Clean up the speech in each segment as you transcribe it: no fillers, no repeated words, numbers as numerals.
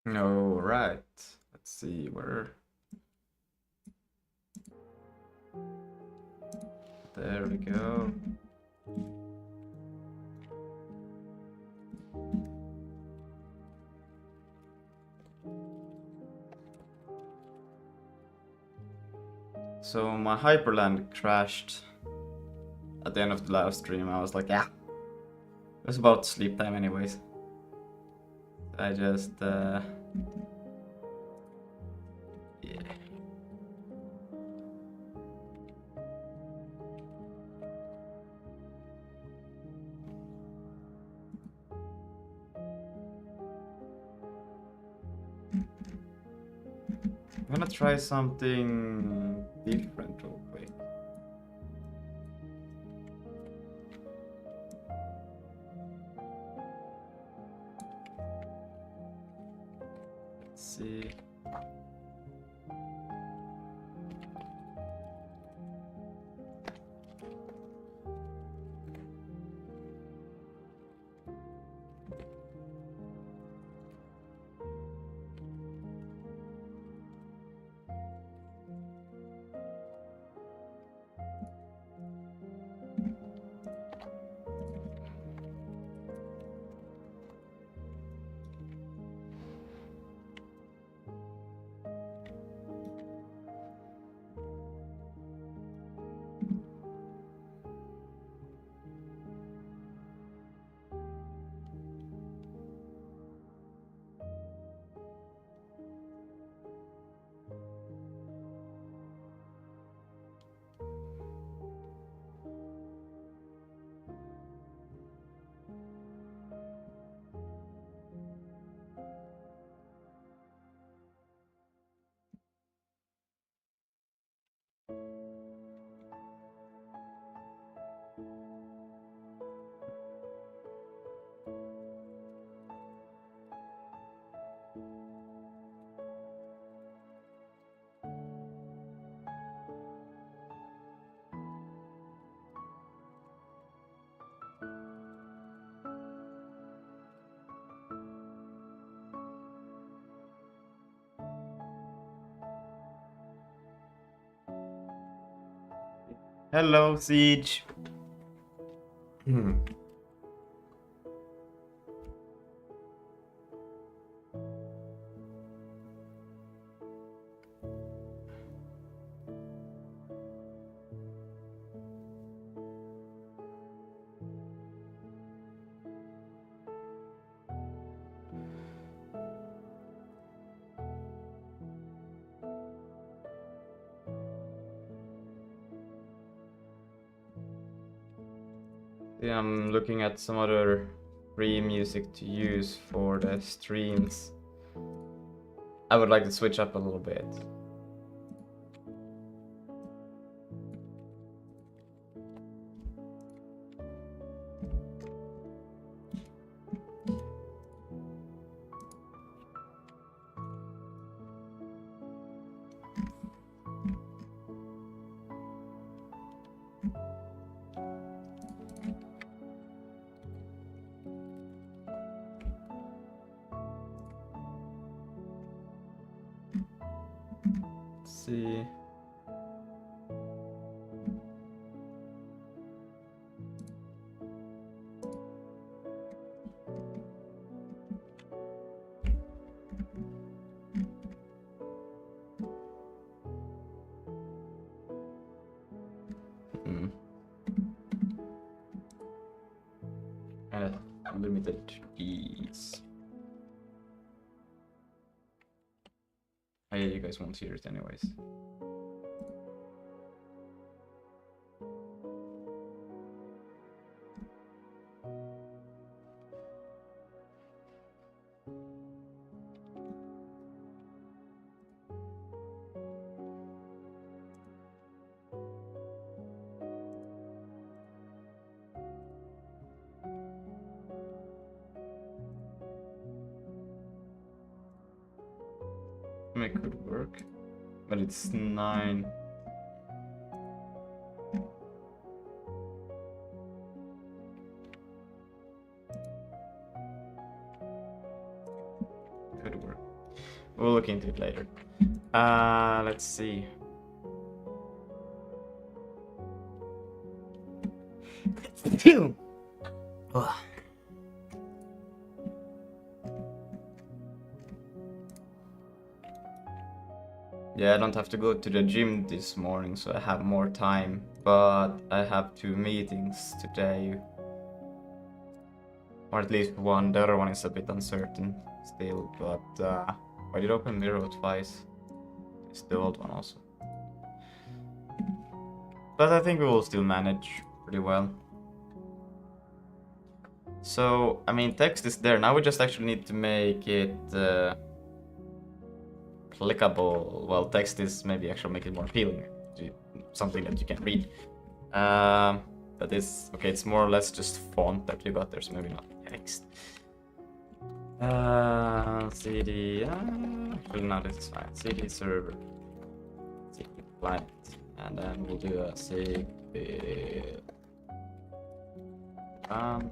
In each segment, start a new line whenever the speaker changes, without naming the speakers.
All right. Let's see where. There we go. So my Hyperland crashed at the end of the last stream. I was like, yeah, it was about sleep time anyways. I just, yeah. I'm gonna try something different real quick. Let's see. Hello, Siege. Yeah, I'm looking at some other free music to use for the streams. I would like to switch up a little bit. Let's see. Unlimited ease. Oh yeah, you guys won't hear it anyways. It could work, but it's 9. Could work. We'll look into it later. Let's see. Ugh. Yeah, I don't have to go to the gym this morning, so I have more time. But I have 2 meetings today. Or at least one. The other one is a bit uncertain still. But I did open Miro twice. It's the old one also. But I think we will still manage pretty well. So, I mean, text is there. Now we just actually need to make it clickable. Well, text is maybe actually make it more appealing to something that you can read. But it's okay. It's more or less just font that you got there, so maybe not text. CD. Actually, no, this is fine. CD server. CD client, and then we'll do a Zig.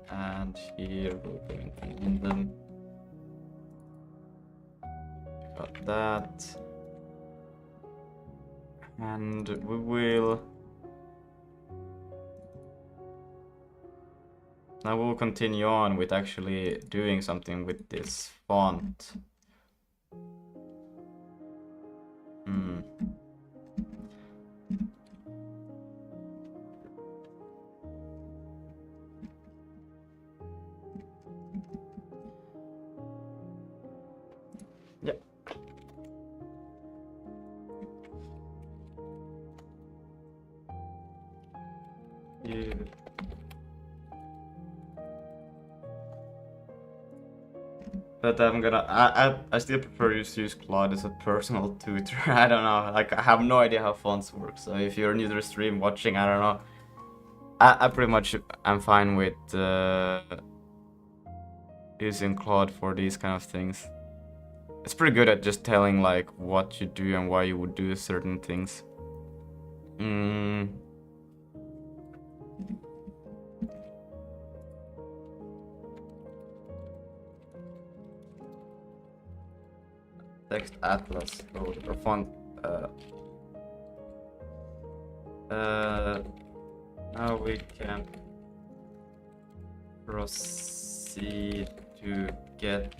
And here we're going to end them. Got that. And we will. Now we'll continue on with actually doing something with this font. Yep. Yeah. But I still prefer to use Claude as a personal tutor. I don't know, like I have no idea how fonts work. So if you're new to the stream watching, I don't know. I pretty much am fine with using Claude for these kind of things. It's pretty good at just telling like what you do and why you would do certain things. Text atlas code or font. Now we can proceed to get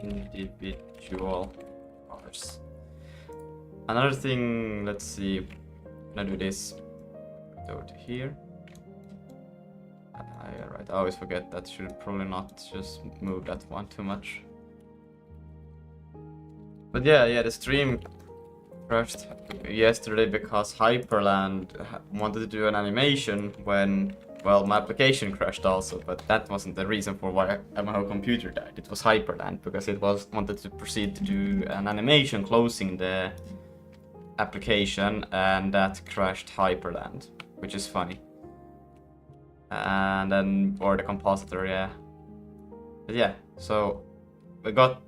individual parts. Another thing, let's see. I'm gonna do this. Go to here. Yeah, right. I always forget that. Should probably not just move that one too much. But yeah, the stream crashed yesterday because Hyperland wanted to do an animation when, well, my application crashed also, but that wasn't the reason for why my whole computer died. It was Hyperland because it wanted to proceed to do an animation closing the application, and that crashed Hyperland, which is funny. And then, or the compositor, yeah. But yeah, so we got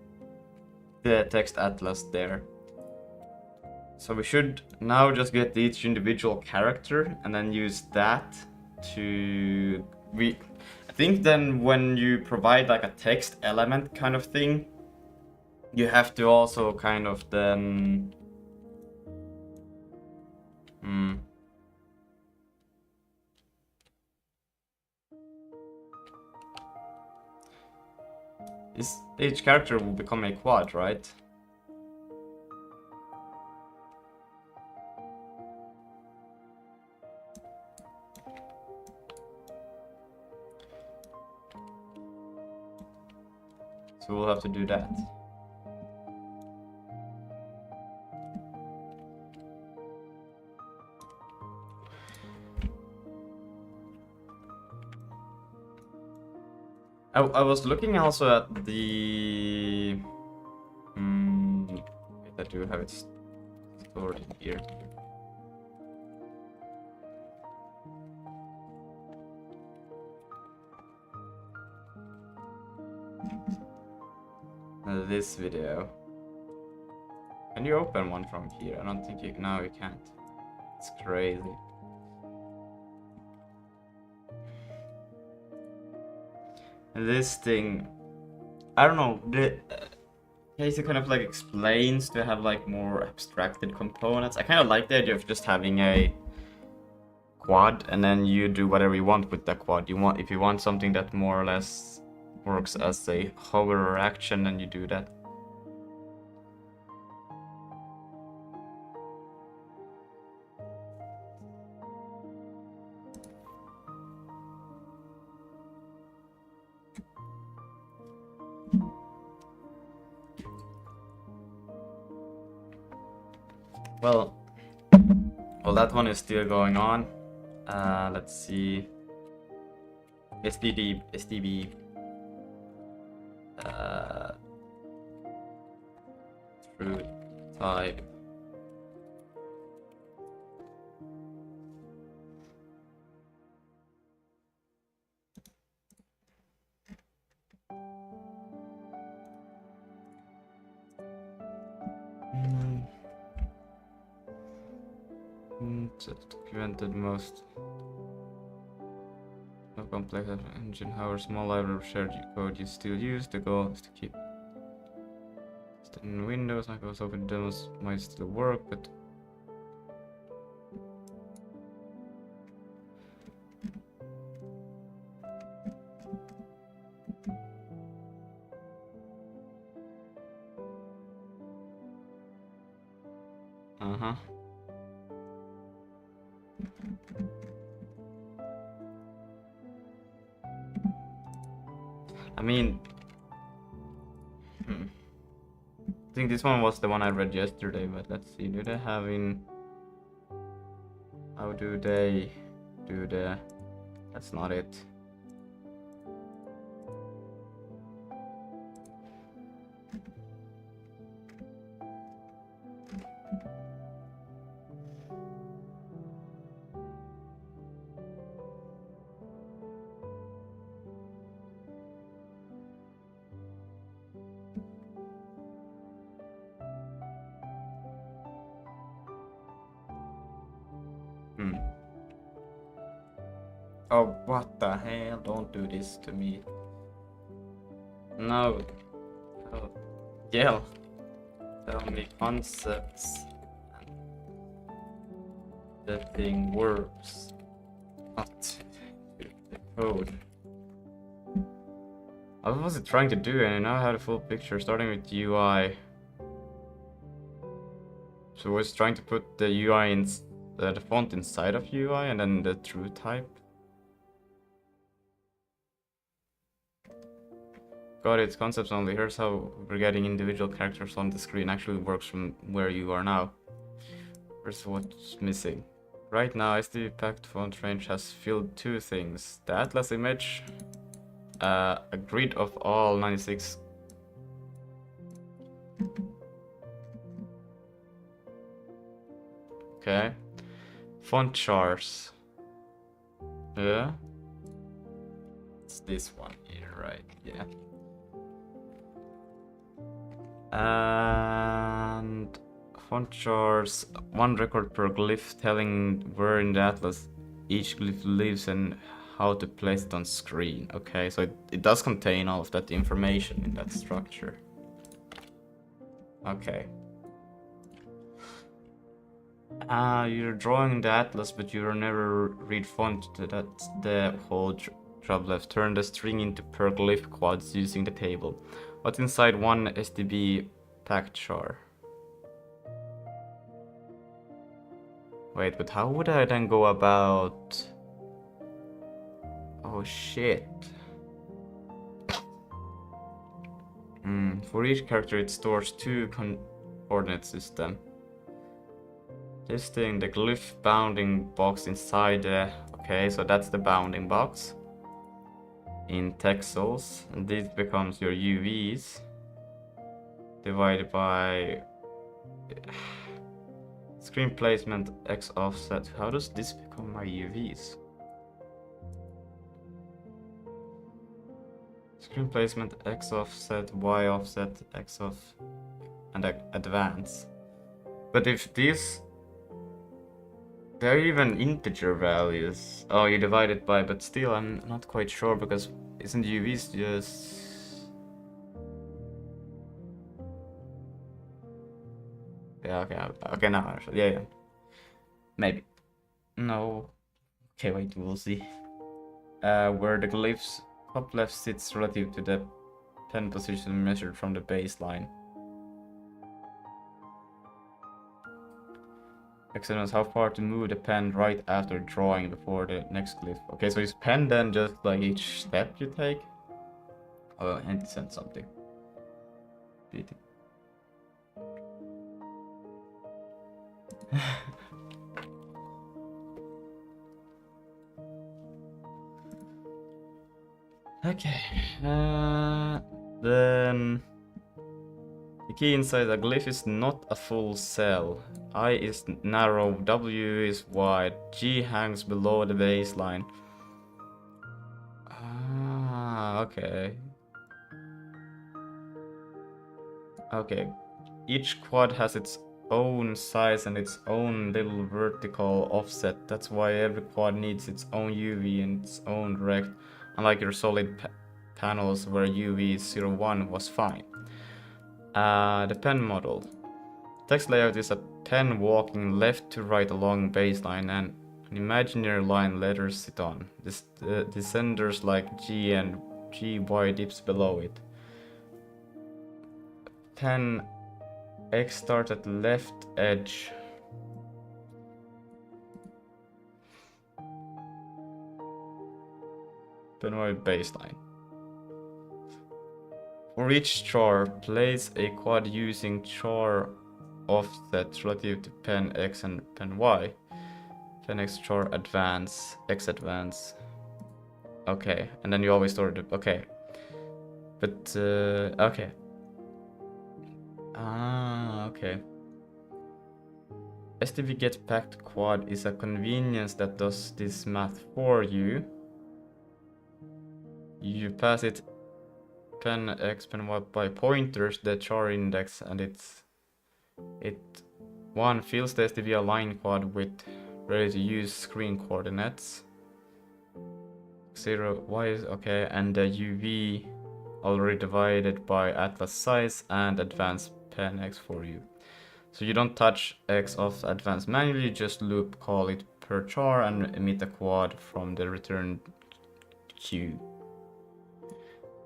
the text atlas there. So we should now just get each individual character and then use that to... I think then when you provide like a text element kind of thing, you have to also kind of then... Each character will become a quad, right? So we'll have to do that. I was looking also at the... wait, I do have it stored in here. This video. Can you open one from here? I don't think you... No, you can't. It's crazy. This thing, I don't know, case it kind of like explains to have like more abstracted components. I kind of like the idea of just having a quad and then you do whatever you want with that quad. If you want something that more or less works as a hover or action, then you do that. Well, that one is still going on. Let's see. STB. True type. Documented most. No complex engine, however small library of shared code you still use. The goal is to keep it in Windows. Microsoft Office demos might still work, but I mean, I think this one was the one I read yesterday, but let's see. Do they have in? How do they do the? That's not it. Oh, what the hell? Don't do this to me. No. Oh, yell. Tell me concepts. The thing works. Not the code. What was it trying to do? And I now have a full picture starting with UI. So it was trying to put the UI in the font inside of UI and then the true type. Got it, concepts only. Here's how we're getting individual characters on the screen actually works from where you are now. Here's what's missing. Right now, SD packed font range has filled two things. The Atlas image, a grid of all 96. Okay. Font chars. Yeah. It's this one here, right? Yeah. And font chars, one record per glyph telling where in the atlas each glyph lives and how to place it on screen. Okay, so it does contain all of that information in that structure. Okay. You're drawing the atlas, but you never read font. That's the whole job left. Turn the string into per glyph quads using the table. What's inside one STB packed char? Wait, but how would I then go about? Oh shit. For each character it stores two coordinate system. Listing the glyph bounding box inside the... Okay, so that's the bounding box. In texels, and this becomes your UVs divided by screen placement X offset. How does this become my UVs? Screen placement X offset, Y offset, X off, and advance. But if these, they're even integer values. Oh, you divide it by, but still I'm not quite sure because isn't UVs just... Yeah, okay, now actually, yeah. Maybe. No. Okay, wait, we'll see. Where the glyph's top left sits relative to the pen position measured from the baseline. Excellent. How far to move the pen right after drawing before the next glyph. Okay, so is pen then just like each step you take? Oh, and send something. Beat it. Okay. Then the key inside the glyph is not a full cell. I is narrow, W is wide, G hangs below the baseline. Ah, okay. Okay. Each quad has its own size and its own little vertical offset. That's why every quad needs its own UV and its own rect, unlike your solid panels where UV 01 was fine. The pen model. Text layout is a pen walking left to right along baseline and an imaginary line letters sit on. This descenders like G and GY dips below it. Pen X start at left edge. Penwide baseline. For each char, place a quad using char offset relative to pen X and pen Y. Pen X char advance, X advance. Okay, and then you always store it. Okay. But, okay. Ah, okay. STV get packed quad is a convenience that does this math for you. You pass it pen X, pen Y by pointers, the char index, and it one fills the STV align quad with ready to use screen coordinates. 0 Y is okay, and the UV already divided by atlas size and advanced pen X for you. So you don't touch X of advanced manually, you just loop call it per char and emit a quad from the return queue.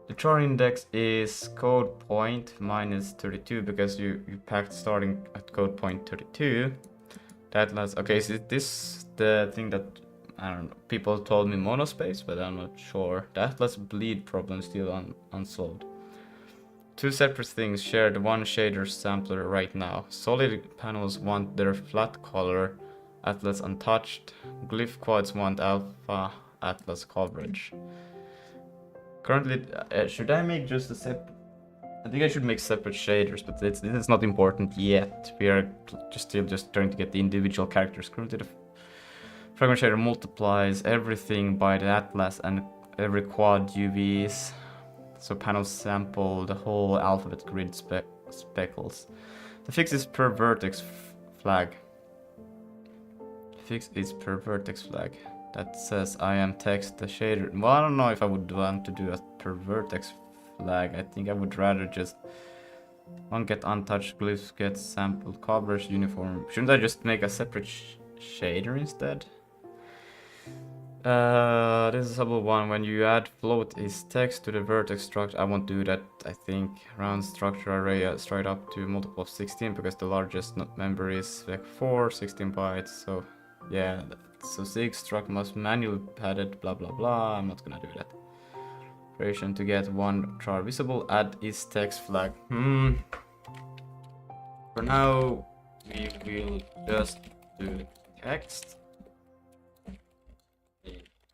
The char index is code point minus 32 because you packed starting at code point 32. That last, okay, is this the thing that, I don't know, people told me monospace, but I'm not sure. The Atlas bleed problem still unsolved. Two separate things share the one shader sampler right now. Solid panels want their flat color, Atlas untouched. Glyph quads want alpha Atlas coverage. Currently, should I make just a separate? I think I should make separate shaders, but it's not important yet. We are still just trying to get the individual characters. Currently, the fragment shader multiplies everything by the Atlas and every quad UVs. So panels sample the whole alphabet grid speckles. The fix is per vertex flag. Fix is per vertex flag. That says I am text the shader. Well, I don't know if I would want to do a per vertex flag. I think I would rather just one get untouched glyphs, get sampled coverage uniform. Shouldn't I just make a separate shader instead? This is double one. When you add float is text to the vertex structure, I won't do that. I think round structure array straight up to multiple of 16 because the largest member is vec4, 16 bytes. So yeah, so Zig struct must manually padded, blah blah blah. I'm not gonna do that. Operation to get one char visible, add is text flag. For now, we will just do text.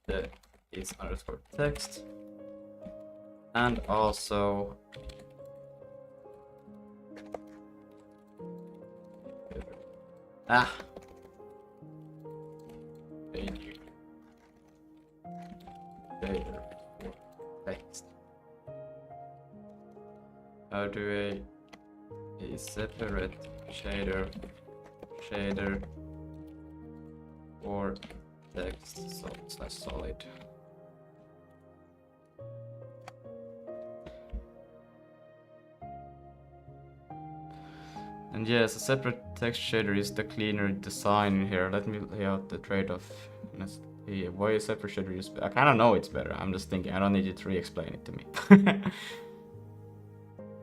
The is underscore text, and also shader for text. How do a separate shader for text slash solid. And yes, a separate text shader is the cleaner design here. Let me lay out the trade-off. Let's see, why a separate shader is better. I kind of know it's better. I'm just thinking. I don't need you to re-explain it to me.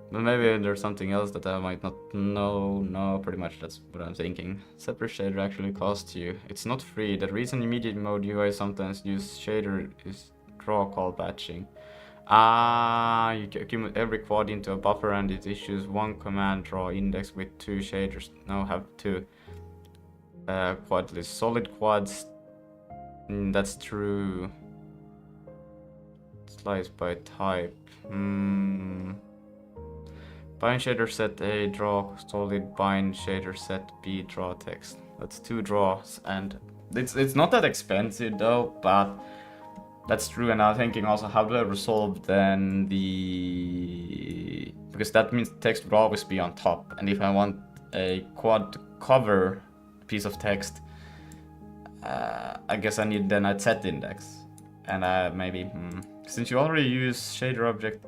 But maybe there's something else that I might not know. No, pretty much that's what I'm thinking. Separate shader actually costs you. It's not free. The reason immediate mode UI sometimes use shader is draw call batching. You accumulate every quad into a buffer and it issues one command draw index with 2 shaders. Now have 2 quad list. Solid quads. That's true. Slice by type. Bind shader set A, draw solid, bind shader set B, draw text. That's 2 draws, and it's not that expensive though, but that's true. And I'm thinking also, how do I resolve then the... because that means text would always be on top, and if I want a quad to cover a piece of text, I guess I need then a set index, and maybe since you already use shader object.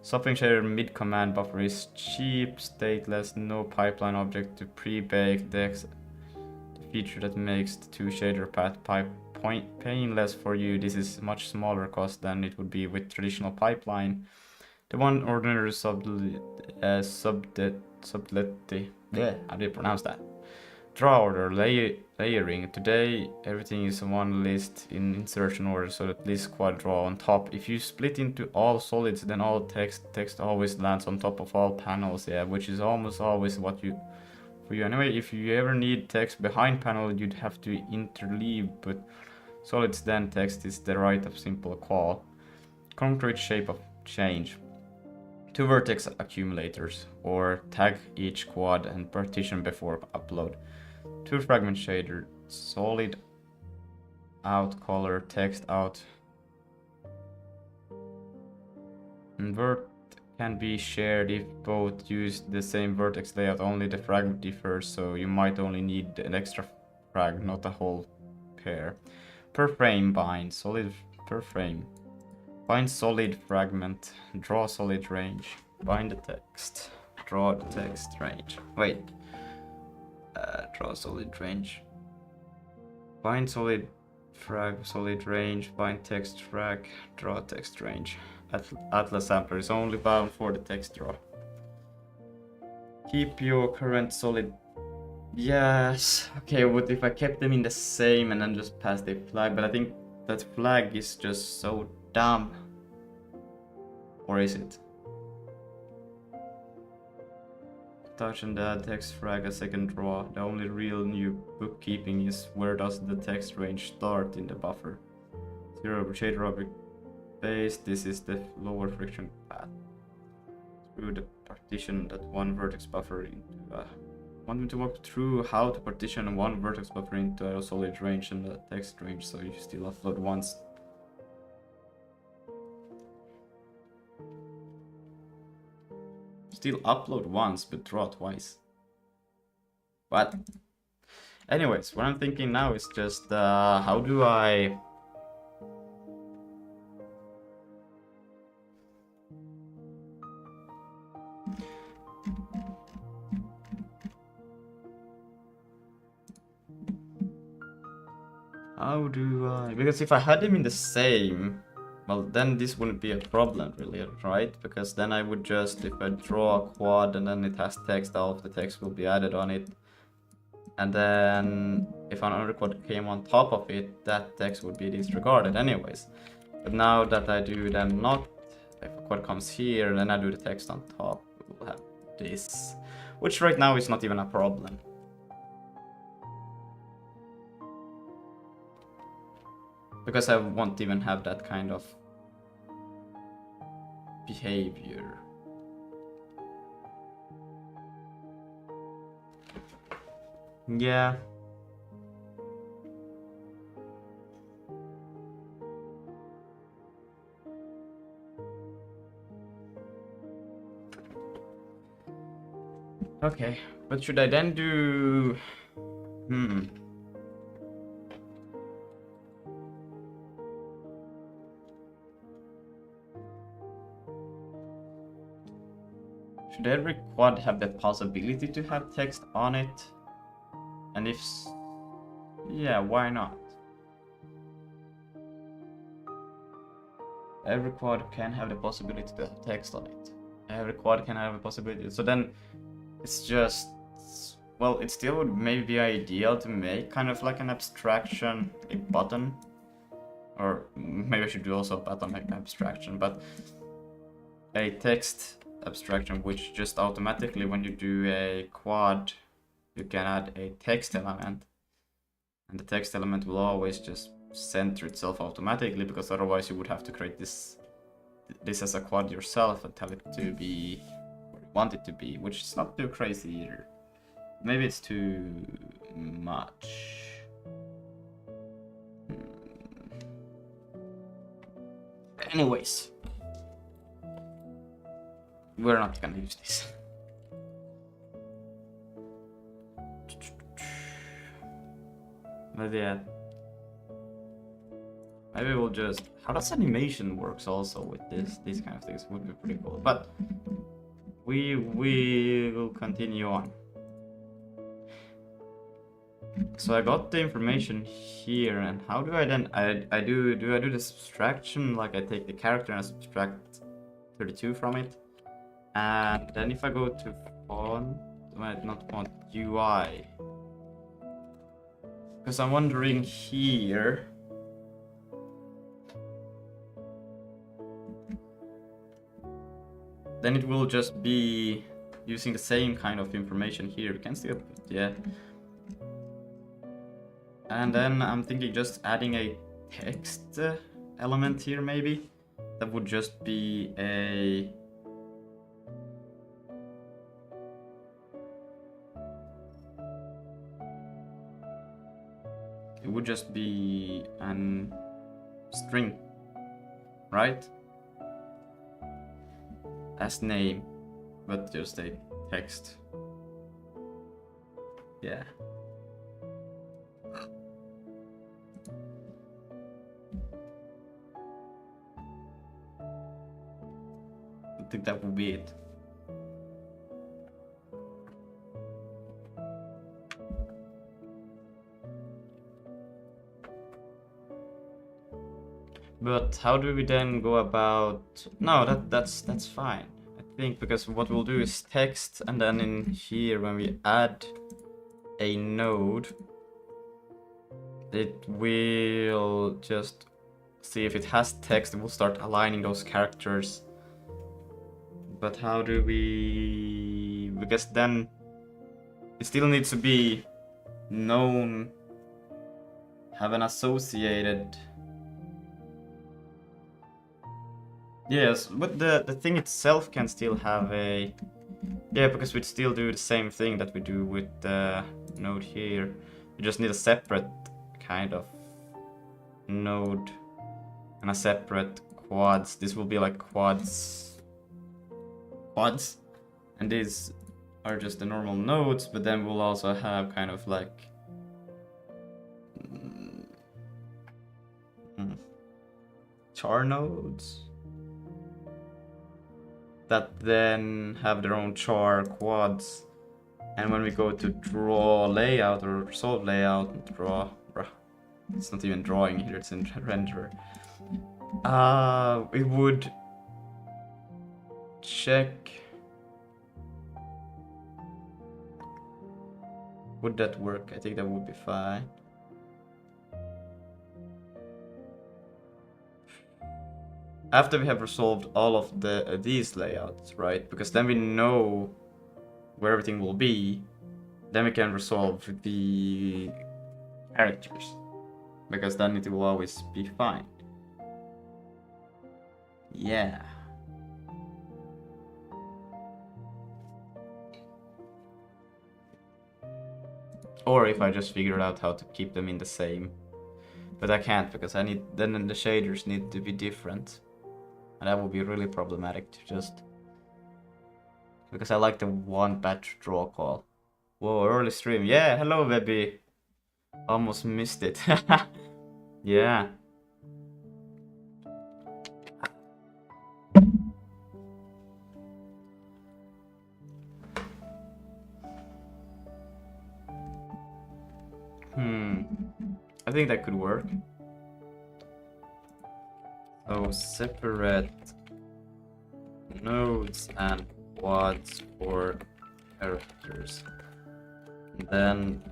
Swapping shader mid-command buffer is cheap, stateless, no pipeline object to pre-bake the feature that makes the 2 shader path painless for you. This is much smaller cost than it would be with traditional pipeline. The one ordinary sublet, yeah, how do you pronounce that? Draw order, layering. Today everything is one list in insertion order, so that list quad draw on top. If you split into all solids, then all text always lands on top of all panels, yeah, which is almost always what for you anyway. If you ever need text behind panel, you'd have to interleave, but solids then text is the right of simple call. Concrete shape of change. 2 vertex accumulators, or tag each quad and partition before upload. 2 fragment shader, solid out color, text out. Vert can be shared if both use the same vertex layout, only the fragment differs, so you might only need an extra frag, not a whole pair. Per frame bind, solid per frame. Bind solid fragment, draw solid range, bind the text, draw the text range. Wait. Draw solid range. Bind solid frag, solid range, bind text frag, draw text range. Atlas sampler is only bound for the text draw. Keep your current solid. Yes. Okay, what if I kept them in the same and then just passed a flag? But I think that flag is just so dumb. Or is it? Touch and add text frag a second draw. The only real new bookkeeping is where does the text range start in the buffer. 0 shader object base. This is the lower friction path through the partition that one vertex buffer into a... Want me to walk through how to partition one vertex buffer into a solid range and a text range, so you still upload once. Still upload once, but draw twice. What? Anyways, what I'm thinking now is just how do I... Because if I had them in the same, well, then this wouldn't be a problem really, right? Because then I would just, if I draw a quad and then it has text, all of the text will be added on it. And then if another quad came on top of it, that text would be disregarded anyways. But now that I do then not, if a quad comes here, then I do the text on top, we'll have this. Which right now is not even a problem. Because I won't even have that kind of behavior. Yeah. Okay, what should I then do? should every quad have the possibility to have text on it? And if yeah, why not? Every quad can have the possibility to have text on it. Every quad can have a possibility. So then it's just, well, it still would maybe be ideal to make kind of like an abstraction, a button. Or maybe I should do also a button abstraction, but a text abstraction which just automatically, when you do a quad, you can add a text element. And the text element will always just center itself automatically, because otherwise you would have to create this as a quad yourself and tell it to be where you want it to be, which is not too crazy either. Maybe it's too much. Anyways, we're not gonna use this. But yeah, maybe we'll just, how does animation works also with these kind of things would be pretty cool. But we will continue on. So I got the information here, and how do I then I do this abstraction, like I take the character and I subtract 32 from it, and then if I go to font, not font, UI, because I'm wondering here, then it will just be using the same kind of information here. We can still put, yeah. And then I'm thinking just adding a text element here, maybe. That would just be a... It would just be an string, right? As name, but just a text. Yeah. I think that would be it. But how do we then go about... No, that's fine. I think because what we'll do is text, and then in here when we add a node, it will just see if it has text. It will start aligning those characters. But how do we... Because then it still needs to be known, have an associated... Yes, but the thing itself can still have a... Yeah, because we'd still do the same thing that we do with the node here. We just need a separate kind of node and a separate quads. This will be like quads. And these are just the normal nodes, but then we'll also have kind of like... char nodes that then have their own char quads, and when we go to draw layout or resolve layout and draw, it's not even drawing here, it's in renderer, we would check, would that work? I think that would be fine. After we have resolved all of these layouts, right? Because then we know where everything will be. Then we can resolve the characters, because then it will always be fine. Yeah. Or if I just figured out how to keep them in the same. But I can't, because I need, then the shaders need to be different. And that would be really problematic to just... Because I like the one batch draw call. Whoa, early stream. Yeah, hello Webby. Almost missed it. Yeah. I think that could work. So separate nodes and quads for characters. And then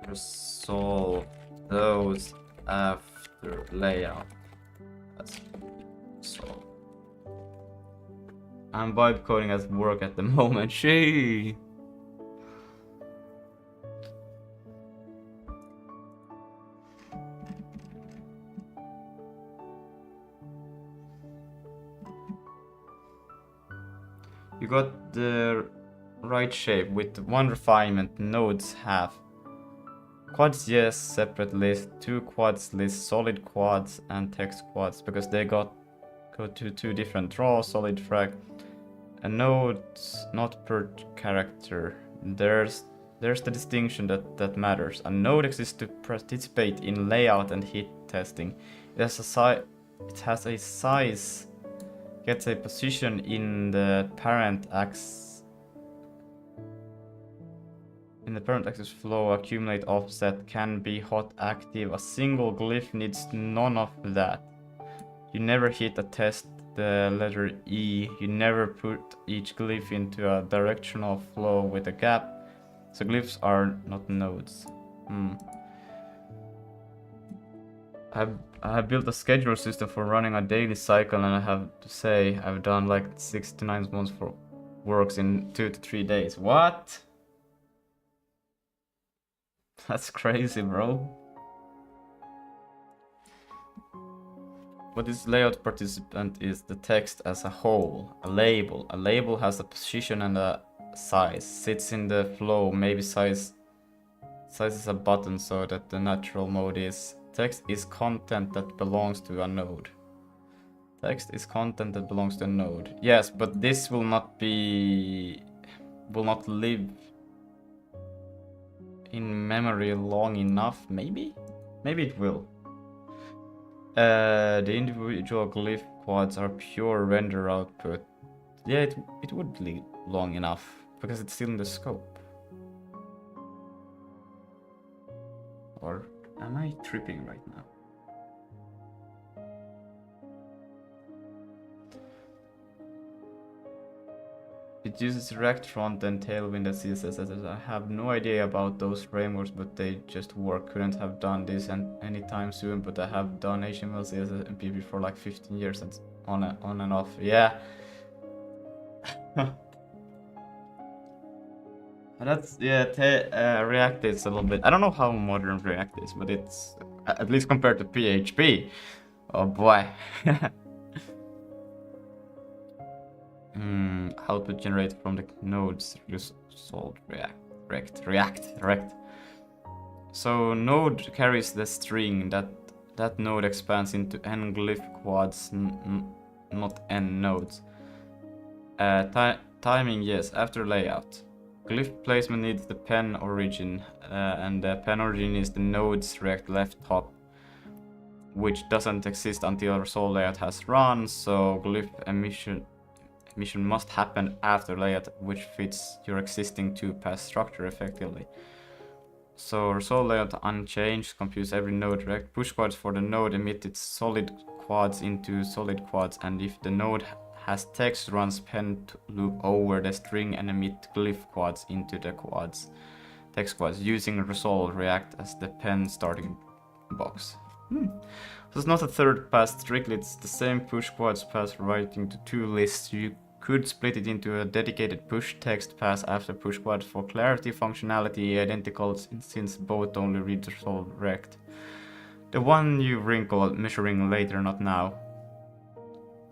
resolve those after layout. That's so. I'm vibe coding at work at the moment. She. You got the right shape with one refinement. Nodes have quads, yes, separate list, 2 quads list, solid quads and text quads, because they go to 2 different draws, solid frag. A nodes not per character. There's the distinction that matters. A node exists to participate in layout and hit testing. It has a size, gets a position in the parent axis. In the parent axis flow, accumulate offset, can be hot active. A single glyph needs none of that. You never hit a test the letter E. You never put each glyph into a directional flow with a gap. So glyphs are not nodes. I have built a schedule system for running a daily cycle, and I have to say I've done like 6 to 9 months for works in 2 to 3 days. What? That's crazy, bro. What is layout participant is the text as a whole, a label. A label has a position and a size, sits in the flow, maybe size is a button so that the natural mode is text is content that belongs to a node. Text is content that belongs to a node. Yes, but this will not live in memory long enough, maybe? Maybe it will. The individual glyph quads are pure render output. Yeah, it would live long enough, because it's still in the scope. Or am I tripping right now? It uses React front and Tailwind as CSS. I have no idea about those frameworks, but they just work. Couldn't have done this anytime soon, but I have done HTML, CSS, and PP for like 15 years and on and off. Yeah. That's, yeah, React is a little bit, I don't know how modern React is, but it's, at least compared to PHP. Oh boy. How to generate from the nodes resolved React. So node carries the string that node expands into n glyph quads, not n nodes. Timing, yes, after layout. Glyph placement needs the pen origin, and the pen origin is the node's React left top, which doesn't exist until resolve layout has run, so glyph emission must happen after layout, which fits your existing 2-pass structure effectively. So resolve layout unchanged, computes every node React. Push quads for the node emit its solid quads into solid quads, and if the node has text, runs pen loop over the string and emit glyph quads into the quads. Text quads using resolve React as the pen starting box. So it's not a third pass strictly, it's the same push quads pass writing to 2 lists. You could split it into a dedicated push text pass after push quads for clarity, functionality identical since both only read resolve React. The one you wrinkle measuring later, not now.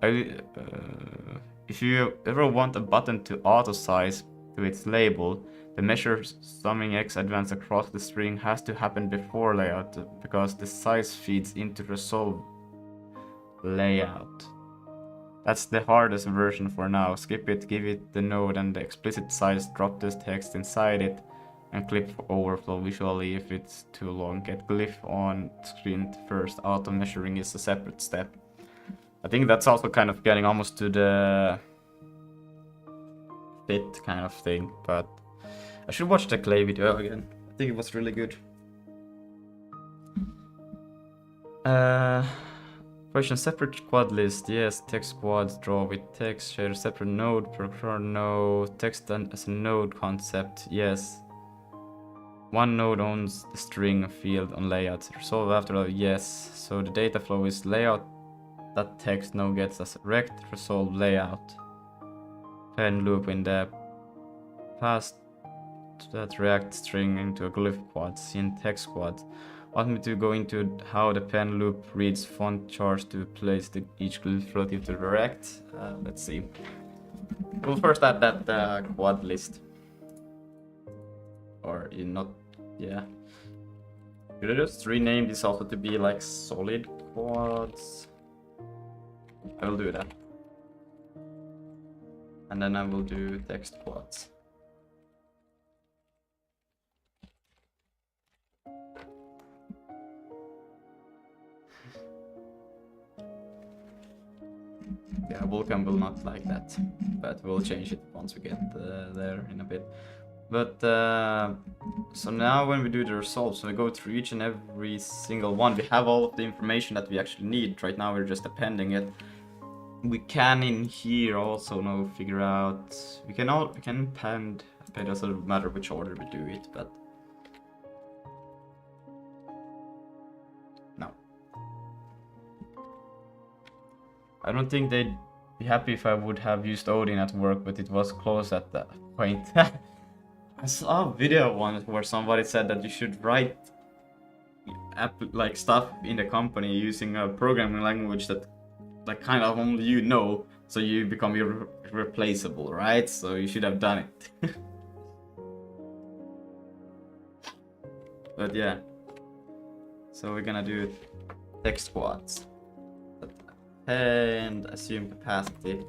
If you ever want a button to auto size to its label, the measure summing x advance across the string has to happen before layout, because the size feeds into resolve layout. That's the hardest version for now. Skip it, give it the node and the explicit size, drop this text inside it, and clip for overflow visually if it's too long. Get glyph on screen first. Auto measuring is a separate step. I think that's also kind of getting almost to the fit kind of thing, but I should watch the Clay video again. I think it was really good. Question separate quad list. Yes, text squads draw with text. Share separate node. Prefer no text as a node concept. Yes. One node owns the string field on layout. Resolve after that. Yes. So the data flow is layout. That text node gets as rect resolve layout. Pen loop in the past that react string into a glyph quads in text quads. Want me to go into how the pen loop reads font charts to place each glyph relative to the rect? Let's see. We'll first add that quad list. Or not, yeah. Should I just rename this also to be like solid quads? I will do that. And then I will do text quads. Yeah, Vulkan will not like that, but we'll change it once we get there in a bit. But so now when we do the resolve, so we go through each and every single one. We have all of the information that we actually need. Right now we're just appending it. We can in here also now figure out. We can append. It doesn't matter which order we do it, but no. I don't think they'd be happy if I would have used Odin at work, but it was close at that point. I saw a video once where somebody said that you should write like stuff in the company using a programming language that like kind of only you know, so you become irreplaceable, right? So you should have done it. But yeah. So we're gonna do text quads. And assume capacity.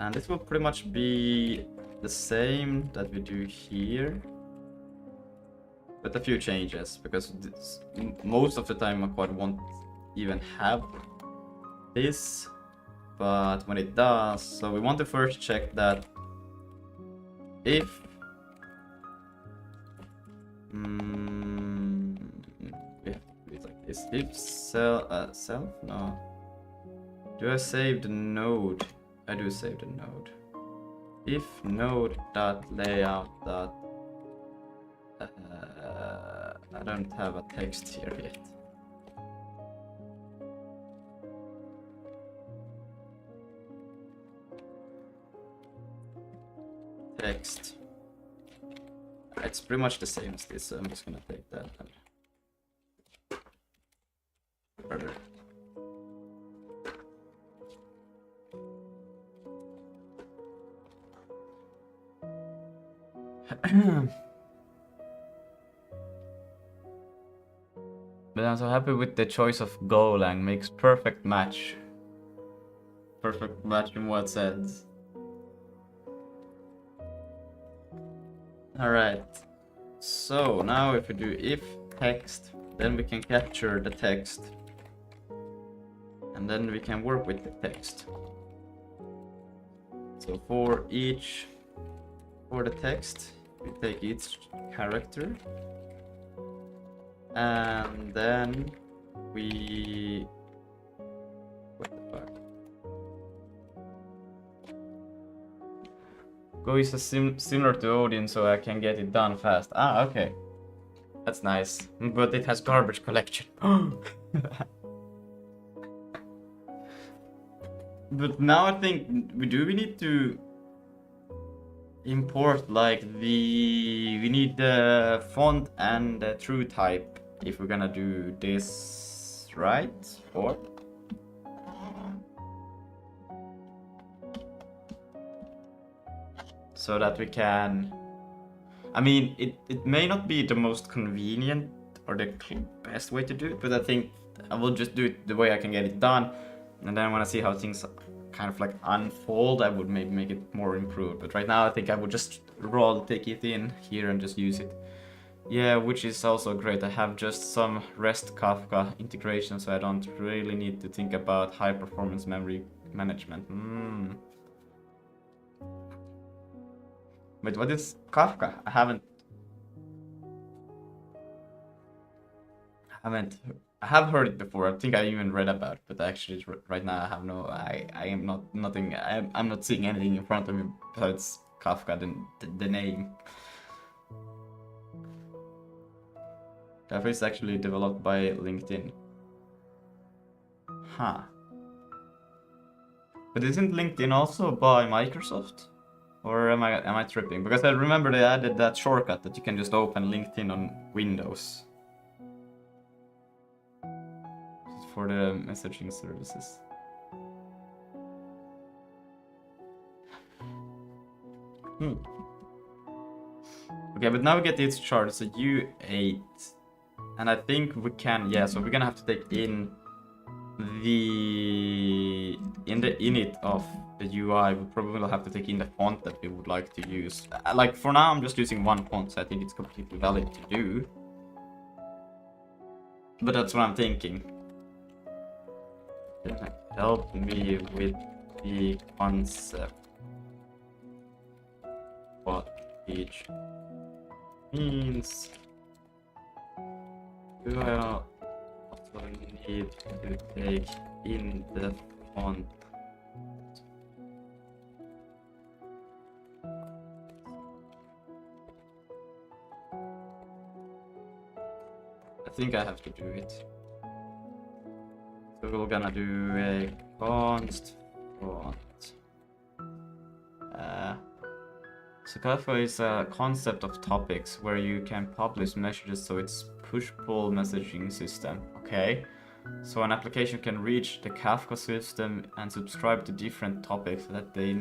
And this will pretty much be the same that we do here, but a few changes, because most of the time a quad won't even have this, but when it does, so we want to first check that if we have to do it like this. If self, no, do I save the node? I do save the node. If node.layout. I don't have a text here yet. Text. It's pretty much the same as this, so I'm just gonna take that and further. But I'm so happy with the choice of Golang. Makes perfect match. Perfect match in what sense? Alright. So now if we do if text, then we can capture the text. And then we can work with the text. So for the text, we take each character. And then we... What the fuck? Go is similar to Odin, so I can get it done fast. Ah, okay. That's nice. But it has garbage collection. But now I think we need to import like we need the font and the true type if we're gonna do this, right? Or so that we can, I mean, it may not be the most convenient or the best way to do it, but I think I will just do it the way I can get it done, and then when I see how things kind of like unfold, I would maybe make it more improved. But right now I think I would just take it in here and just use it. Yeah, which is also great. I have just some REST Kafka integration, so I don't really need to think about high performance memory management. Wait, what is Kafka? I haven't. I have heard it before. I think I even read about it, but actually, right now, I have no. I am not nothing. I'm not seeing anything in front of me besides Kafka, the name. Kafka is actually developed by LinkedIn. Huh. But isn't LinkedIn also by Microsoft? Or am I tripping? Because I remember they added that shortcut that you can just open LinkedIn on Windows. For the messaging services. Okay, but now we get this chart. It's a U8. And I think we can, yeah, so we're gonna have to take in the init of the UI. We probably will have to take in the font that we would like to use. Like for now, I'm just using one font, so I think it's completely valid to do. But that's what I'm thinking. Help me with the concept. What each means. Do I also need to take in the font? I think I have to do it. So we're gonna do a const font. So Kafka is a concept of topics where you can publish messages, so it's push-pull messaging system. Okay, so an application can reach the Kafka system and subscribe to different topics that they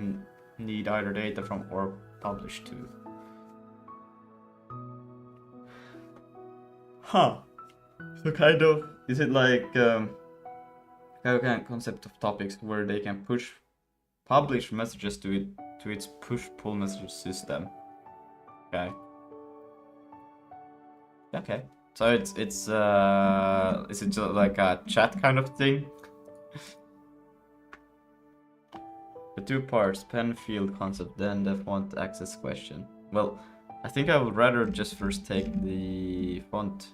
need either data from or publish to. Huh. So kind of, is it like Kafka concept of topics where they can publish messages to its push-pull message system. Okay. Okay. So it's is it just like a chat kind of thing? The two parts, pen field concept, then the font access question. Well, I think I would rather just first take the font.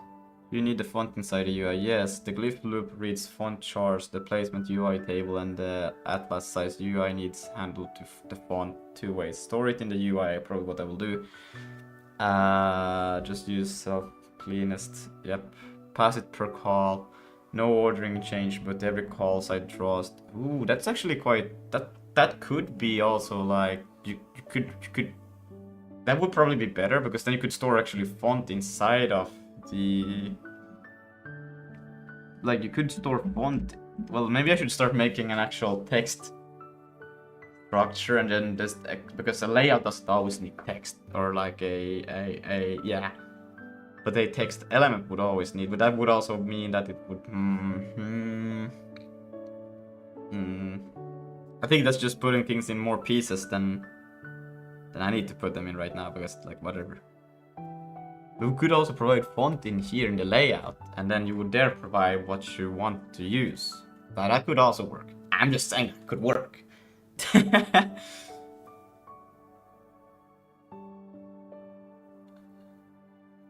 You need the font inside the UI. Yes, the glyph loop reads font chars, the placement UI table, and the atlas size UI needs handled to the font two ways. Store it in the UI, probably what I will do. Just use cleanest. Yep. Pass it per call. No ordering change, but every call side draws. Ooh, that's actually quite. That could be also like you could. That would probably be better because then you could store actually font inside of the. Like you could store font. Well, maybe I should start making an actual text structure and then just because a layout doesn't always need text or like a yeah. But a text element would always need, but that would also mean that it would. I think that's just putting things in more pieces than I need to put them in right now because like whatever. We could also provide font in here in the layout, and then you would there provide what you want to use. That could also work. I'm just saying it could work.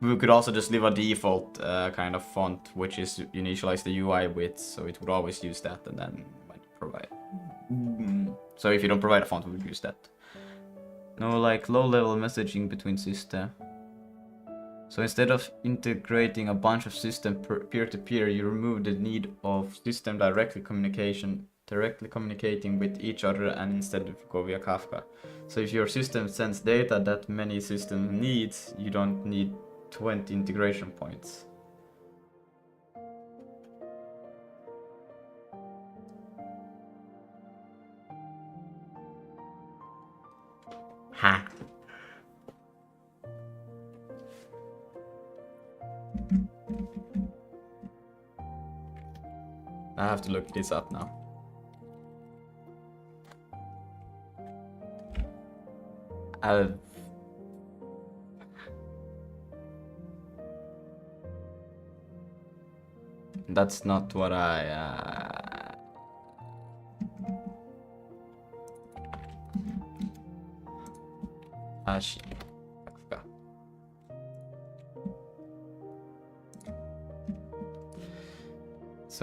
We could also just leave a default kind of font, which is initialize the UI with, so it would always use that, and then might provide. So if you don't provide a font, we would use that. No, like low-level messaging between systems. So instead of integrating a bunch of system peer-to-peer, you remove the need of system directly communicating with each other and instead go via Kafka. So if your system sends data that many systems need, you don't need 20 integration points. Ha! I have to look this up now. That's not what I...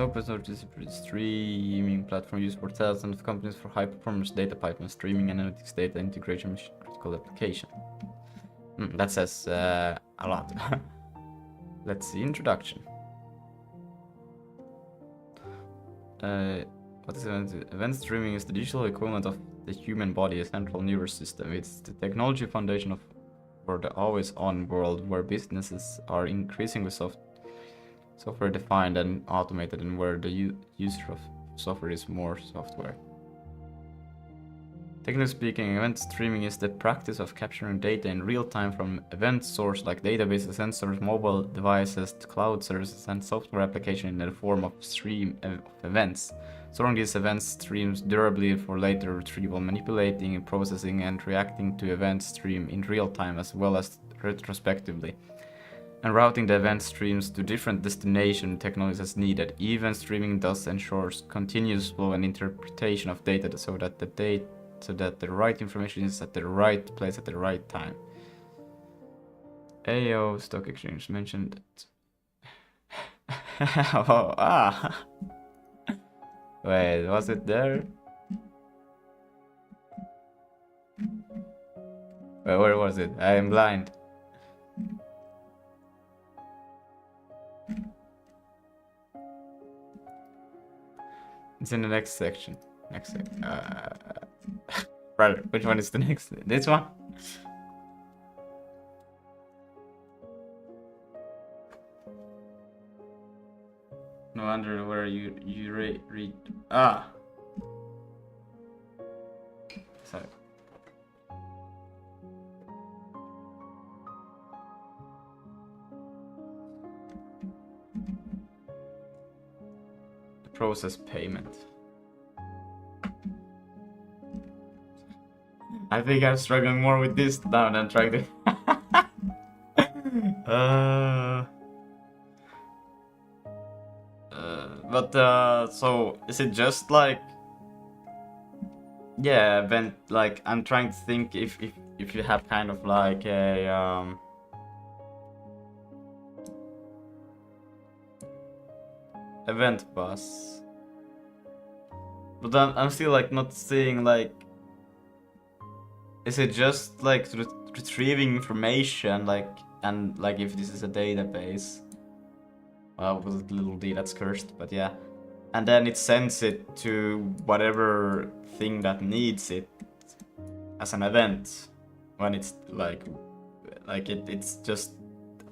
open source distributed streaming platform used for thousands of companies for high performance data pipeline streaming, analytics, data integration, mission critical application. That says a lot. Let's see, introduction. What is event? Event streaming is the digital equivalent of the human body, a central nervous system. It's the technology foundation for the always-on world where businesses are increasingly software defined and automated, and where the user of software is more software. Technically speaking, event streaming is the practice of capturing data in real time from event source like databases, sensors, mobile devices, cloud services, and software application in the form of stream of events. Storing these event streams durably for later retrieval, manipulating, processing, and reacting to event stream in real time as well as retrospectively, and routing the event streams to different destination technologies as needed. Event streaming thus ensures continuous flow and interpretation of data so that the right information is at the right place at the right time. AO Stock Exchange mentioned that. Wait, was it there? Where was it? I am blind. It's in the next section. Brother, which one is the next? This one? No wonder where you read. Sorry. The process payment. I think I'm struggling more with this now than trying to. So is it just like, yeah, event, like I'm trying to think if you have kind of like a event bus, but I'm still like not seeing like, is it just like retrieving information, like, and like if this is a database, well, with little d that's cursed, but yeah, and then it sends it to whatever thing that needs it as an event when it's like it's just,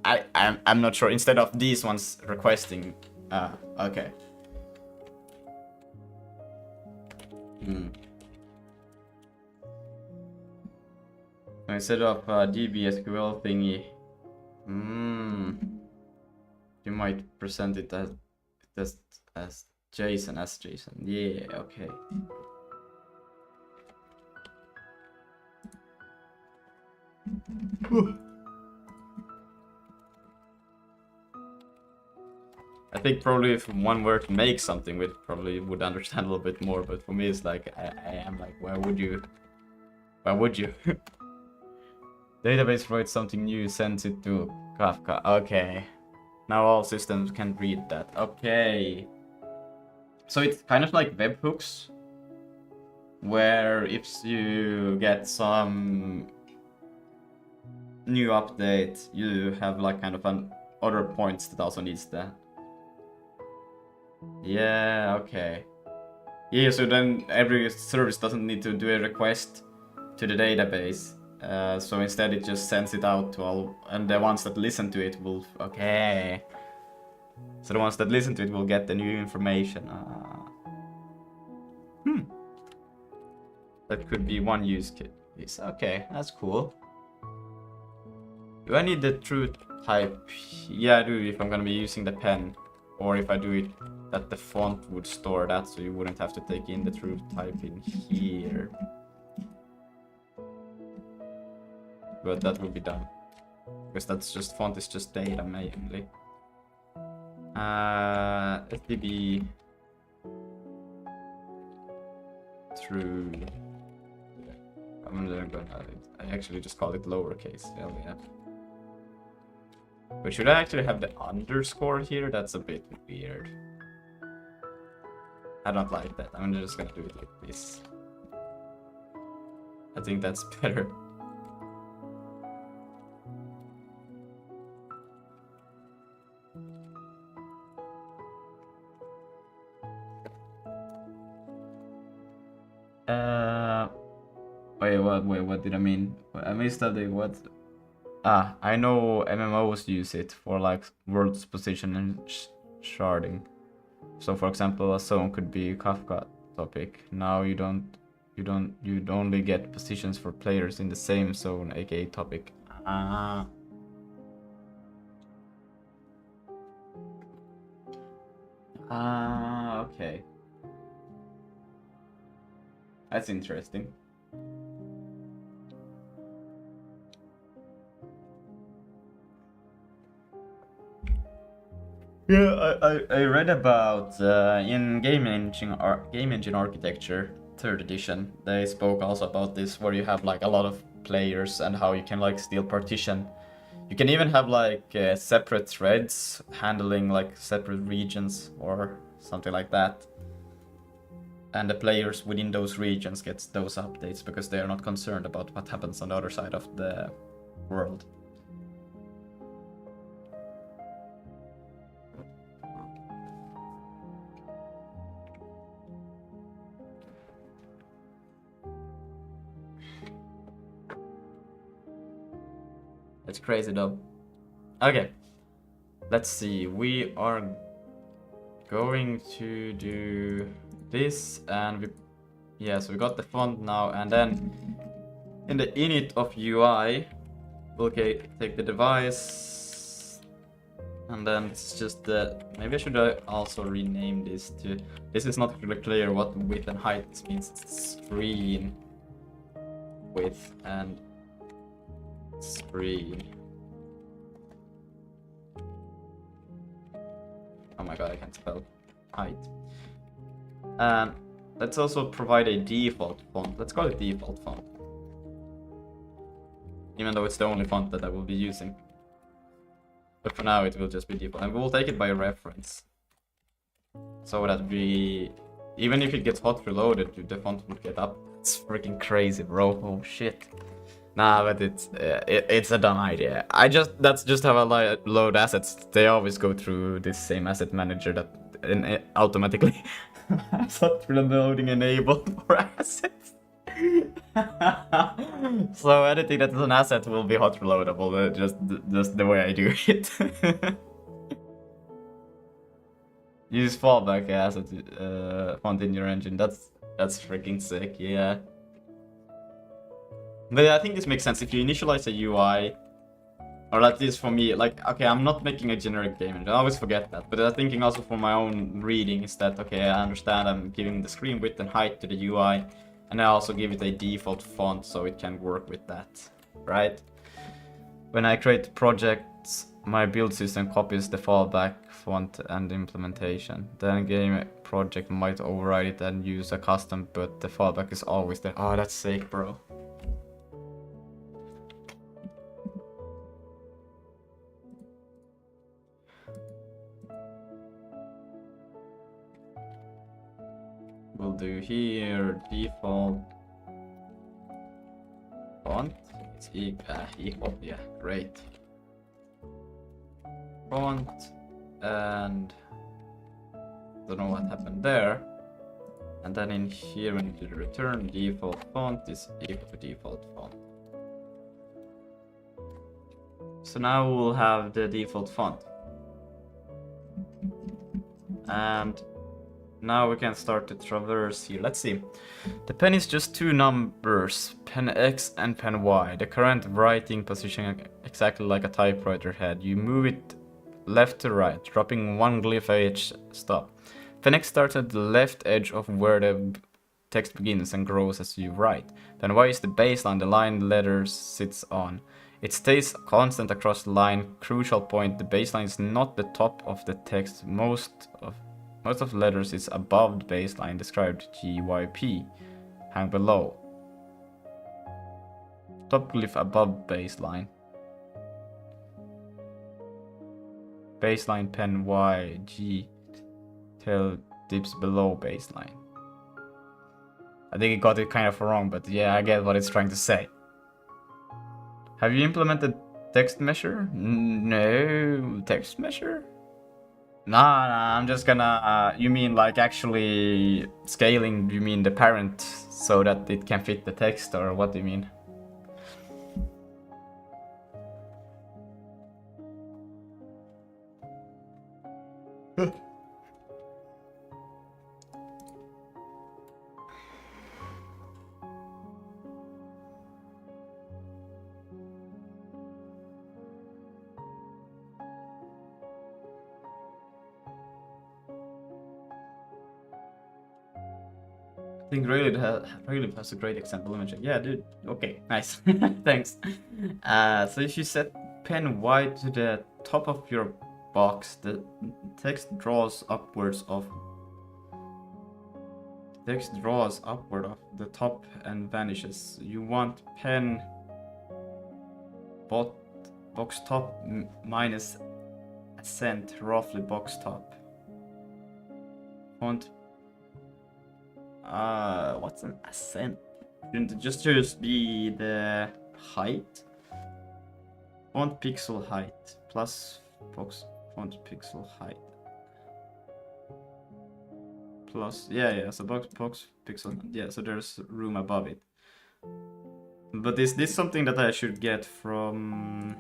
I'm not sure, instead of these ones requesting. Okay. Instead of DB SQL thingy, you might present it as JSON, as JSON. Yeah, okay. I think probably if one were to make something with, probably would understand a little bit more, but for me it's like, I am like, why would you? Database writes something new, sends it to Kafka. Okay. Now all systems can read that. Okay. So it's kind of like webhooks, where if you get some new update, you have like kind of an other points that also needs that. Yeah, okay. Yeah, so then every service doesn't need to do a request to the database. So instead it just sends it out to all, and the ones that listen to it will, okay. So the ones that listen to it will get the new information. That could be one use case. Okay, that's cool. Do I need the true type? Yeah, I do, if I'm gonna be using the pen. Or if I do it, that the font would store that, so you wouldn't have to take in the true type in here. But that will be done, because that's just, font is just data mainly. SDB true. I actually just call it lowercase. Hell yeah. But should I actually have the underscore here? That's a bit weird. I don't like that. I'm just gonna do it like this. I think that's better. Wait, what did I mean? I missed something. What? Ah, I know MMOs use it for like world's position and sharding. So, for example, a zone could be Kafka topic. Now you'd only get positions for players in the same zone, aka topic. Ah. Ah, okay. That's interesting. Yeah, I read about in game engine architecture, 3rd edition. They spoke also about this, where you have like a lot of players and how you can like still partition. You can even have like separate threads handling like separate regions or something like that. And the players within those regions gets those updates because they are not concerned about what happens on the other side of the world. It's crazy though. Okay, let's see. We are going to do this, and so we got the font now, and then in the init of UI, okay, take the device, and then it's just the. Maybe I should also rename this to. This is not really clear what width and height means. It's screen width and screen. Oh my god, I can't spell height. And let's also provide a default font. Let's call it default font. Even though it's the only font that I will be using. But for now it will just be default. And we will take it by reference. So that even if it gets hot reloaded, the font will get up. It's freaking crazy, bro. Oh shit. Nah, but it's a dumb idea. That's just how I load assets. They always go through this same asset manager that automatically has hot reloading enabled for assets. So anything that is an asset will be hot reloadable. Just the way I do it. Use fallback asset font in your engine. That's freaking sick. Yeah. But I think this makes sense. If you initialize a UI, or at least for me, like, okay, I'm not making a generic game engine. I always forget that. But I'm thinking also for my own reading is that, okay, I understand I'm giving the screen width and height to the UI, and I also give it a default font so it can work with that, right? When I create projects, my build system copies the fallback font and implementation. Then game project might override it and use a custom, but the fallback is always there. Oh, that's sick, bro. We'll do here default font. It's equal, yeah, great. Font, and don't know what happened there. And then in here we need to return default font is equal to default font. So now we'll have the default font. And now we can start to traverse here. Let's see. The pen is just two numbers, pen X and pen Y. The current writing position exactly like a typewriter head. You move it left to right, dropping one glyph at each stop. Pen X starts at the left edge of where the text begins and grows as you write. Pen Y is the baseline the line letters sits on. It stays constant across the line. Crucial point, the baseline is not the top of the text. Most of the letters is above the baseline, described GYP, hang below. Top glyph above baseline. Baseline pen Y, G, tell dips below baseline. I think it got it kind of wrong, but yeah, I get what it's trying to say. Have you implemented text measure? No, text measure? Nah, I'm just gonna... you mean like actually scaling, you mean the parent so that it can fit the text, or what do you mean? I think Rayleigh has a great example image. Yeah, dude. Okay, nice. Thanks. So if you set pen wide to the top of your box, the text draws upward of the top and vanishes. You want pen box top minus accent, roughly box top. Font. What's an accent? Shouldn't it just be the height? Font pixel height plus box font pixel height plus so box pixel, yeah, so there's room above it. But is this something that I should get from...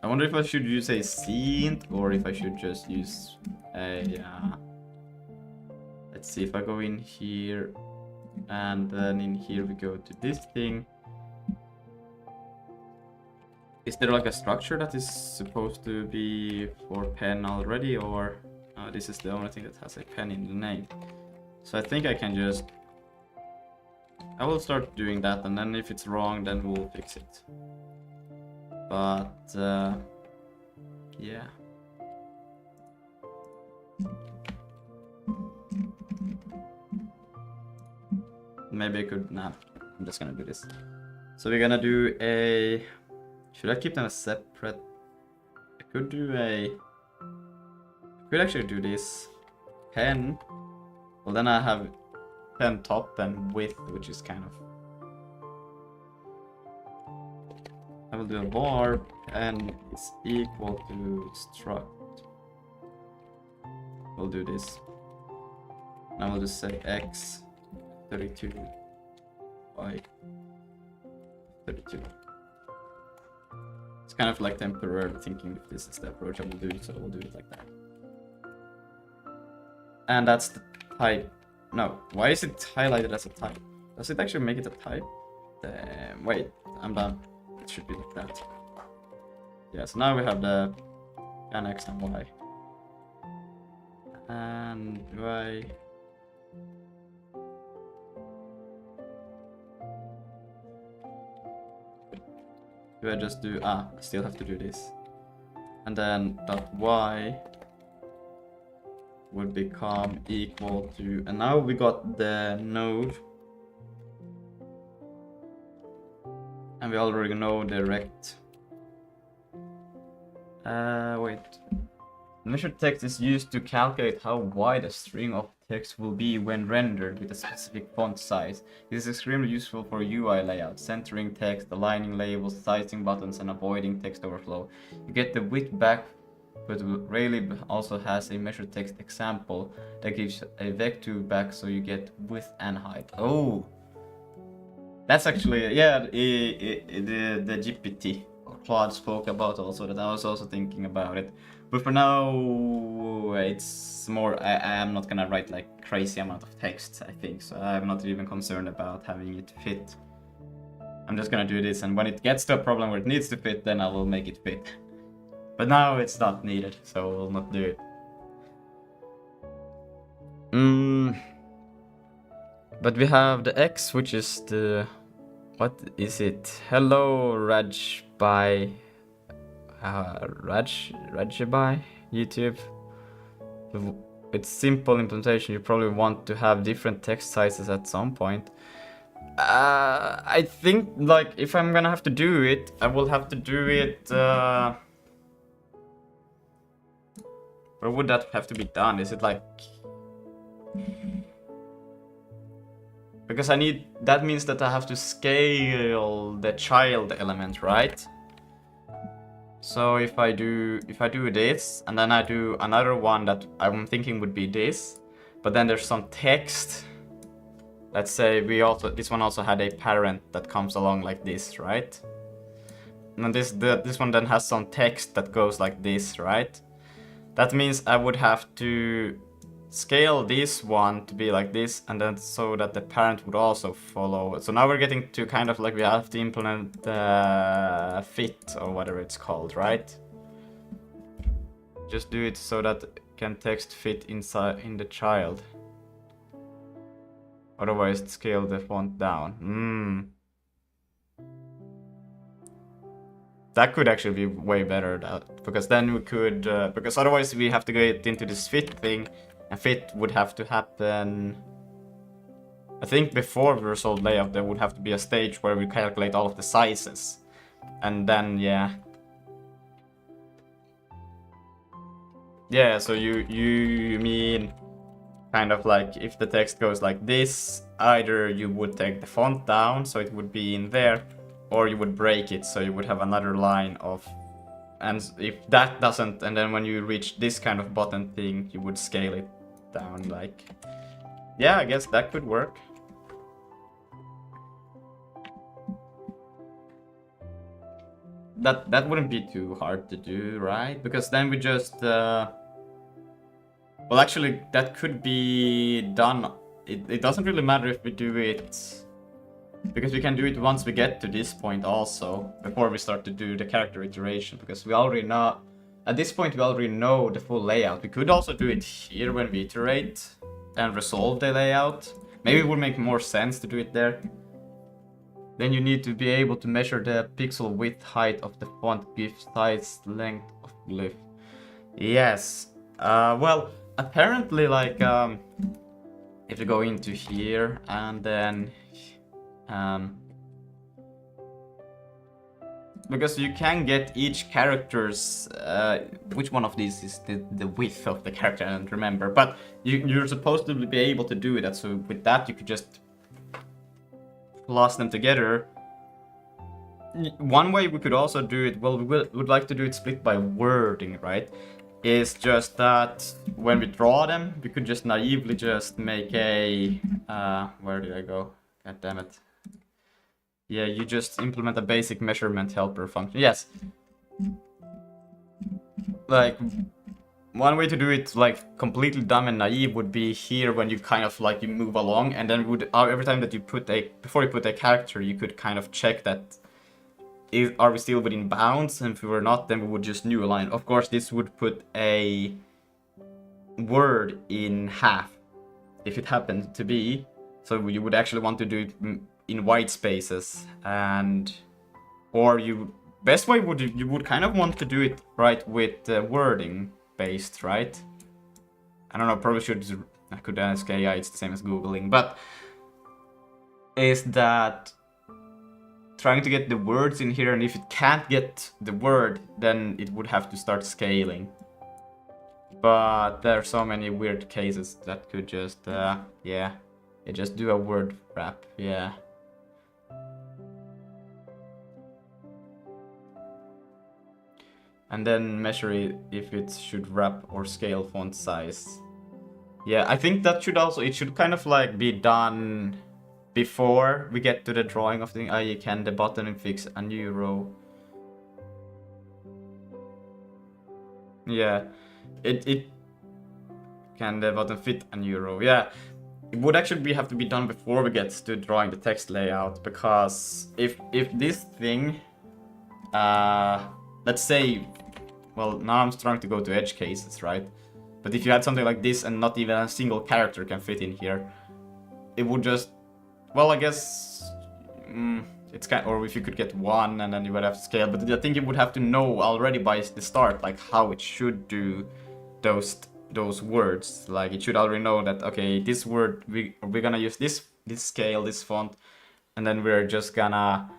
I wonder if I should use a scene or if I should just use a let's see, if I go in here and then in here we go to this thing. Is there like a structure that is supposed to be for pen already, or this is the only thing that has a pen in the name? So I think I can just... I will start doing that, and then if it's wrong then we'll fix it. But yeah. Maybe I could... Nah, I'm just gonna do this. So we're gonna do a... Should I keep them as separate? I could do a... I could actually do this. Pen. Well, then I have pen top and width, which is kind of... I will do a var pen is equal to struct. We'll do this. And I will just say x 32 y 32. It's kind of like temporarily thinking if this is the approach I will do, so we'll do it like that. And that's the type. No, why is it highlighted as a type? Does it actually make it a type? Wait, I'm done. It should be like that. Yeah, so now we have the can x and y. And do I just do... I still have to do this. And then dot y would become equal to... And now we got the node. And we already know the rect. Wait. Measured text is used to calculate how wide a string of text will be when rendered with a specific font size. It is extremely useful for UI layout, centering text, aligning labels, sizing buttons, and avoiding text overflow. You get the width back, but Rayleigh also has a measured text example that gives a vector back, so you get width and height. Oh! That's actually, yeah, the GPT Claude spoke about also, that I was also thinking about it. But for now, it's more, I am not gonna write like crazy amount of text, I think, so I'm not even concerned about having it fit. I'm just gonna do this, and when it gets to a problem where it needs to fit, then I will make it fit. But now it's not needed, so we'll not do it. But we have the X, which is the... What is it? Hello, Rajbai. Rajbai YouTube. It's simple implementation. You probably want to have different text sizes at some point. I think, like, if I'm gonna have to do it, I will have to do it. Where would that have to be done? Is it like Because that means that I have to scale the child element, right? So if I do this, and then I do another one that I'm thinking would be this, but then there's some text. Let's say this one also had a parent that comes along like this, right? And this one then has some text that goes like this, right? That means I would have to scale this one to be like this, and then so that the parent would also follow. So now we're getting to kind of like we have to implement the fit or whatever it's called, right? Just do it so that can text fit inside in the child. Otherwise, scale the font down. That could actually be way better, because then we could, because otherwise we have to get into this fit thing, and fit would have to happen. I think before we resolve layout, there would have to be a stage where we calculate all of the sizes, and then yeah. So you mean kind of like if the text goes like this, either you would take the font down so it would be in there, or you would break it so you would have another line of, and if that doesn't, and then when you reach this kind of button thing, you would scale it down, like, yeah, I guess that could work. That wouldn't be too hard to do, right? Because then we just well, actually, that could be done. It doesn't really matter if we do it, because we can do it once we get to this point also, before we start to do the character iteration, because we already know, at this point we already know the full layout. We could also do it here when we iterate and resolve the layout. Maybe it would make more sense to do it there. Then you need to be able to measure the pixel width height of the font, GIF size, length of glyph. Yes. Well, apparently, like, if you go into here and then because you can get each character's which one of these is the width of the character, I don't remember, but you're supposed to be able to do that. So with that you could just plus them together. One way we could also do it, well, we would like to do it split by wording, right? Is just that when we draw them, we could just naively just make a where did I go? God damn it. Yeah, you just implement a basic measurement helper function. Yes. Like, one way to do it, like, completely dumb and naive would be here when you kind of, like, you move along, and then would every time that you put before you put a character, you could kind of check that, are we still within bounds, and if we were not, then we would just new align. Of course, this would put a word in half, if it happened to be, so you would actually want to do it in white spaces, or best way would you would kind of want to do it right with wording based, right? I don't know, probably I could ask AI, it's the same as Googling, but is that trying to get the words in here, and if it can't get the word, then it would have to start scaling. But there are so many weird cases that could just, yeah, just do a word wrap, yeah. And then measure it if it should wrap or scale font size. Yeah, I think that should also, it should kind of like be done before we get to the drawing of the thing. Can the button fix a new row? Yeah, it can the button fit a new row? Yeah, it would actually have to be done before we get to drawing the text layout, because if this thing, let's say, well, now I'm trying to go to edge cases, right? But if you had something like this and not even a single character can fit in here, it would just, well, I guess it's kind, or if you could get one and then you would have to scale, but I think you would have to know already by the start, like, how it should do those words. Like, it should already know that, okay, this word we're gonna use this scale, this font, and then we're just gonna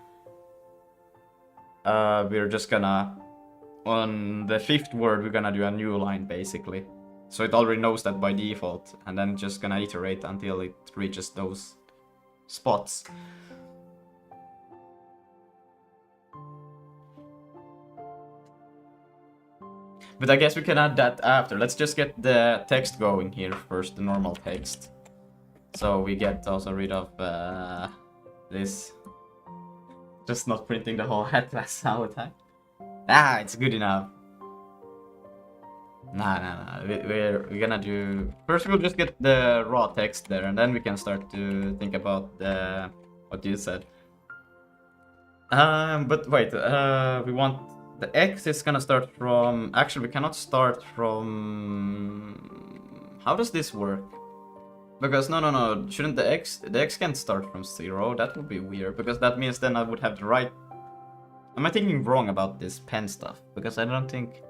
on the fifth word we're gonna do a new line, basically. So it already knows that by default, and then just gonna iterate until it reaches those spots. But I guess we can add that after. Let's just get the text going here first, the normal text. So we get also rid of this. Just not printing the whole atlas all the time. Ah, it's good enough. Nah. We're gonna do... First we'll just get the raw text there, and then we can start to think about the... what you said. But wait, we want... The X is gonna start from... Actually, we cannot start from... How does this work? Because no. Shouldn't the X can't start from 0? That would be weird, because that means then I would have the right... Am I thinking wrong about this pen stuff? Because I don't think...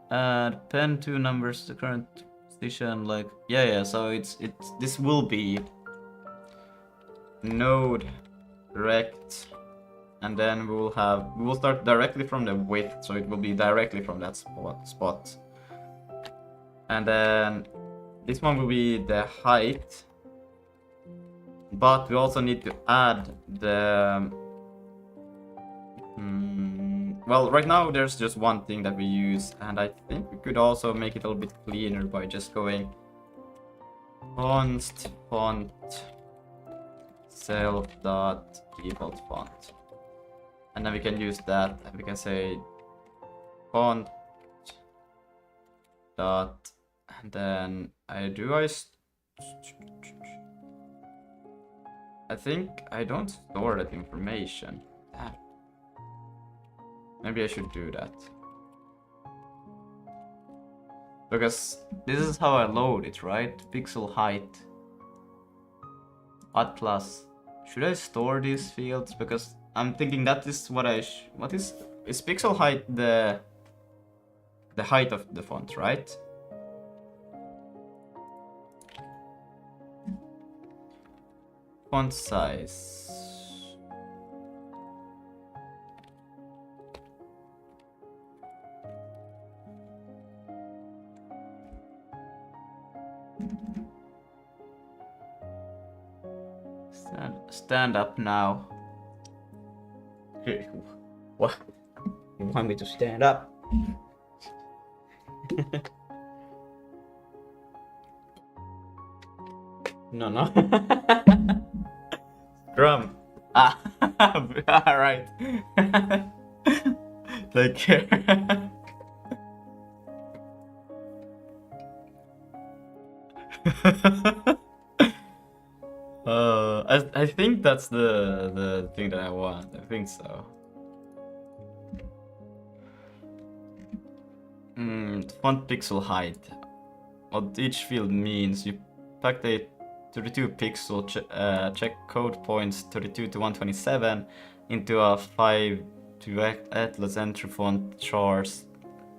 pen 2 numbers, the current position, like... Yeah, so it's... This will be... node rect, and then we will start directly from the width, so it will be directly from that spot. And then this one will be the height, but we also need to add the well, right now there's just one thing that we use, and I think we could also make it a little bit cleaner by just going const font self dot default font, and then we can use that, and we can say font dot, and then I think I don't store that information. Damn. Maybe I should do that, because this is how I load it, right? Pixel height, atlas. Should I store these fields? Because I'm thinking that is what what is pixel height the height of the font, right? Font size. Stand up now. What? You want me to stand up? No. Drum. Ah, alright. Take care. I think that's the thing that I want. I think so. Font pixel height. What each field means. You pack the 32 pixel check code points 32 to 127 into a 5 to atlas entry font chars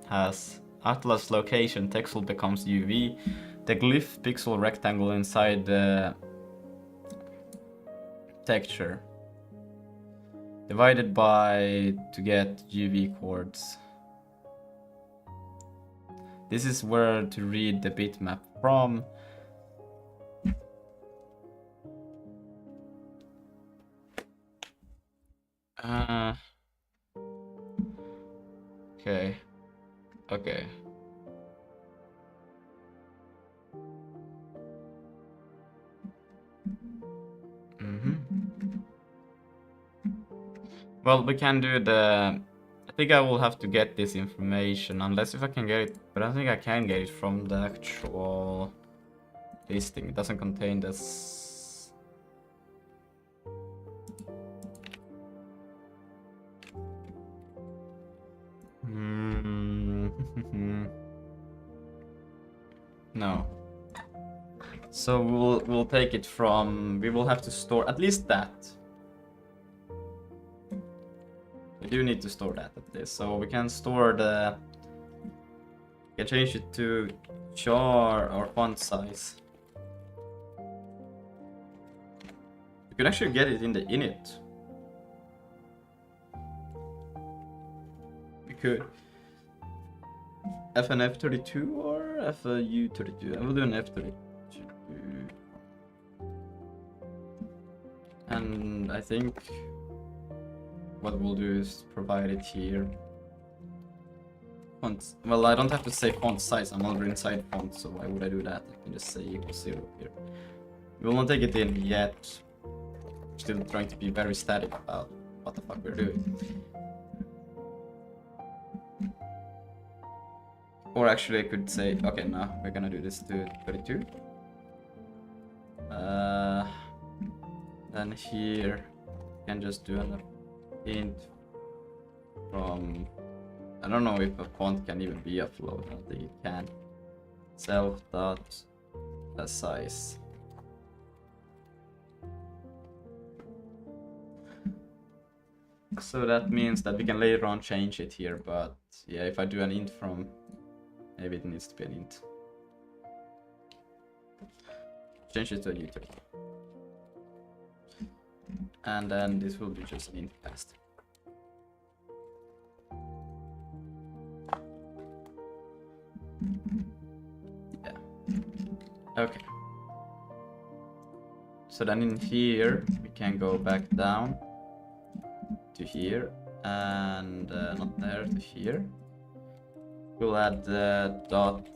has atlas location text becomes UV. The glyph pixel rectangle inside the texture divided by to get UV chords. This is where to read the bitmap from. Okay. Well, we can do the... I think I will have to get this information, unless if I can get it, but I think I can get it from the actual listing. It doesn't contain this. No. So we'll take it from... We will have to store at least that. We do need to store that at least. So we can store the... We can change it to char or font size. You can actually get it in the init. We could. FNF32 or FU32? I will do an F32. And I think what we'll do is provide it here. Font. Well, I don't have to say font size, I'm already inside font, so why would I do that? I can just say equals 0 here. We will not take it in yet. Still trying to be very static about what the fuck we're doing. Or actually I could say, okay, no, we're gonna do this to 32. Then here we can just do an int from, I don't know if a font can even be a float, I don't think it can. Self dot size. So that means that we can later on change it here, but yeah, if I do an int from, maybe it needs to be an int. Change it to a util. And then this will be just an int cast. Yeah. Okay. So then in here, we can go back down to here, and not there, to here. We'll add the dot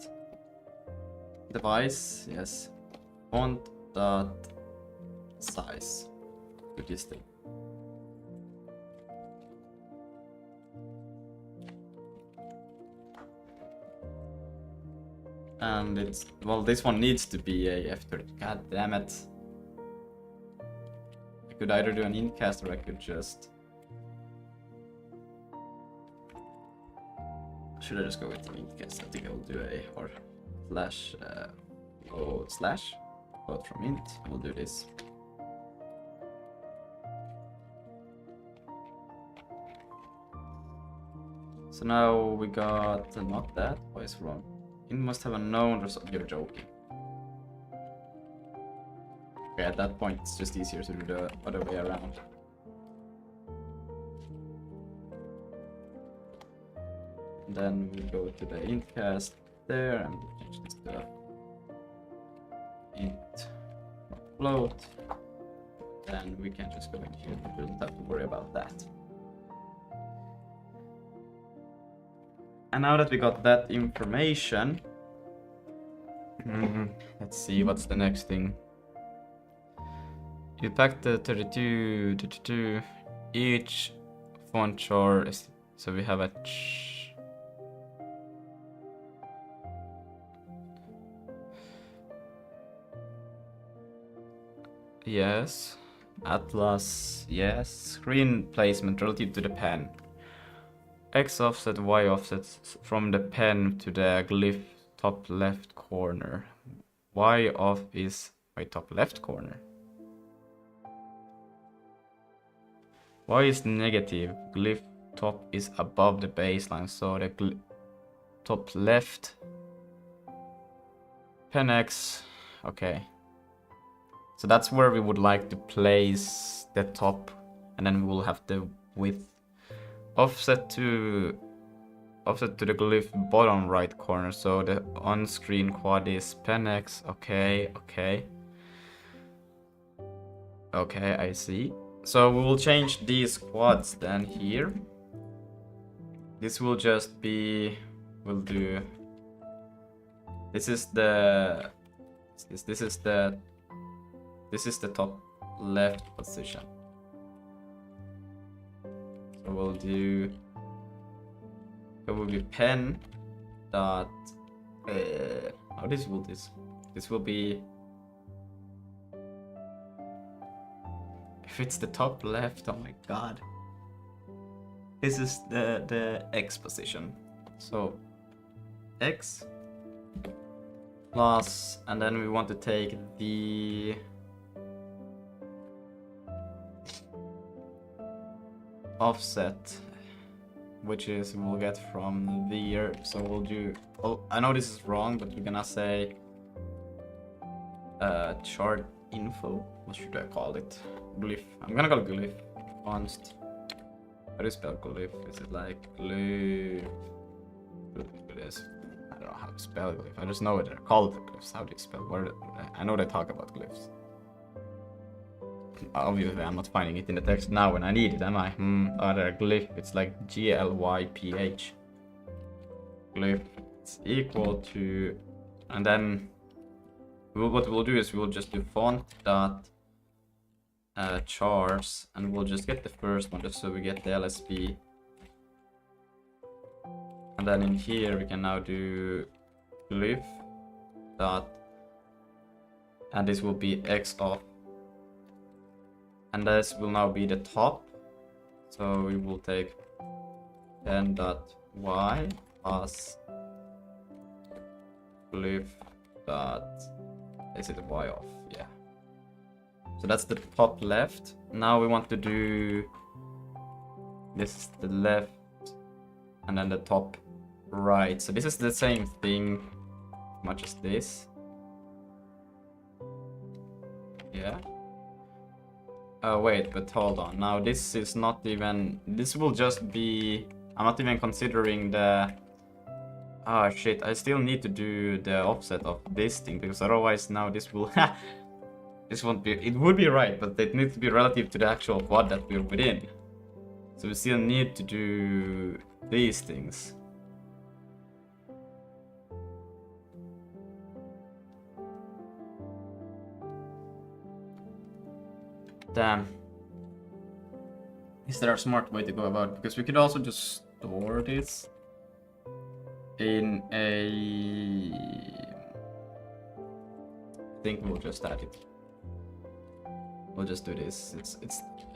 device, yes, font dot size to this thing. And it's, well, this one needs to be a F30. God damn it. I could either do an incast or I could just, should I just go with the int-cast? I think I will do a or slash load slash load from int. We'll do this. So now we got not that. Why is wrong? Int must have a known or something. You're joking. Okay, at that point it's just easier to do the other way around. Then we go to the int cast there and change this to int float. Then we can just go in here, we don't have to worry about that. And now that we got that information, let's see what's the next thing. You pack the 32 each font char, so we have a yes, atlas, yes, screen placement relative to the pen. X offset, Y offset from the pen to the glyph top left corner. Y off is my top left corner. Y is negative, glyph top is above the baseline, so the top left. Pen X, okay. So that's where we would like to place the top, and then we will have the width. Offset to the glyph bottom right corner, so the on-screen quad is pen X. Okay, I see. So we will change these quads then here. This will just be, we'll do, this is the top left position. So we'll do, it will be pen dot, how this will be, if it's the top left, oh my god. This is the X position. So X plus, and then we want to take the offset, which is we'll get from there. So we'll do, oh, I know this is wrong, but we're gonna say chart info. What should I call it? Glyph. I'm gonna call it glyph. Const. How do you spell glyph? Is it like glyph? It is. don't know how to spell glyph. I just know they're called glyphs. How do you spell? I know they talk about glyphs. Obviously, I'm not finding it in the text now when I need it, am I? Other glyph. It's like GLYPH. Glyph. It's equal to, and then what we'll do is we'll just do font dot chars, and we'll just get the first one just so we get the LSB. And then in here we can now do glyph dot, and this will be x of, and this will now be the top. So we will take 10.y plus glyph dot, is it y off? Yeah. So that's the top left. Now we want to do, this is the left, and then the top right. So this is the same thing, much as this. Yeah. Oh wait, but hold on. Now this is not even, this will just be, I'm not even considering the, oh shit, I still need to do the offset of this thing, because otherwise now this will, this won't be, it would be right, but it needs to be relative to the actual quad that we're within. So we still need to do these things. Damn. Is there a smart way to go about it? Because we could also just store this in a, I think we'll just add it. We'll just do this.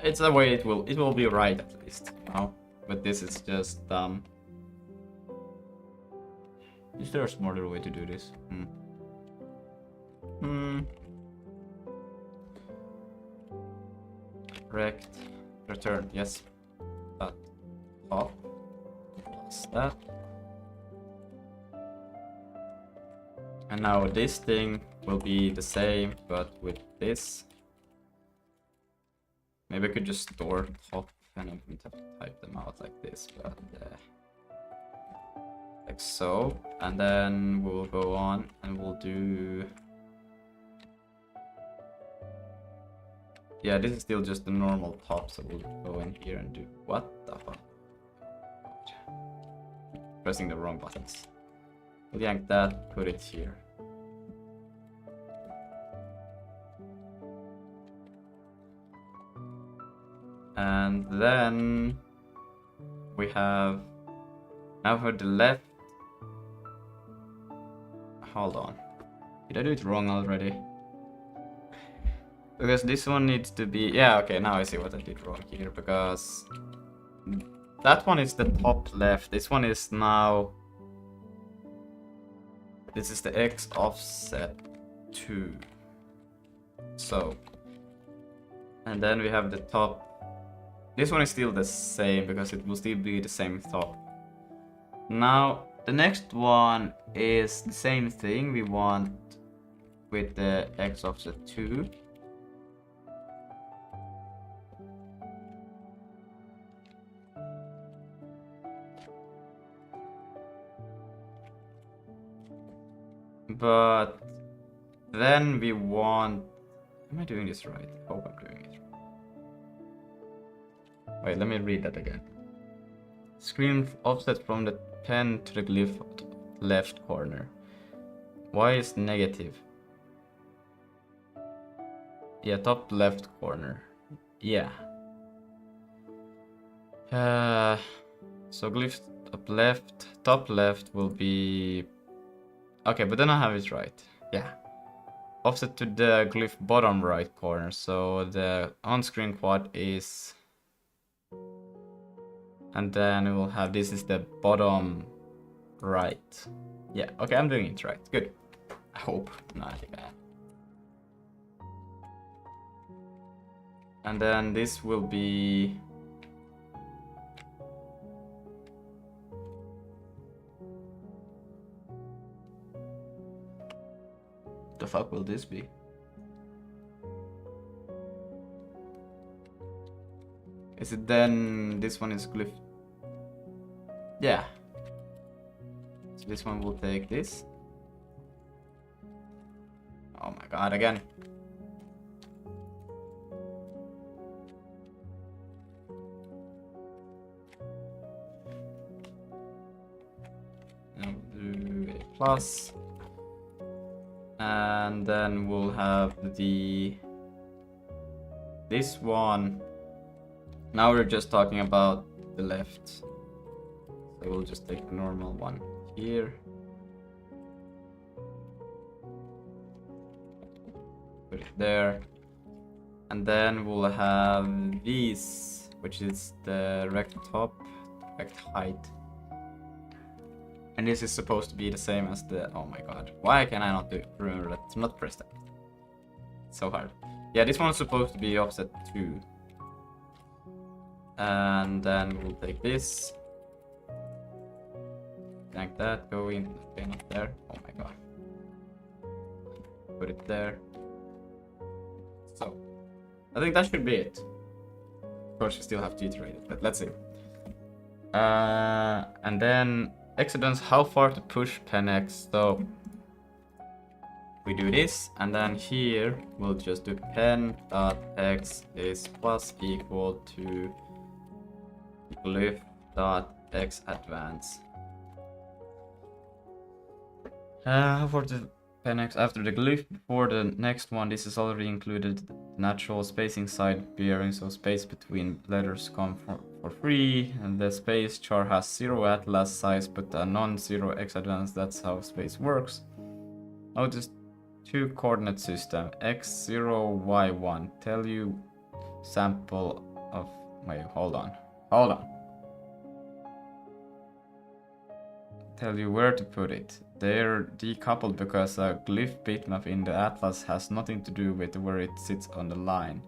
It's a way it will be right at least. Now, but this is just is there a smarter way to do this? Rect return, yes. That top plus that. And now this thing will be the same, but with this. Maybe I could just store top and I would have to type them out like this, but like so. And then we'll go on and we'll do, yeah, this is still just the normal top, so we'll go in here and do, what the fuck? Pressing the wrong buttons. We'll yank that, put it here. And then we have, now for the left, hold on, did I do it wrong already? Because this one needs to be, yeah, okay, now I see what I did wrong here, because that one is the top left, this one is now, this is the X offset 2. So, and then we have the top, this one is still the same because it will still be the same top. Now, the next one is the same thing we want with the X offset 2. But then we want, am I doing this right? I hope I'm doing it right. Wait, let me read that again. Screen offset from the pen to the glyph left corner. Y is negative. Yeah, top left corner. Yeah. So glyph top left will be, okay, but then I have it right. Yeah. Offset to the glyph bottom right corner. So the on-screen quad is, and then we will have, this is the bottom right. Yeah, okay, I'm doing it right. Good. I hope. No, I think I am. And then this will be, the fuck will this be? Is it then, this one is glyph? Yeah. So this one will take this. Oh my god, again. Now we'll do a plus. And then we'll have this one. Now we're just talking about the left. So we'll just take the normal one here. Put it there. And then we'll have these, which is the rect top, rect height. And this is supposed to be the same as the... Oh my god. Why can I not remember that? To not press that. It's so hard. Yeah, this one's supposed to be offset 2. And then we'll take this. Like that. Go in. Okay, not there. Oh my god. Put it there. So. I think that should be it. Of course, you still have to iterate it, but let's see. And then... Exodus, how far to push pen X. So we do this, and then here we'll just do pen dot x is plus equal to glyph dot x advance. How far to pen X after the glyph before the next one? This is already included natural spacing side bearing, so space between letters come for free, and the space char has 0 atlas size but a non-zero x advance. That's how space works. Notice 2 coordinate system x0 y1 tell you sample of... Wait, hold on tell you where to put it. They're decoupled because a glyph bitmap in the atlas has nothing to do with where it sits on the line.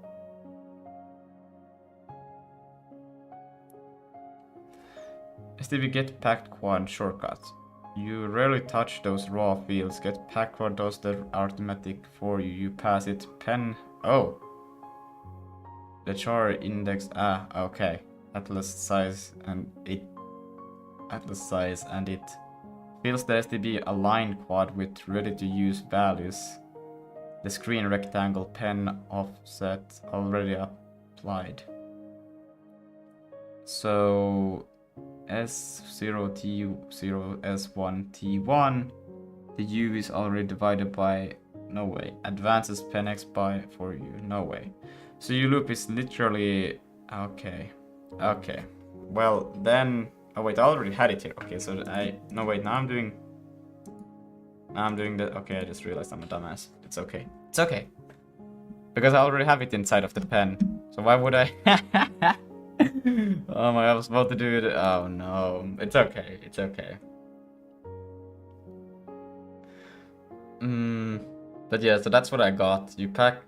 STV get packed quad shortcuts. You rarely touch those raw fields. Get packed quad does the arithmetic for you. You pass it pen. Oh. The char index. Ah, okay. Atlas size and it fills the STB align quad with ready to use values. The screen rectangle pen offset already applied. So S0T0 S1T1, the U is already divided by no way. Advances pen X by for you, no way. So your loop is literally okay. Well then, oh wait, I already had it here. Okay, so no wait, now I'm doing the... Okay, I just realized I'm a dumbass. It's okay. Because I already have it inside of the pen. So why would I? Oh my, I was about to do it. Oh no, it's okay. But yeah, so that's what I got. You pack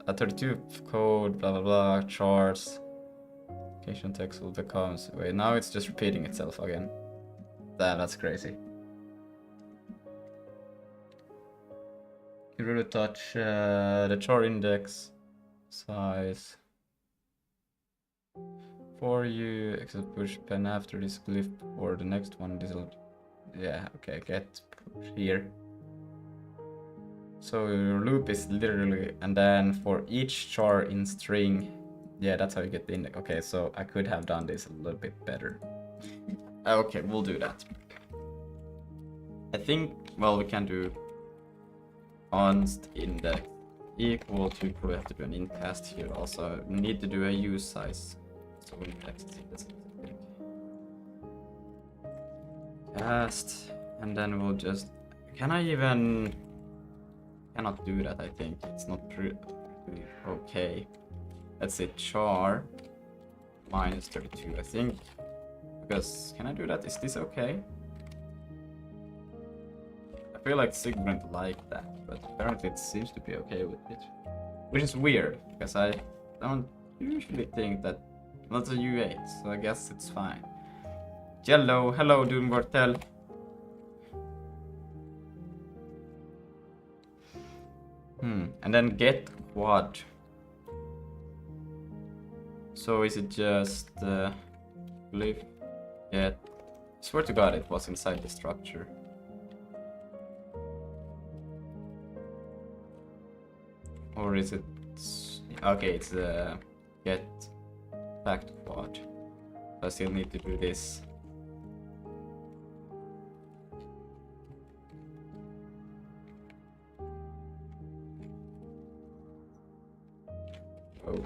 a 32 code, blah blah blah, charts. Location text will become... Wait, now it's just repeating itself again. Damn, that's crazy. You really touch the char index size. For you, except push pen after this glyph or the next one. This will... Yeah, okay, get push here. So your loop is literally... And then for each char in string... Yeah, that's how you get the index. Okay, so I could have done this a little bit better. Okay, we'll do that. I think, well, we can do const index equal to... Probably have to do an int cast here also. We need to do a use size. So we text this. Cast, and then we'll just... Can I even... Cannot do that, I think. It's not really okay. Let's say char minus 32, I think. Because, can I do that? Is this okay? I feel like Sigmund liked that, but apparently it seems to be okay with it. Which is weird, because I don't usually think that... That's a U8, so I guess it's fine. Jello, hello Doom Vortel. And then get quad. So is it just glyph get Swear to God, it was inside the structure. Or is it... Okay, it's the get fact quad. I still need to do this. Oh.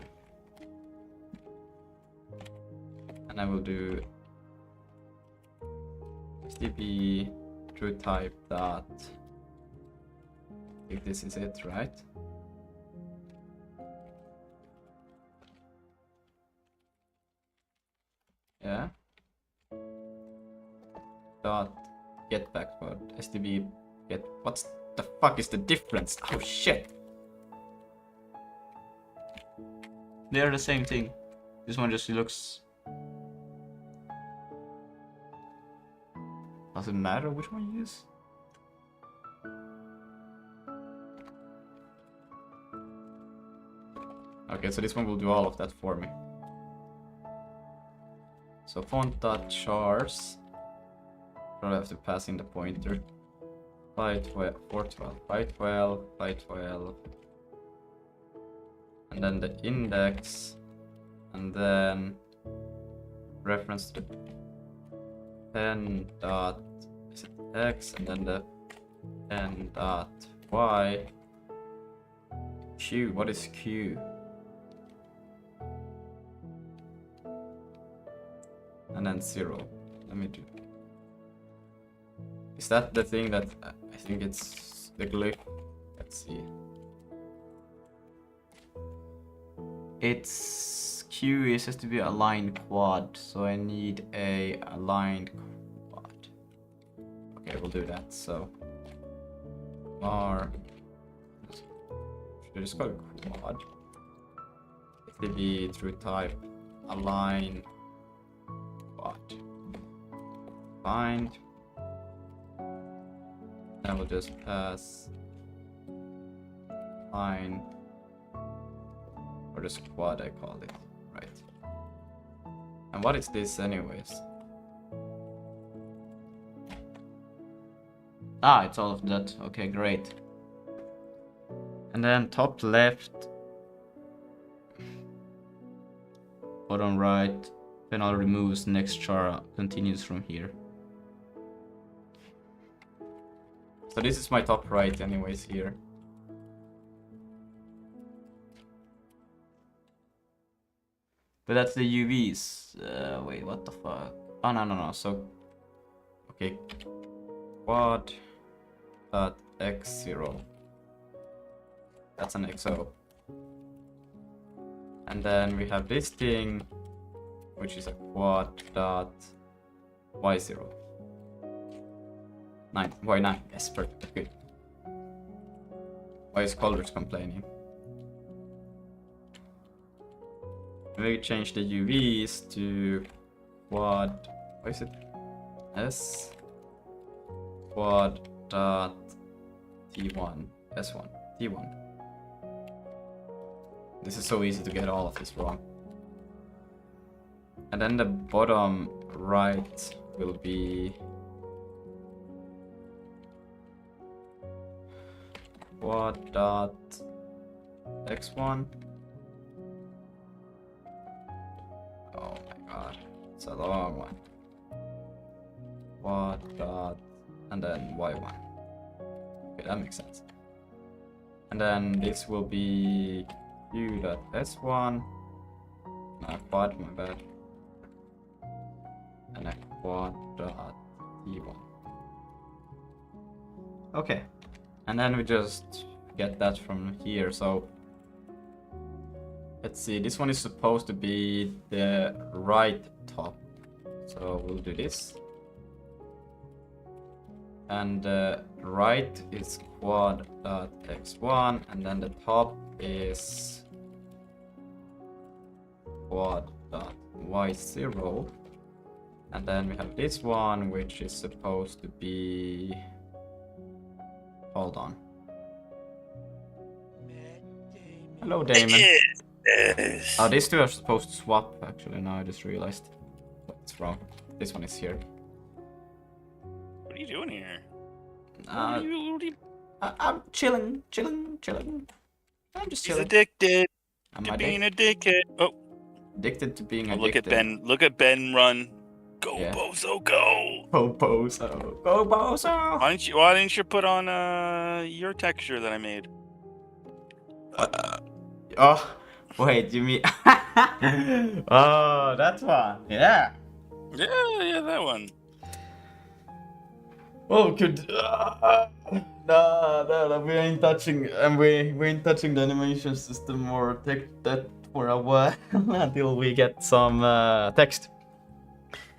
And I will do stp true type dot. If this is it, right? Yeah. Dot get backward stb get. What's the fuck is the difference? Oh shit! They're the same thing. This one just looks. Does it matter which one you use? Okay, so this one will do all of that for me. So font.chars. Probably have to pass in the pointer. 412, 512, 512. And then the index. And then reference to the pen dot is it x, and then the pen dot y. Q, what is Q? And then 0. Let me do. Is that the thing that I think it's the glyph? Let's see. It's Q is has to be aligned quad, so I need a aligned quad. Okay, we'll do that. So var should I just go quad? It will be through type align quad. Find. I will just pass line. Or the squad I called it, right? And what is this anyways? Ah, it's all of that. Okay, great. And then top left, bottom right, panel removes, next char continues from here. So this is my top right anyways here. But that's the UVs. Wait, what the fuck? Oh, no. So, okay. Quad dot x0. That's an XO. And then we have this thing, which is a quad dot y0. 9. Y9. Yes, perfect. Good. Why is colors complaining? We change the UVs to quad. What is it? S quad dot T1 S1 T1. This is so easy to get all of this wrong. And then the bottom right will be quad dot X1. Oh my god, it's a long one. Quad dot and then y1. Okay, that makes sense. And then this will be q dot s1. No, quad, my bad. And a quad dot t1. Okay, and then we just get that from here. So let's see, this one is supposed to be the right top. So we'll do this. And the right is quad dot x1, and then the top is quad dot y0. And then we have this one, which is supposed to be... Hold on. Hello, Damon. Oh, these two are supposed to swap, actually. Now I just realized what's wrong. This one is here.
What are you doing here?
Uh,
What are you...
I'm chilling. I'm just
He's
chilling.
addicted
I'm
to being addicted. Oh,
addicted to being
look at
addicted.
Ben. Look at Ben run. Go,
Yeah.
Bozo, go!
Go Bozo. Go Bozo.
Why didn't you put on your texture that I made?
Oh, wait, you mean... Oh, that one. Yeah.
Yeah, that one.
Oh, good. No, we ain't touching, and we ain't touching the animation system or take that for a while until we get some text.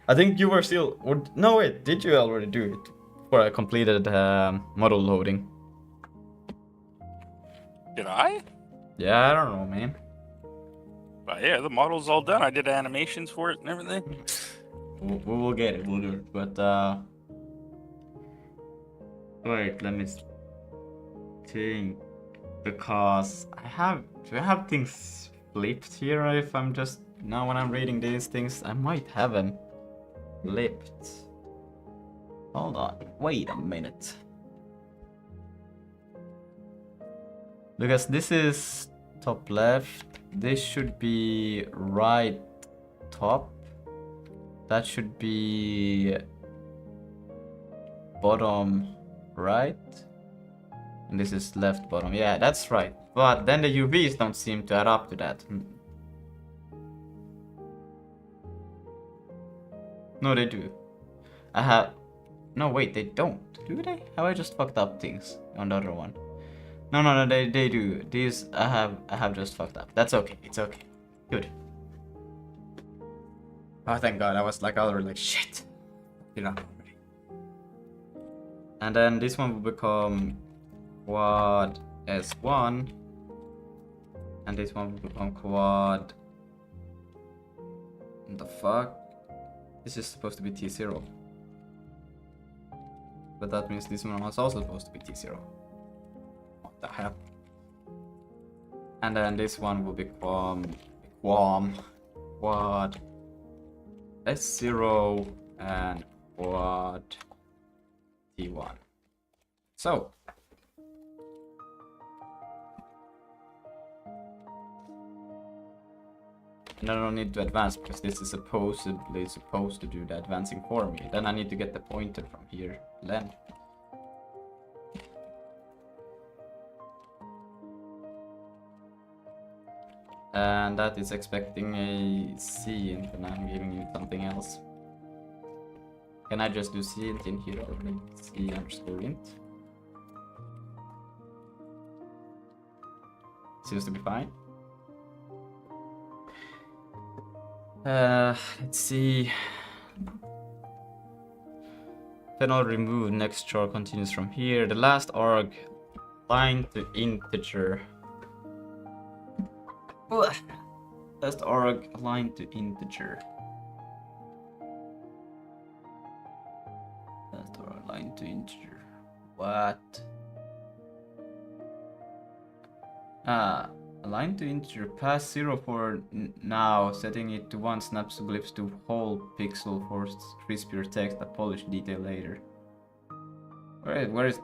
I think you were still, or no wait, did you already do it for a completed model loading?
Did I?
Yeah, I don't know, man.
But yeah, the model's all done. I did animations for it and everything.
We will get it, we'll do it, but wait, let me think, because do I have things flipped here? If I'm just, now when I'm reading these things, I might have them flipped. Hold on, wait a minute. Because this is top left, this should be right top, that should be bottom right, and this is left bottom. Yeah, that's right. But then the UVs don't seem to add up to that. No, they do. No, wait, they don't. Do they? Have I just fucked up things on the other one? No, they do. These I have just fucked up. That's okay. It's okay. Good. Oh, thank God. I was like already like shit. You know. And then this one will become quad S1, and this one will become quad. What the fuck? This is supposed to be T0. But that means this one was also supposed to be T0. What the hell? And then this one will become quad S0 and quad T1. So and I don't need to advance because this is supposedly supposed to do the advancing for me. Then I need to get the pointer from here. Then. And that is expecting a C int, and I'm giving you something else. Can I just do C int in here already? C underscore int. Seems to be fine. Let's see. Then I'll remove next char continues from here. The last arg line to integer. Last arg aligned to integer. Last arg aligned to integer. What? Aligned to integer. Pass 0 for now, setting it to 1 snaps glyphs to whole pixel for crispier text, a polished detail later. Where is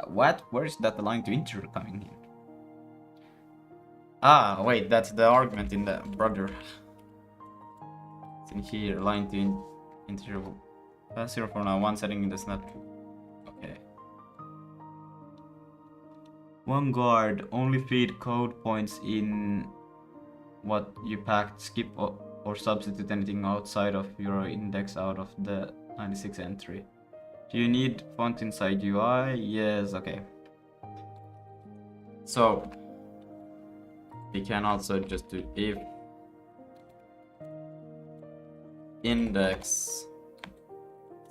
what? Where is that aligned to integer coming in? Ah, wait, that's the argument in the brother. It's in here, aligned to integer. Pass 0 for now, 1 setting in the snap. Okay. One guard, only feed code points in what you packed, skip or substitute anything outside of your index out of the 96 entry. Do you need font inside UI? Yes, okay. So, we can also just do if index is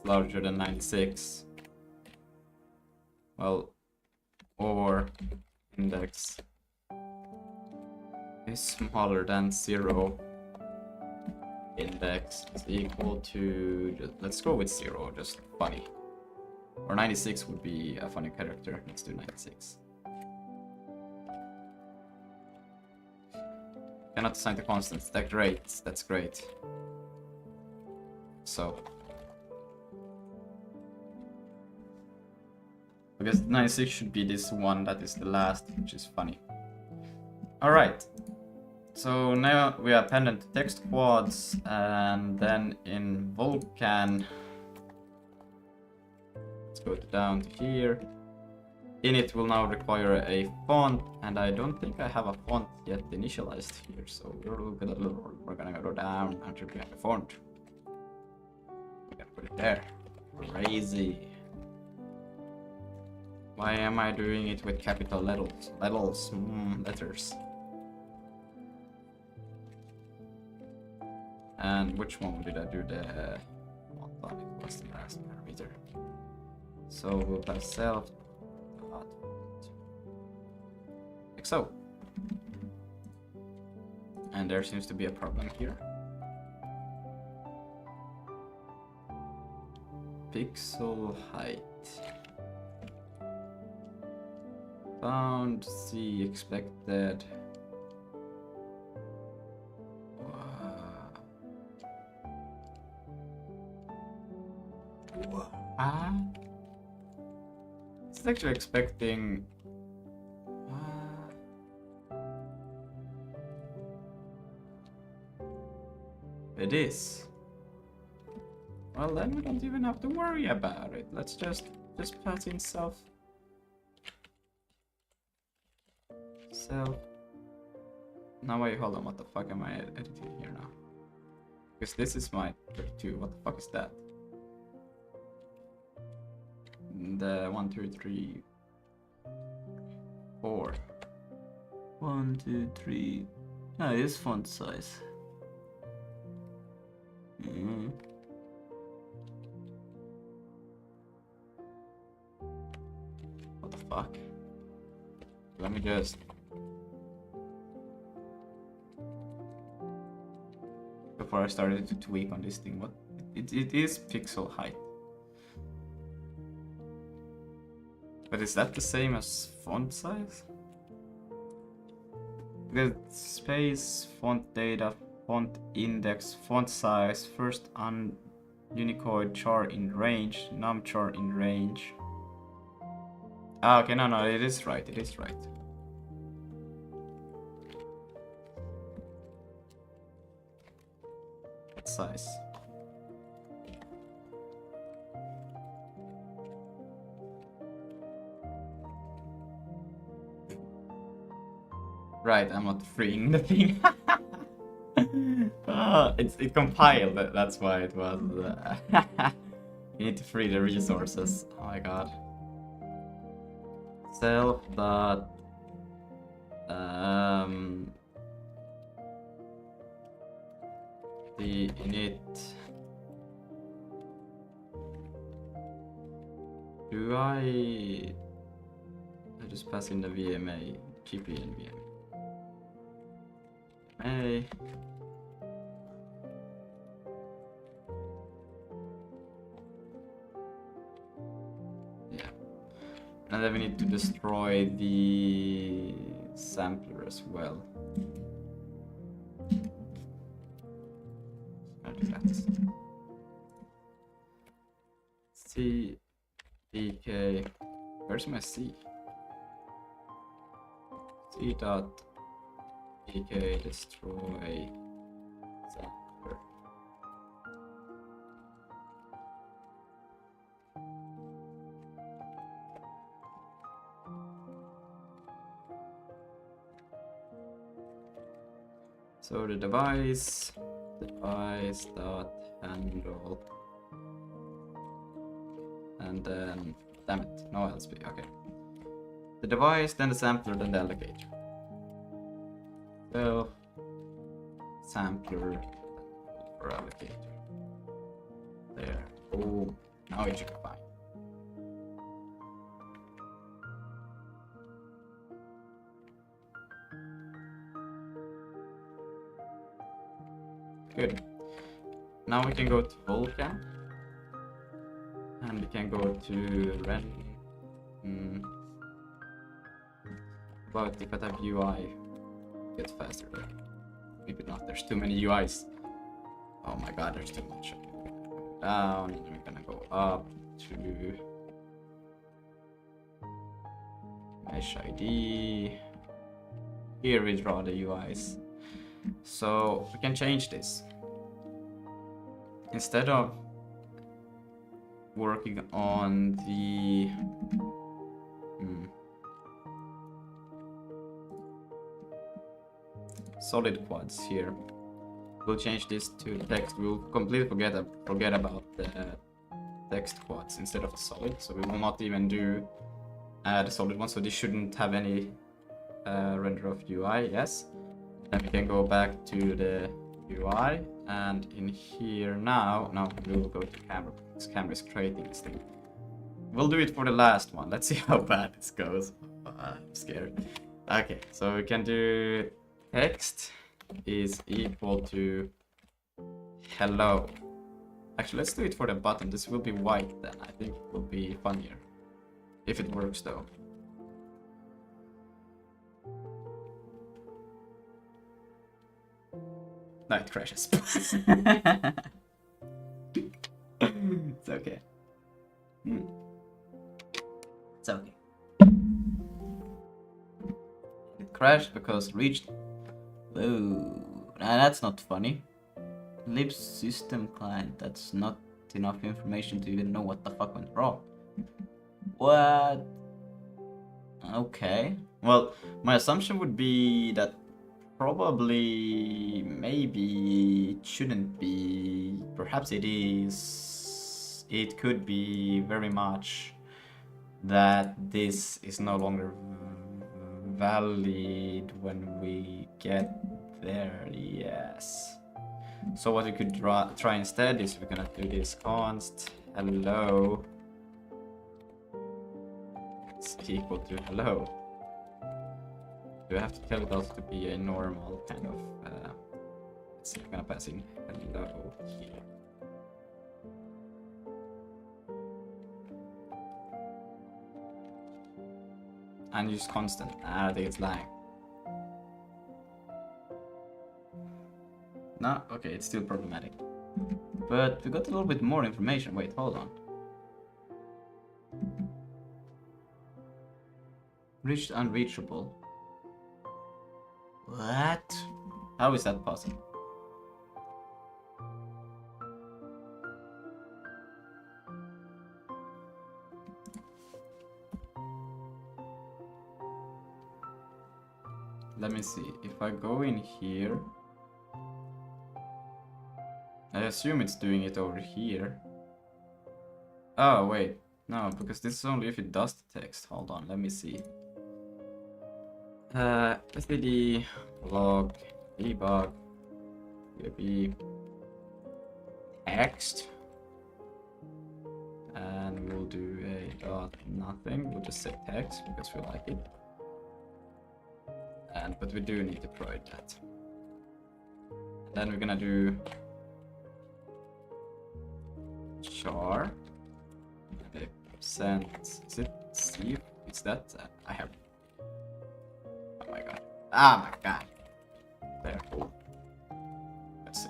larger than 96, well, or index is smaller than 0, index is equal to, let's go with 0, just funny. Or 96 would be a funny character. Let's do 96. Cannot assign the constants. That's great. That's great. So Because 96 should be this one that is the last, which is funny. Alright. So now we are pendant to text quads, and then in Vulkan, let's go down to here. Init will now require a font, and I don't think I have a font yet initialized here, so we're gonna go down until we have a font. We're gonna put it there. Crazy. Why am I doing it with capital letters? Letters. And which one did I do the font on? It was the last parameter. So we'll have self dot like so. And there seems to be a problem here. Pixel height. Found C expected. It's actually expecting. It is. Well, then we don't even have to worry about it. Let's just pass in self. Now wait, hold on. What the fuck am I editing here now? Because this is my 32. What the fuck is that? The 1, 2, 3, 4. 1, 2, 3. No, it is font size. What the fuck? Let me just. Before I started to tweak on this thing, what it is pixel height. But is that the same as font size? Because space, font data, font index, font size, first Unicode char in range, num char in range. Ah, okay, no, it is right, it is right. What size? Right, I'm not freeing the thing. It compiled, that's why it was. You need to free the resources. Oh my god. Self dot the init. Do I just pass in the VMA, GP and VMA. Hey. Yeah. And then we need to destroy the sampler as well. I'll do that. C DK. Where's my C? C dot DK destroy sampler. So the device dot handle, and then damn it, no LSP. Okay, the device, then the sampler, then the allocator. So sampler for allocator. There. Oh, now it should be fine. Good. Now we can go to Vulkan, and we can go to Ren. But if I have UI, gets faster there. Maybe not. There's too many UIs. Oh my god, there's too much. Down, and we're gonna go up to Mesh ID. Here we draw the UIs. So we can change this. Instead of working on the solid quads here, we'll change this to text. We'll completely forget about the text quads instead of the solid. So we will not even do the solid one. So this shouldn't have any render of UI. Yes. Then we can go back to the UI, and in here now we'll go to camera. This camera is creating this thing. We'll do it for the last one. Let's see how bad this goes. I'm scared. Okay, so we can do text is equal to hello. Actually, let's do it for the button. This will be white then. I think it will be funnier if it works though. No, it crashes. It's okay. It's okay. It crashed because reached. Whoa, that's not funny. Lib system client. That's not enough information to even know what the fuck went wrong. What? Okay. Well, my assumption would be that probably, maybe it shouldn't be. Perhaps it is. It could be very much that this is no longer valid when we get there. Yes. So what we could try instead is we're gonna do this const hello. It's equal to hello. Do I have to tell it also to be a normal kind of, let's see, I'm gonna pass in hello here. And use constant. I think it's lying. No, okay, it's still problematic. But we got a little bit more information. Wait, hold on. Reached unreachable. What? How is that possible? Let me see. If I go in here, I assume it's doing it over here. Oh, wait. No, because this is only if it does the text. Hold on, let me see. std log debug be text, and we'll do a dot nothing. We'll just say text because we like it. But we do need to provide that. Then we're gonna do char send. Is it Steve? It's that I have. Oh my god. Ah my god. There. Cool. Let's see.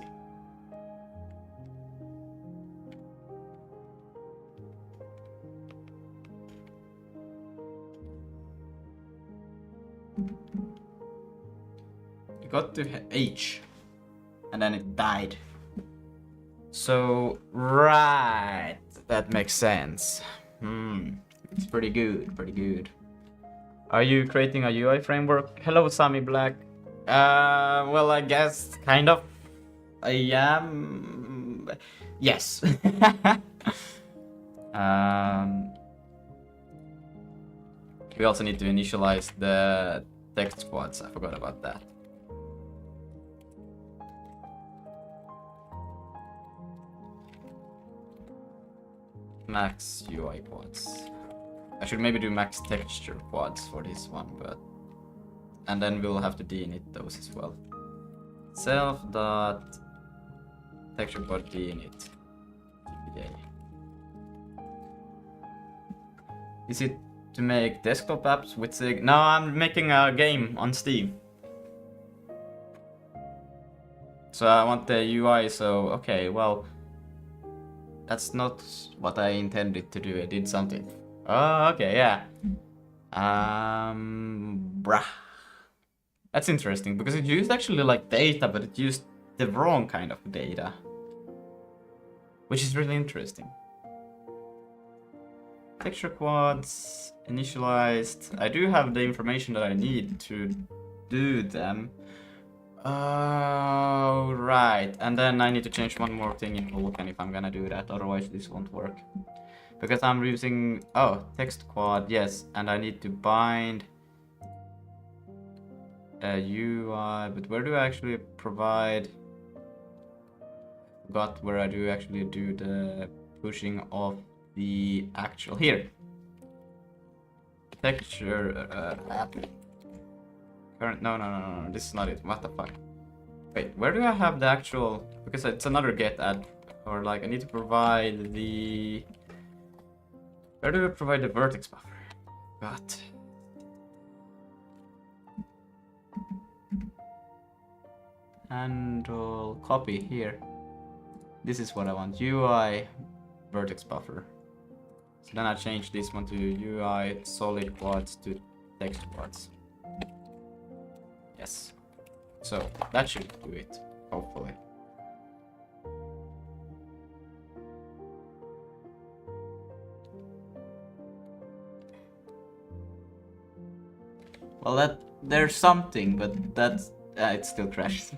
You got to H, and then it died. So right, that makes sense. It's pretty good, pretty good. Are you creating a UI framework? Hello, Sammy Black. Well, I guess kind of. I am. Yes. We also need to initialize the text squads. I forgot about that. Max UI quads. I should maybe do max texture quads for this one, but and then we'll have to deinit those as well. Self dot texture quad deinit. Is it to make desktop apps with Zig? No, I'm making a game on Steam. So I want the UI. So okay, well. That's not what I intended to do. I did something. Oh, okay, yeah. Bruh. That's interesting because it used actually like data, but it used the wrong kind of data. Which is really interesting. Texture quads, initialized. I do have the information that I need to do them. Oh, right. And then I need to change one more thing in Vulkan if I'm gonna do that, otherwise this won't work. Because I'm using, oh, text quad, yes, and I need to bind a UI, but where do I actually provide? Got where I do actually do the pushing of the actual, here. Texture, current, no, this is not it, what the fuck. Wait, where do I have the actual, because it's another get add, or like I need to provide the, where do I provide the vertex buffer? God. Handle copy here. This is what I want, UI vertex buffer. So then I change this one to UI solid quads to text quads. Yes. So that should do it, hopefully. Well, there's something, but that's it still crashes.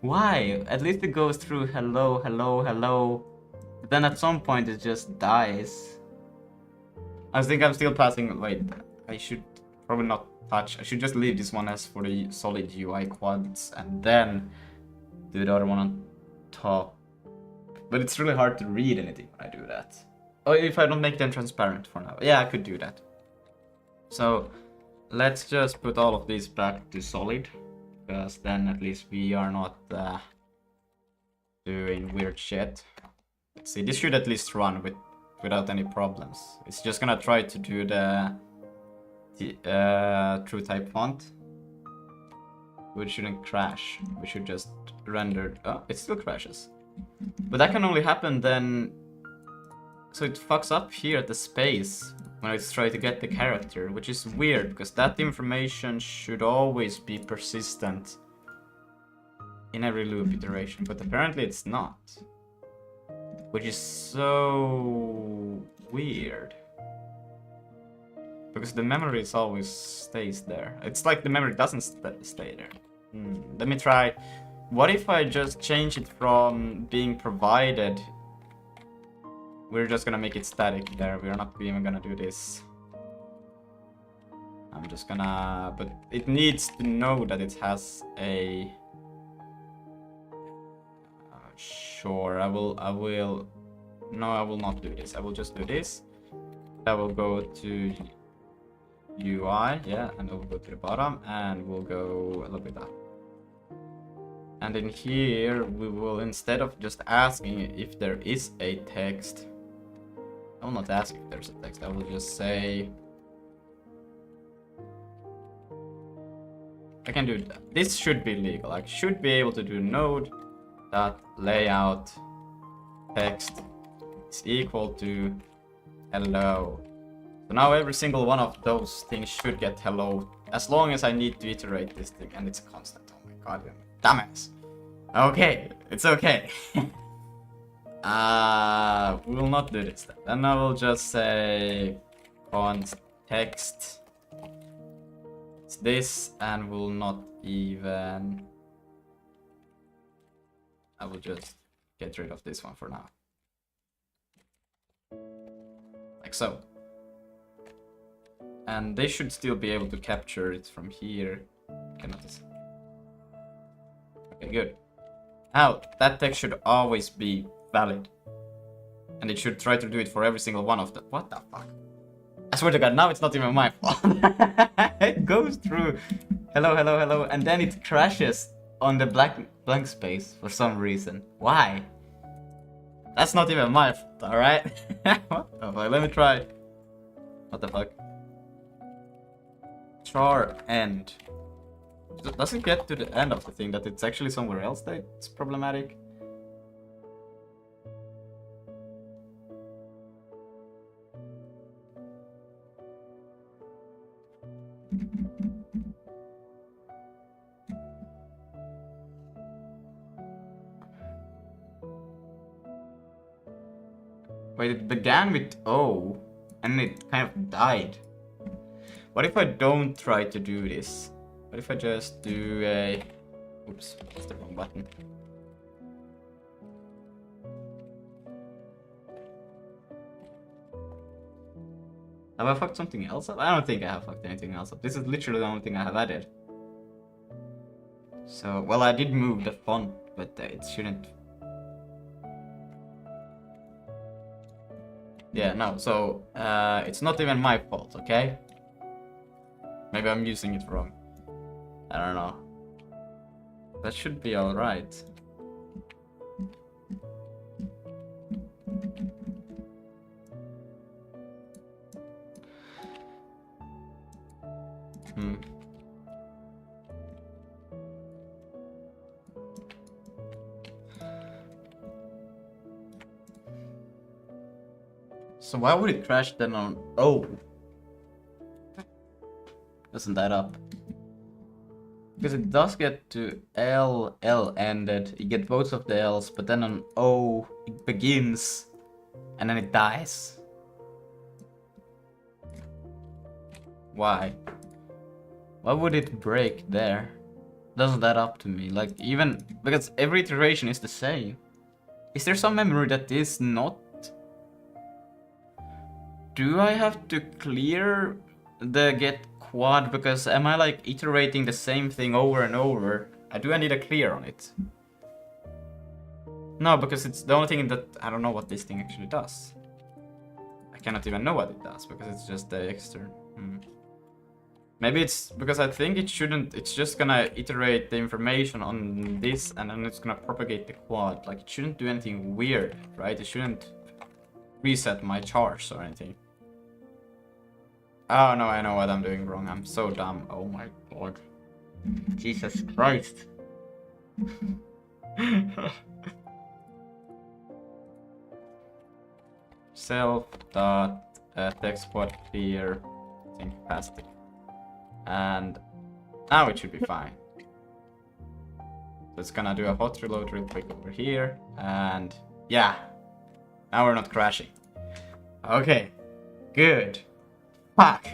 Why? At least it goes through hello, hello, hello. But then at some point it just dies. I think I'm still passing. Wait, I should probably not touch. I should just leave this one as for the solid UI quads and then do the other one on top. But it's really hard to read anything when I do that. Oh, if I don't make them transparent for now. Yeah, I could do that. So let's just put all of these back to solid, because then at least we are not doing weird shit. Let's see, this should at least run without any problems. It's just gonna try to do the true type font, which shouldn't crash. We should just render. Oh, it still crashes. But that can only happen then. So it fucks up here at the space when it's trying to get the character, which is weird because that information should always be persistent in every loop iteration, but apparently it's not. Which is so weird. Because the memory always stays there. It's like the memory doesn't stay there. Let me try. What if I just change it from being provided? We're just gonna make it static there. We're not even gonna do this. I'm just gonna... But it needs to know that it has a... Sure, I will... No, I will not do this. I will just do this. I will go to UI, yeah, and we'll go to the bottom, and we'll go a little bit up. And in here, we will, instead of just asking if there is a text, I will not ask if there's a text, I will just say... I can do that. This should be legal. I should be able to do node.layout text is equal to hello. So now every single one of those things should get hello, as long as I need to iterate this thing, and it's a constant. Oh my god, dumbass. Okay, it's okay. We will not do this then. Then I will just say context. It's this, and we'll not even... I will just get rid of this one for now. Like so. And they should still be able to capture it from here. Cannot. Okay, good. Now, that text should always be valid. And it should try to do it for every single one of them. What the fuck? I swear to god, now it's not even my fault. It goes through hello, hello, hello, and then it crashes on the blank space for some reason. Why? That's not even my fault, alright? What the fuck? Let me try. What the fuck? Char end. Does it get to the end of the thing that it's actually somewhere else that's problematic? Wait, it began with O, and it kind of died. What if I don't try to do this? What if I just do a... Oops, that's the wrong button. Have I fucked something else up? I don't think I have fucked anything else up. This is literally the only thing I have added. So, well, I did move the font, but it shouldn't... Yeah, no, so, it's not even my fault, okay? Maybe I'm using it wrong. I don't know. That should be alright. So why would it crash then on O? Doesn't that up? Because it does get to L ended. You get both of the L's, but then on O it begins and then it dies. Why? Why would it break there? Doesn't that up to me? Like, even because every iteration is the same. Is there some memory that is not? Do I have to clear the get quad? Because am I like iterating the same thing over and over? Do I need a clear on it? No, because it's the only thing that I don't know what this thing actually does. I cannot even know what it does because it's just the external. Maybe it's because I think it shouldn't. It's just gonna iterate the information on this and then it's gonna propagate the quad. Like, it shouldn't do anything weird, right? It shouldn't reset my charge or anything. Oh no, I know what I'm doing wrong. I'm so dumb. Oh my god. Jesus Christ. Self dot text quad clear thing capacity. And now it should be fine. So it's gonna do a hot reload real quick over here. And yeah. Now we're not crashing. Okay. Good. Fuck.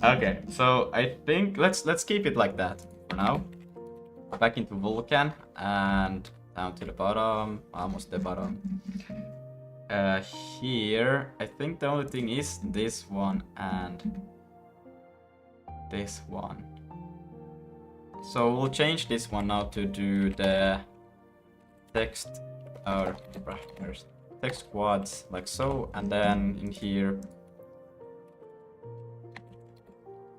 Okay, so I think let's keep it like that for now. Back into Vulkan and down to the bottom, almost the bottom. Here, I think the only thing is this one and this one. So we'll change this one now to do the text or text quads like so, and then in here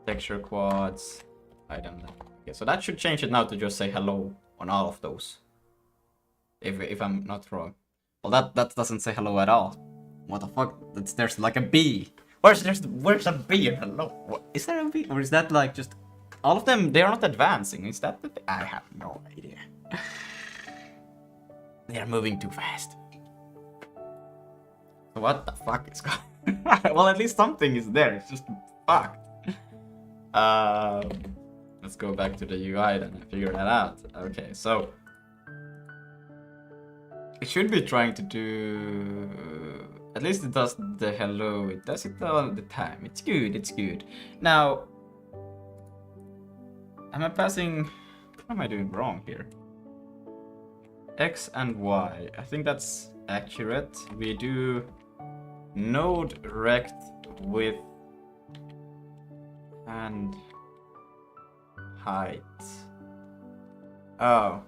texture quads item. Okay, so that should change it now to just say hello on all of those. If I'm not wrong. Well, that doesn't say hello at all. What the fuck? There's like a B. Where's a B? Hello. What, is there a B? Or is that like just all of them? They are not advancing. Is that the thing? I have no idea. They are moving too fast. So what the fuck is going? Well, at least something is there. It's just fucked. Let's go back to the UI then and figure that out. Okay, so it should be trying to do. At least it does the hello. It does it all the time. It's good. It's good. Now, am I passing? What am I doing wrong here? X and Y. I think that's accurate. We do node rect with and height. Oh.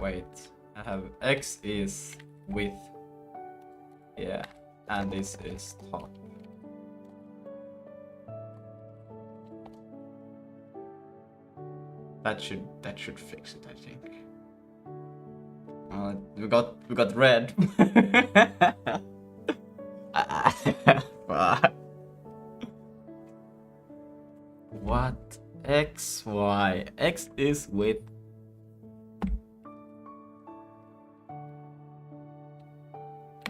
Wait. I have X is width. Yeah. And this is top. That should fix it, I think. We got red. What? X, Y. X is width.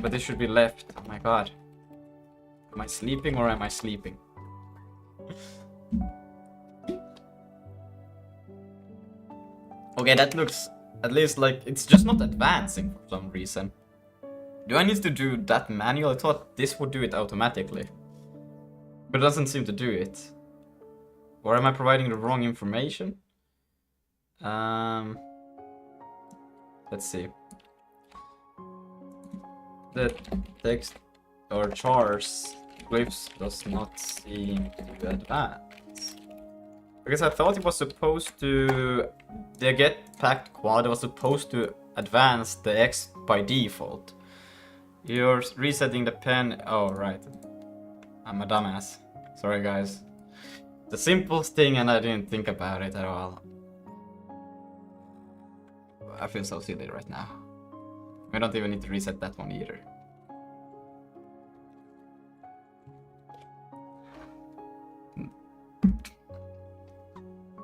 But this should be left. Oh my god. Am I sleeping or am I sleeping? Okay, that looks at least like it's just not advancing for some reason. Do I need to do that manual? I thought this would do it automatically. But it doesn't seem to do it. Or am I providing the wrong information? Let's see. The text or chars glyphs does not seem to advance. Because I thought it was supposed to... The get packed quad was supposed to advance the X by default. You're resetting the pen... Oh, right. I'm a dumbass. Sorry, guys. The simplest thing and I didn't think about it at all. I feel so silly right now. We don't even need to reset that one either.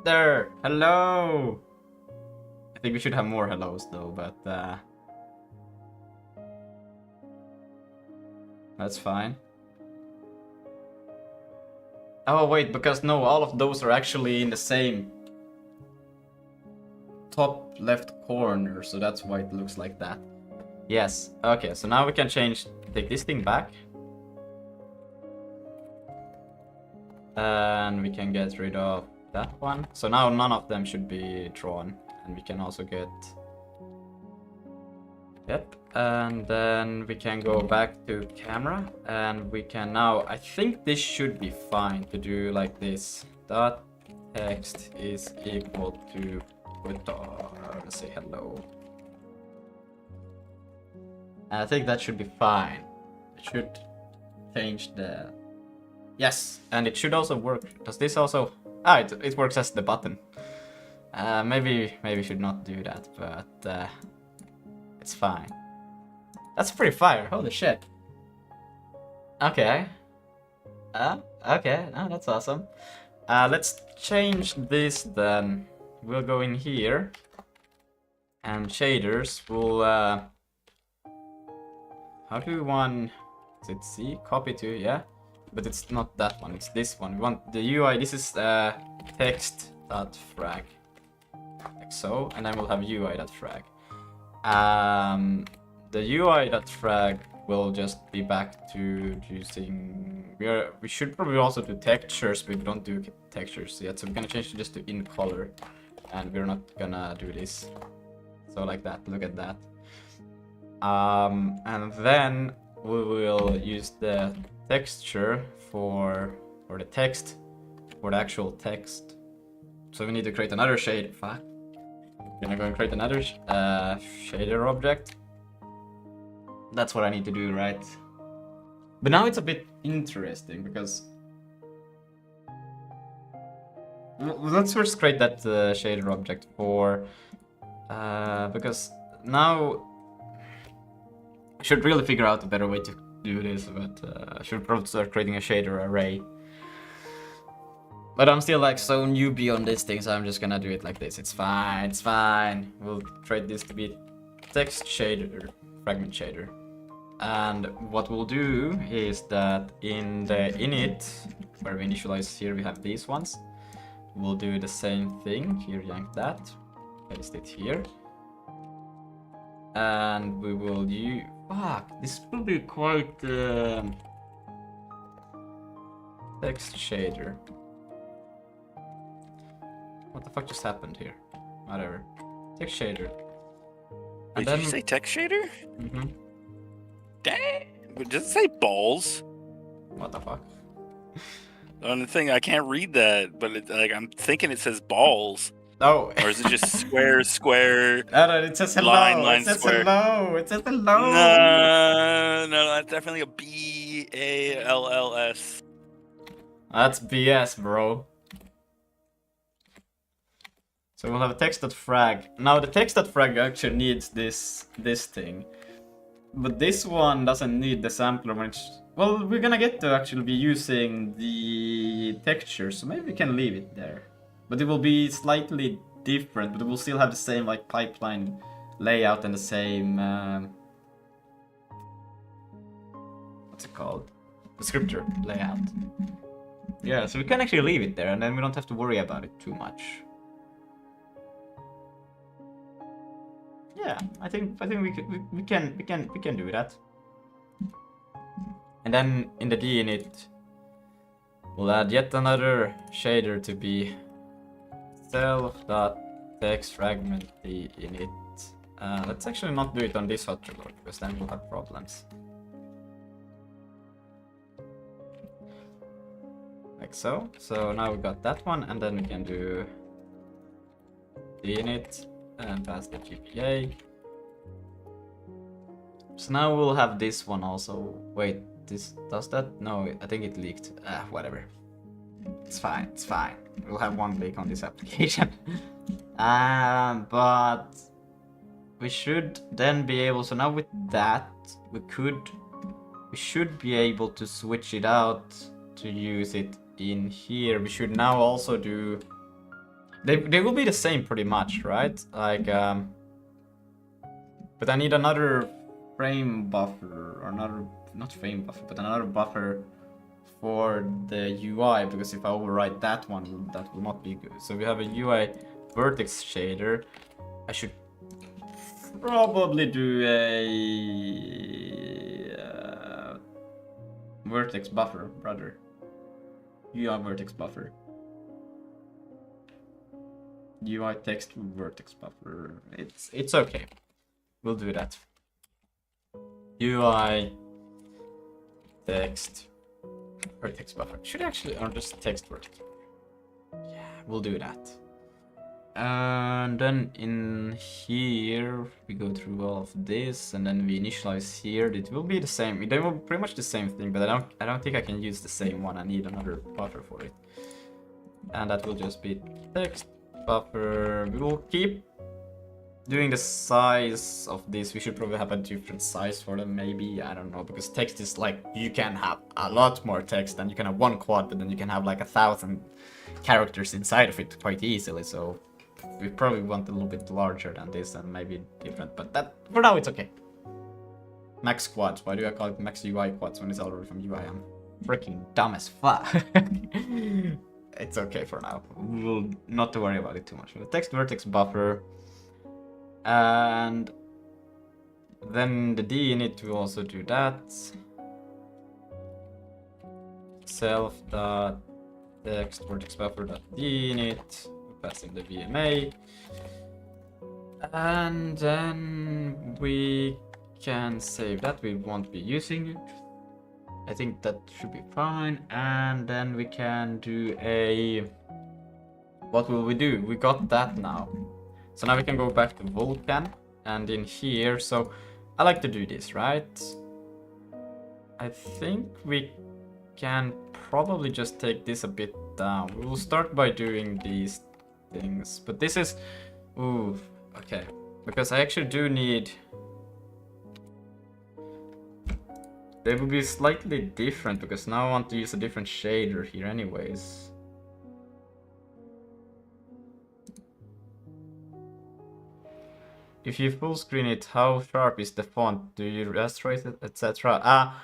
There! Hello! I think we should have more hellos though, but that's fine. Oh wait, because no, all of those are actually in the same top left corner, so that's why it looks like that. Yes, okay, so now we can take this thing back. And we can get rid of that one. So now none of them should be drawn. And we can also get... Yep, and then we can go back to camera. And we can now... I think this should be fine to do like this. Dot text is equal to... Let's say hello. And I think that should be fine. It should change the... Yes, and it should also work. Does this also... Ah, it works as the button. Maybe should not do that, but it's fine. That's pretty fire. Holy shit. Okay. Okay. Oh, that's awesome. Let's change this then. We'll go in here. And shaders will... How do we want... Is it C? Copy to, yeah. But it's not that one, it's this one. We want the UI, this is text.frag. Like so, and then we'll have UI.frag. The UI.frag will just be back to using... We should probably also do textures, but we don't do textures yet. So we're gonna change this to in color. And we're not gonna do this. So like that, look at that. And then we will use the texture for the text, for the actual text. So we need to create another shade. Fuck. Gonna go and create another shader object. That's what I need to do, right? But now it's a bit interesting because let's first create that shader object for because now I should really figure out a better way to do this, but I should probably start creating a shader array. But I'm still like so newbie on this thing, so I'm just gonna do it like this. It's fine, it's fine. We'll create this to be text shader, fragment shader. And what we'll do is that in the init, where we initialize here, we have these ones. We'll do the same thing. Here, yank that, paste it here. And we will use... Fuck, this will be quite... text shader. What the fuck just happened here? Whatever. Text shader.
And did you say text shader?
Mm-hmm.
Dang! Does it say balls?
What the fuck?
On the thing, I can't read that, but like I'm thinking it says balls.
Oh.
Or is it just square, square?
No, it says hello.
Line,
it says
square.
hello. It says hello.
No, that's definitely a BALLS.
That's BS, bro. So we'll have a text.frag. Now the text.frag actually needs this thing. But this one doesn't need the sampler when it's... Well, we're gonna get to actually be using the texture, so maybe we can leave it there. But it will be slightly different, but it will still have the same like pipeline layout and the same... what's it called? scripture layout. Yeah, so we can actually leave it there, and then we don't have to worry about it too much. Yeah, I think we can do that. And then in the dinit, we'll add yet another shader to be self.text fragment dinit. Let's actually not do it on this hot reload, because then we'll have problems. Like so. So now we got that one, and then we can do dinit and pass the GPA. So now we'll have this one also. Wait, this does that? No, I think it leaked. Whatever. It's fine, it's fine. We'll have one leak on this application. But we should then be able, so now with that, we should be able to switch it out to use it in here. We should now also do, they will be the same pretty much, right? Like, but I need another frame buffer, or another, not frame buffer, but another buffer for the UI, because if I overwrite that one, that will not be good. So we have a UI vertex shader. I should probably do a vertex buffer, brother. UI vertex buffer. UI text vertex buffer. It's okay. We'll do that. UI text vertex buffer. Should actually, or just text vertex. Yeah, we'll do that. And then in here we go through all of this, and then we initialize here. It will be the same. They will pretty much the same thing, but I don't think I can use the same one. I need another buffer for it, and that will just be text buffer. We will keep doing the size of this. We should probably have a different size for them, maybe. I don't know, because text is like, you can have a lot more text, and you can have one quad, but then you can have like 1,000 characters inside of it quite easily. So we probably want a little bit larger than this and maybe different, but that for now it's okay. Max quads. Why do I call it max UI quads when it's already from UI? I'm freaking dumb as fuck. It's okay for now. We'll not to worry about it too much. The text vertex buffer, and then the dinit will also do that. Self.text vertex buffer.dinit. Passing the VMA, and then we can save that. We won't be using it. I think that should be fine. And then we can do a, what will we do? We got that now. So now we can go back to Vulkan, and in here, so I like to do this, right? I think we can probably just take this a bit down. We will start by doing these things, but this is, ooh, okay, because I actually do need, they will be slightly different, because now I want to use a different shader here anyways. If you full screen it, how sharp is the font? Do you raster it, etc.?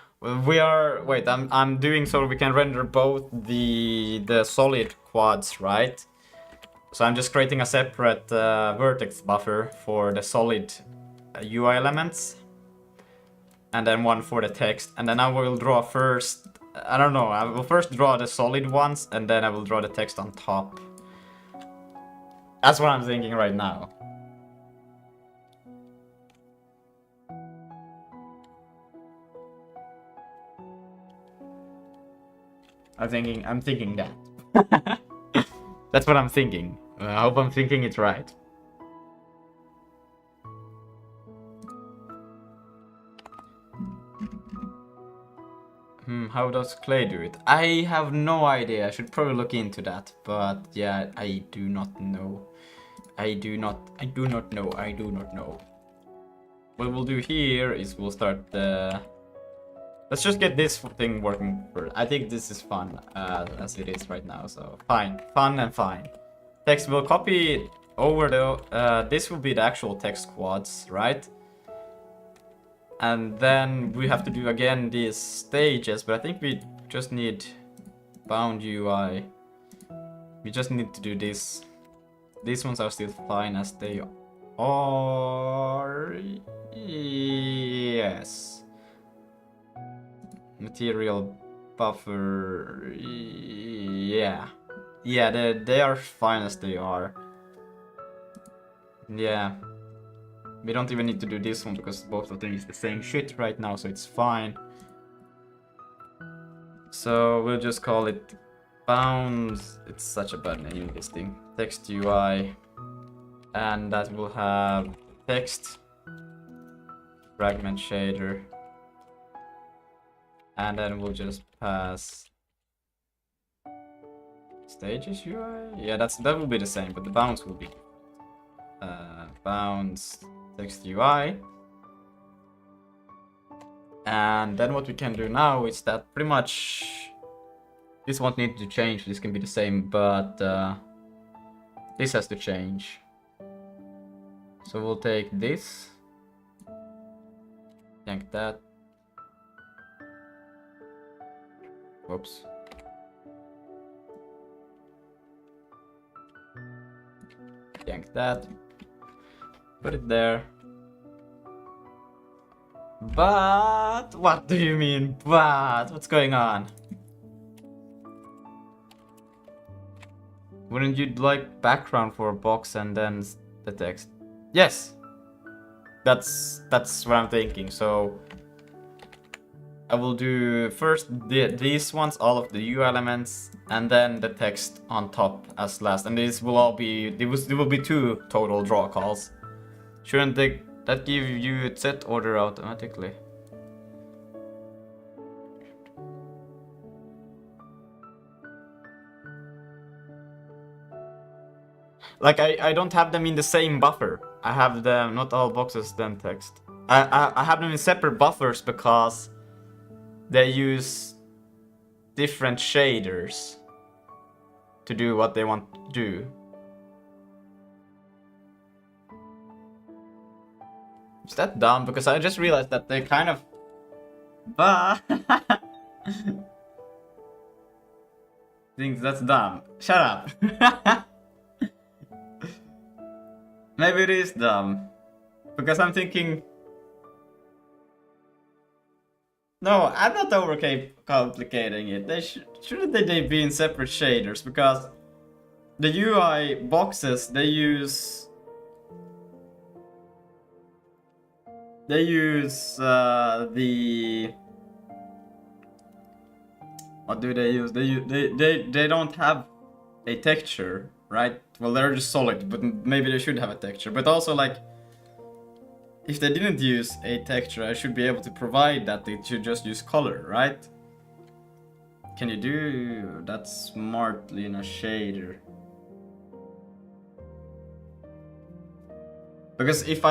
We are, wait, I'm doing so we can render both the solid quads, right? So I'm just creating a separate vertex buffer for the solid UI elements, and then one for the text. And then I will draw first, I don't know, I will first draw the solid ones, and then I will draw the text on top. That's what I'm thinking right now. I'm thinking that. That's what I'm thinking. I hope I'm thinking it right. How does Clay do it? I have no idea. I should probably look into that. But yeah, I do not know. I do not know. What we'll do here is we'll start the... Let's just get this thing working first. I think this is fun as it is right now. So fine, fun and fine. Text will copy over the, this will be the actual text quads, right? And then we have to do again these stages, but I think we just need bound UI. We just need to do this. These ones are still fine as they are. Yes. Material buffer. Yeah. Yeah, they are fine as they are. Yeah. We don't even need to do this one because both of them is the same shit right now, so it's fine. So we'll just call it bounds. It's such a bad name, this thing. Text UI. And that will have text fragment shader. And then we'll just pass stages UI. Yeah, that will be the same, but the bounds will be bounds text UI. And then what we can do now is that pretty much this won't need to change. This can be the same, but this has to change. So we'll take this, yank that. Whoops. Yank that. Put it there. But what do you mean, but? What's going on? Wouldn't you like background for a box and then the text? Yes. That's what I'm thinking. So I will do first these ones, all of the UI elements, and then the text on top as last. And these will all be there will be 2 total draw calls. Shouldn't that give you a set order automatically? Like I don't have them in the same buffer. I have them not all boxes then text. I have them in separate buffers because they use different shaders to do what they want to do. Is that dumb? Because I just realized that they kind of... Think that's dumb. Shut up. Maybe it is dumb. Because I'm thinking... No, I'm not overcomplicating it. Shouldn't they be in separate shaders? Because the UI boxes, they use the... What do they use? They don't have a texture, right? Well, they're just solid, but maybe they should have a texture. But also, like, if they didn't use a texture, I should be able to provide that. They should just use color, right? Can you do that smartly in a shader? Because if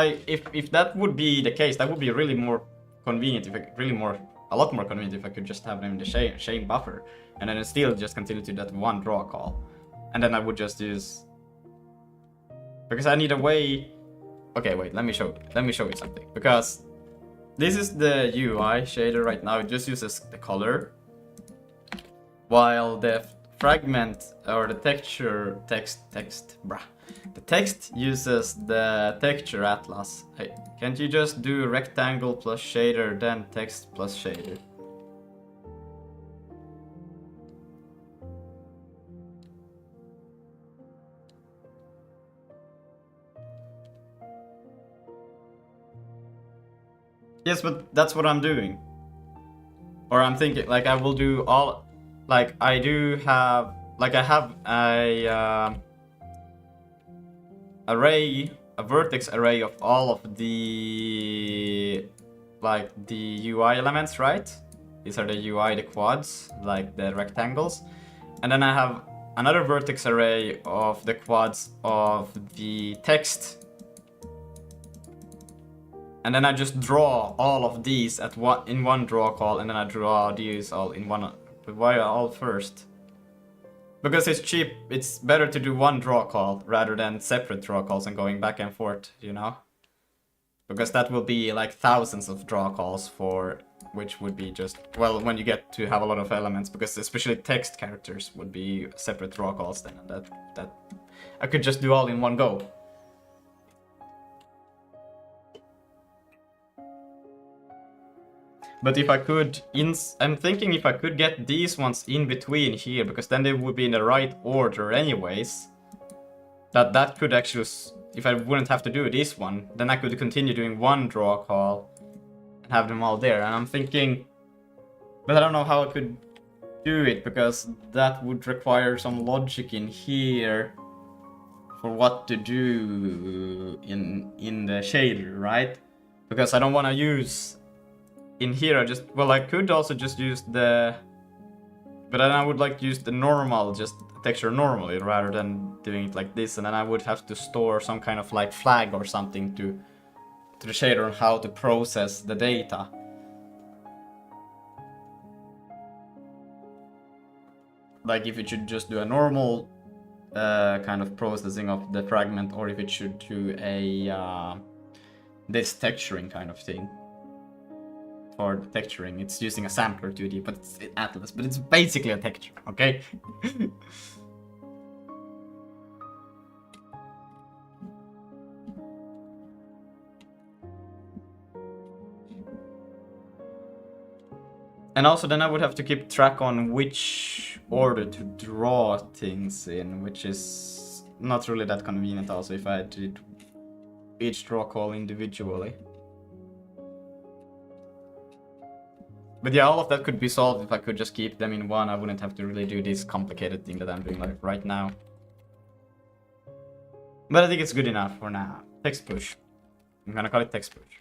that would be the case, that would be really more convenient. A lot more convenient if I could just have them in the shade buffer, and then still just continue to that one draw call, and then I would just use. Because I need a way. Okay, wait. Let me show you something. Because this is the UI shader right now. It just uses the color, while the fragment or the texture the text uses the texture atlas. Hey, can't you just do rectangle plus shader then text plus shader? Yes, but that's what I'm doing. Or I'm thinking, like, I will do all, like, I have a vertex array of all of the, like, the UI elements, right? These are the UI, the quads, like the rectangles. And then I have another vertex array of the quads of the text. And then I just draw all of these in one draw call, and then I draw these all in one. But why all first? Because it's cheap. It's better to do one draw call rather than separate draw calls and going back and forth, you know? Because that will be like thousands of draw calls for, which would be just, well, when you get to have a lot of elements, because especially text characters would be separate draw calls then, and that I could just do all in one go. But if I could, I'm thinking if I could get these ones in between here, because then they would be in the right order anyways. That could actually, if I wouldn't have to do this one, then I could continue doing one draw call and have them all there. And I'm thinking, but I don't know how I could do it, because that would require some logic in here for what to do in the shader, right? Because I don't want to use in here. I could also just use the, but then I would like to use the normal, just texture normally rather than doing it like this, and then I would have to store some kind of like flag or something to the shader on how to process the data. Like if it should just do a normal kind of processing of the fragment, or if it should do a this texturing kind of thing. For the texturing, it's using a sampler 2D, but it's Atlas, but it's basically a texture, okay? And also then I would have to keep track on which order to draw things in, which is not really that convenient also if I did each draw call individually. But yeah, all of that could be solved if I could just keep them in one. I wouldn't have to really do this complicated thing that I'm doing like right now. But I think it's good enough for now. Text push. I'm gonna call it text push.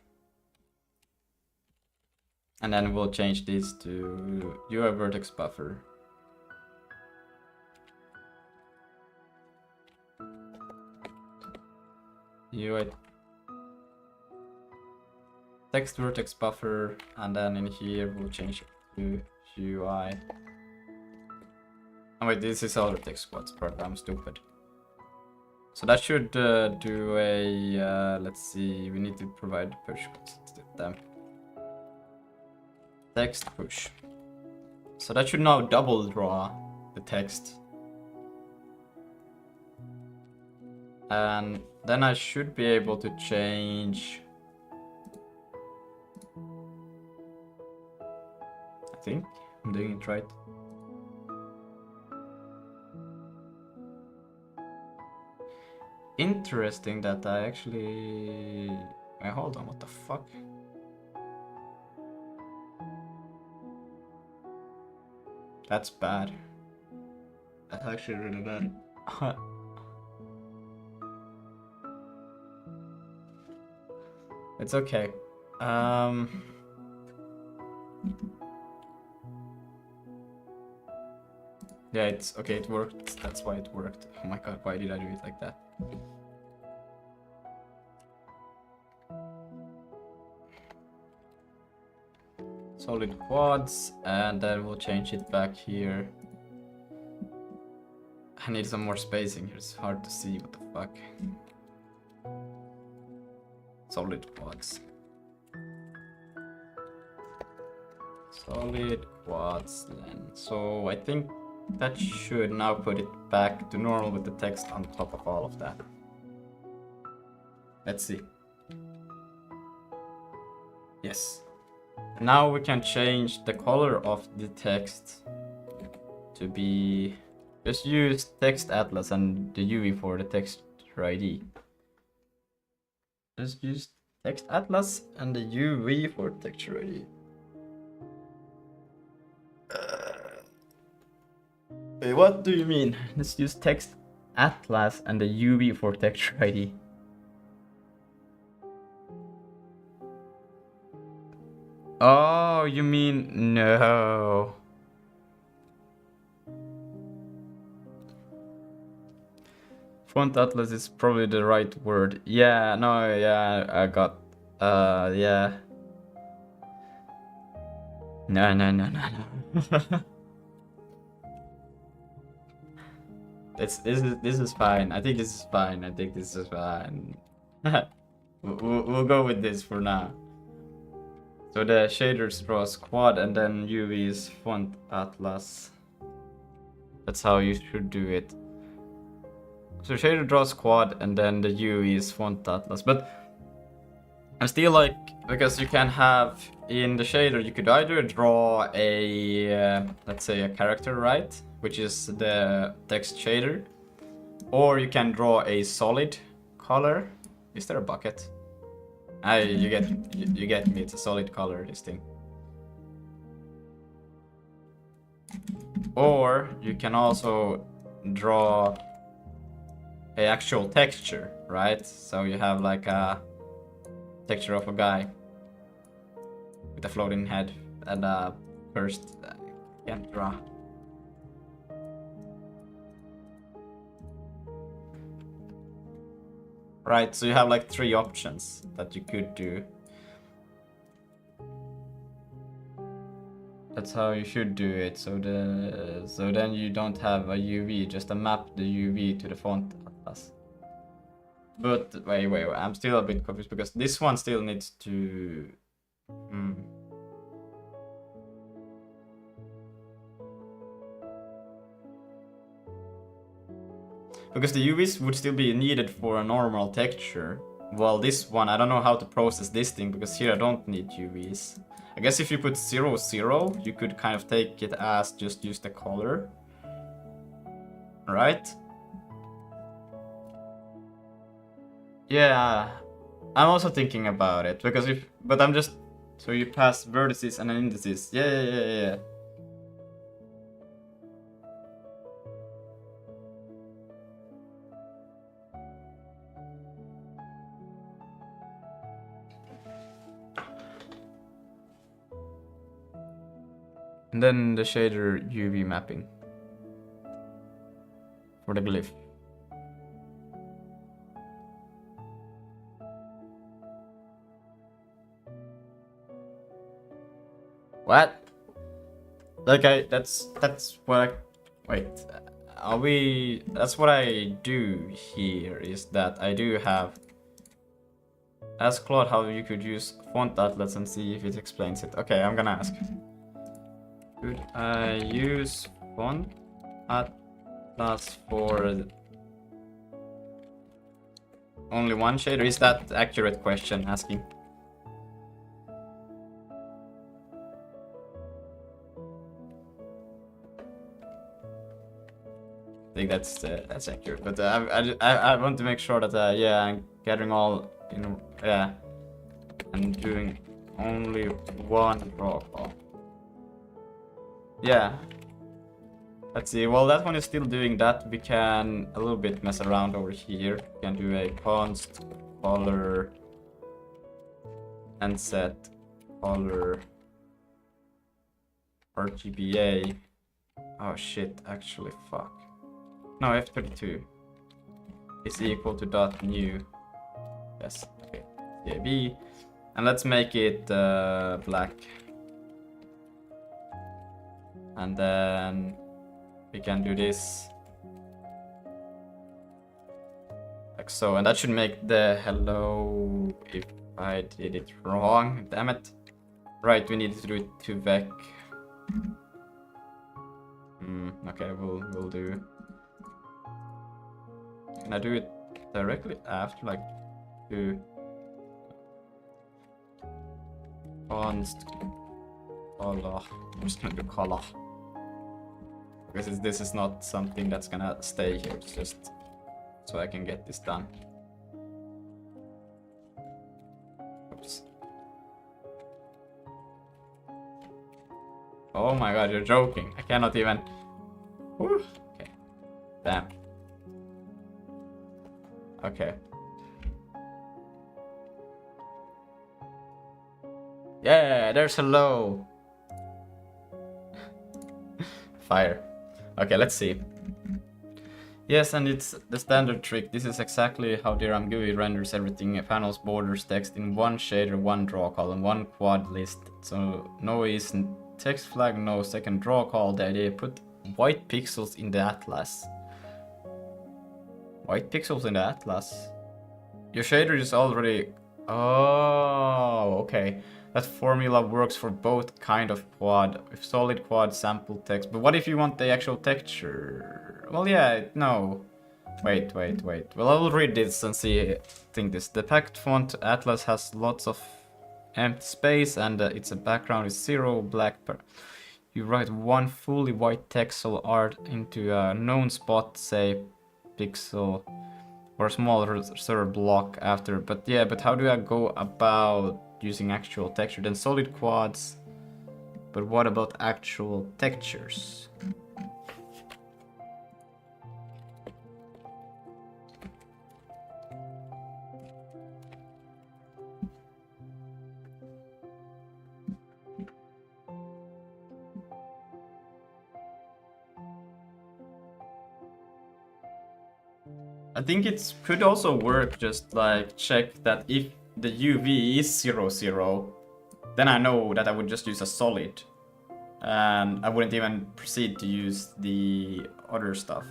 And then we'll change this to UI vertex buffer. UI text vertex buffer, and then in here we'll change it to UI. Oh wait, this is other text squads part. I'm stupid. So that should do a let's see. We need to provide push squads instead of them. Text push. So that should now double draw the text. And then I should be able to change. I think I'm doing it right. Interesting that I actually... Wait, hold on, what the fuck? That's bad. That's actually really bad. It's okay. Yeah, it's okay, it worked. That's why it worked. Oh my god, why did I do it like that? Solid quads, and then we'll change it back here. I need some more spacing here, it's hard to see, what the fuck. Solid quads. Solid quads then. So I think that should now put it back to normal with the text on top of all of that. Let's see. Yes. Now we can change the color of the text to be... Just use text atlas and the UV for the text ID. Just use text atlas and the UV for texture ID. Wait, what do you mean? Let's use text atlas and the UV for texture ID. Oh, you mean no. Font atlas is probably the right word. Yeah, no, yeah, I got, yeah. No. This is fine. I think this is fine. We'll go with this for now. So the shaders draws quad and then UV is font atlas. That's how you should do it. So shader draws quad and then the UV is font atlas. But I still like, because you can have in the shader, you could either draw a, let's say a character, right? Which is the text shader. Or you can draw a solid color. Is there a bucket? You get me, it's a solid color, this thing. Or you can also draw a actual texture, right? So you have like a texture of a guy with a floating head and a first can't draw. Right, so you have like 3 options that you could do. That's how you should do it. So then you don't have a UV, just a map the UV to the font atlas. But wait, I'm still a bit confused because this one still needs to. Because the UVs would still be needed for a normal texture. While this one, I don't know how to process this thing because here I don't need UVs. I guess if you put 0, 0, you could kind of take it as just use the color. Right? Yeah, I'm also thinking about it because but I'm just, so you pass vertices and indices. Yeah. And then the shader UV mapping for the glyph. What? Like that's what that's what I do here, is that I do have, ask Claude how you could use font atlas and see if it explains it. Okay, I'm gonna ask. Could I use font atlas for only one shader? Is that accurate question asking? I think that's accurate, but I want to make sure that yeah, I'm gathering all in, yeah, and doing only one draw call. Yeah. Let's see. Well, that one is still doing that. We can a little bit mess around over here. We can do a const color and set color RGBA. Oh shit! Actually, fuck. No, F32 is equal to dot new. Yes. Okay. CAB, and let's make it black. And then we can do this like so, and that should make the hello if I did it wrong. Damn it. Right, we need to do it to vec. Okay, we'll do. Can I do it directly after, like, to const color? I'm just gonna do color. Because this is not something that's gonna stay here, it's just so I can get this done. Oops. Oh my god, you're joking. I cannot even. Whew. Okay. Damn. Okay. Yeah, there's hello. Fire. Okay, let's see. Yes, and it's the standard trick. This is exactly how DRAM GUI renders everything. Panels, borders, text in one shader, one draw column, one quad list. So no is text flag, no second draw call. The idea, put white pixels in the atlas. White pixels in the atlas? Your shader is already Oh, okay. That formula works for both kind of quad. If solid quad sample text. But what if you want the actual texture? Well, yeah, no. Wait. Well, I will read this and see. Think this. The packed font Atlas has lots of empty space and its background is 0 black. You write one fully white texel art into a known spot, say pixel or a small reserved block after. But yeah, but how do I go about using actual texture? Then solid quads. But what about actual textures? I think it could also work just like check that if the UV is 0, 0, then I know that I would just use a solid. And I wouldn't even proceed to use the other stuff.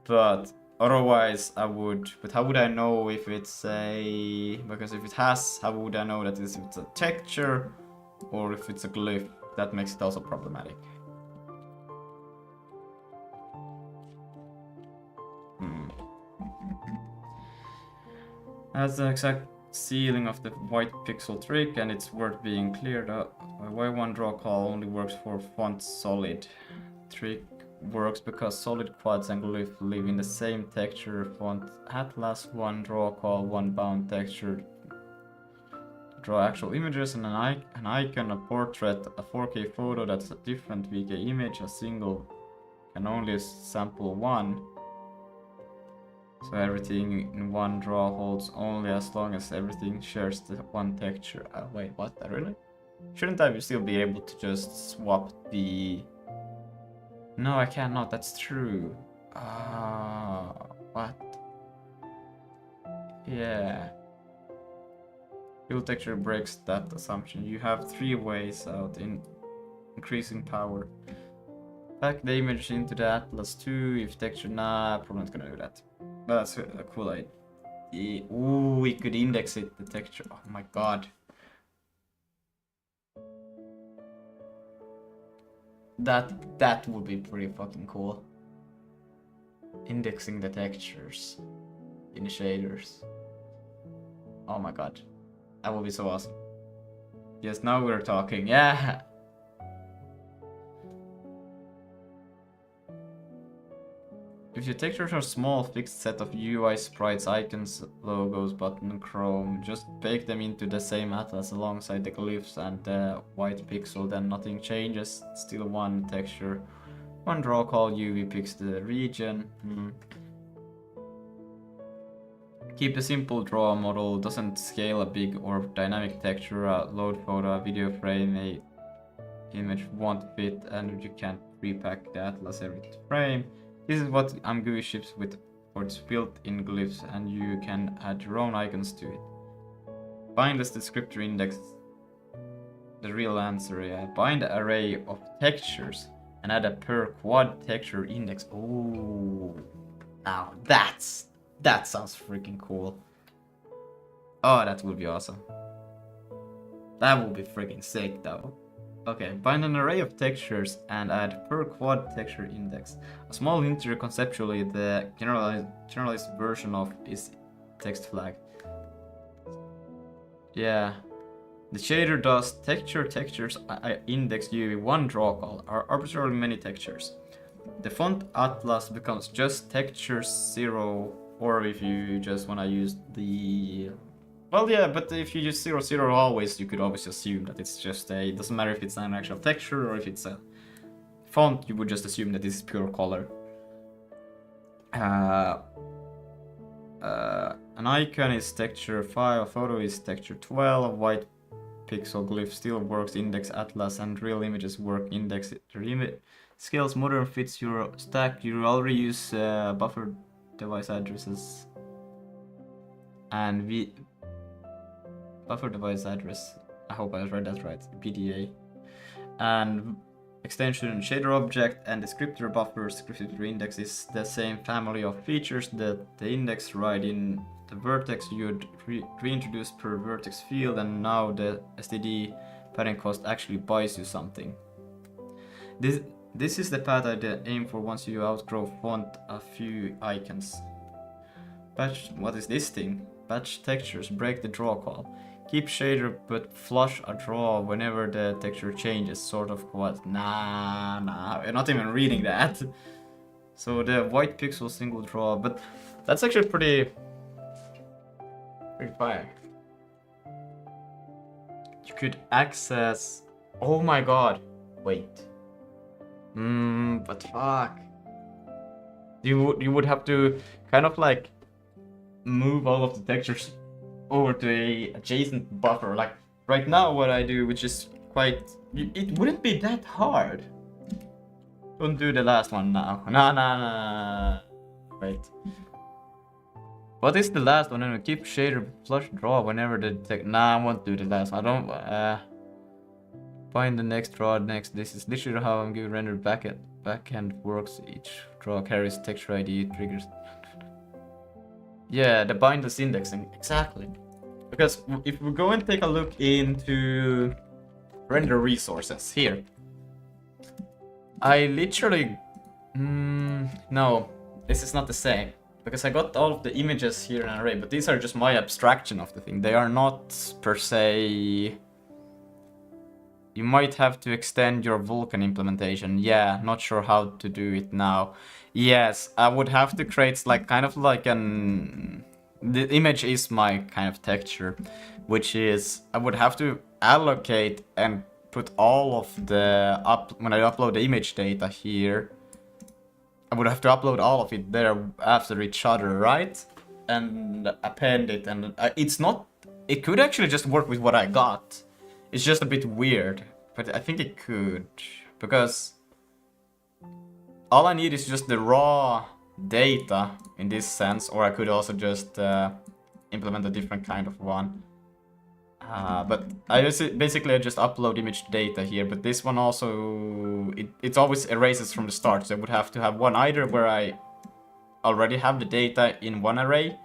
But otherwise I would, but how would I know if it's a, because if it has, how would I know that it's a texture or if it's a glyph? That makes it also problematic. That's the exact sealing of the white pixel trick and it's worth being cleared up. Why one draw call only works for font solid. Trick works because solid quads and glyph live in the same texture font. Atlas, one draw call, one bound texture. Draw actual images and an icon, a portrait, a 4K photo that's a different VK image, a single can only sample one. So everything in one draw holds only as long as everything shares the one texture. Wait, what? Really? Shouldn't I still be able to just swap the... No, I cannot. That's true. What? Yeah. Fill texture breaks that assumption. You have 3 ways out in increasing power. Pack the image into the Atlas 2. If texture, nah, probably not gonna do that. But that's a cool idea. Ooh, we could index it, the texture. Oh my god. That would be pretty fucking cool. Indexing the textures in shaders. Oh my god. That would be so awesome. Yes, now we're talking. Yeah. If your textures are small, fixed set of UI sprites, icons, logos, button, chrome, just bake them into the same atlas alongside the glyphs and the white pixel, then nothing changes. Still one texture. One draw call, UV picks the region. Keep the simple draw model, doesn't scale a big or dynamic texture, a load photo, a video frame, a image won't fit, and you can't repack the atlas every frame. This is what Amgui ships with, or it's built in glyphs, and you can add your own icons to it. Bind as descriptor index. The real answer, yeah. Bind an array of textures and add a per quad texture index. Oh, now that sounds freaking cool. Oh, that would be awesome. That would be freaking sick, though. Okay, bind an array of textures and add per quad texture index. A small integer conceptually, the generalized version of is text flag. Yeah. The shader does textures index UV one draw call are arbitrarily many textures. The font atlas becomes just texture 0, or if you just wanna use the... Well, yeah, but if you use 0, 0 always, you could always assume that it's just a... It doesn't matter if it's an actual texture or if it's a font, you would just assume that this is pure color. An icon is texture 5, a photo is texture 12, a white pixel glyph still works, index atlas, and real images work, index scales modern fits your stack. You already use buffer device addresses and buffer device address. I hope I read that right. BDA and extension shader object and descriptor buffer. Descriptor index is the same family of features that the index right in the vertex you'd reintroduce per vertex field, and now the STD padding cost actually buys you something. This is the path I'd aim for once you outgrow font a few icons. Patch, what is this thing? Patch textures, break the draw call. Keep shader but flush a draw whenever the texture changes, sort of what? Nah, we're not even reading that. So the white pixel single draw, but that's actually pretty fire. You could access, oh my god, wait. But fuck. You would have to kind of like move all of the textures over to a adjacent buffer. Like right now what I do, which is quite, it wouldn't be that hard. Don't do the last one now. Nah. Wait. What is the last one? And keep shader flush draw whenever the nah, I won't do the last one. I don't find the next draw next. This is literally how I'm giving render backend works. Each draw carries texture ID triggers. Yeah, the binders indexing, exactly. Because if we go and take a look into render resources here, I literally no, this is not the same, because I got all of the images here in an array, but these are just my abstraction of the thing. They are not per se. You might have to extend your Vulkan implementation. Yeah, not sure how to do it now. Yes, I would have to create like kind of like an... The image is my kind of texture, which is I would have to allocate and put all of the when I upload the image data here, I would have to upload all of it there after each other, right? And append it, and it's not... It could actually just work with what I got. It's just a bit weird, but I think it could, because all I need is just the raw data in this sense, or I could also just implement a different kind of one. But I basically just upload image data here, but this one also, it always erases from the start, so I would have to have one either where I already have the data in one array,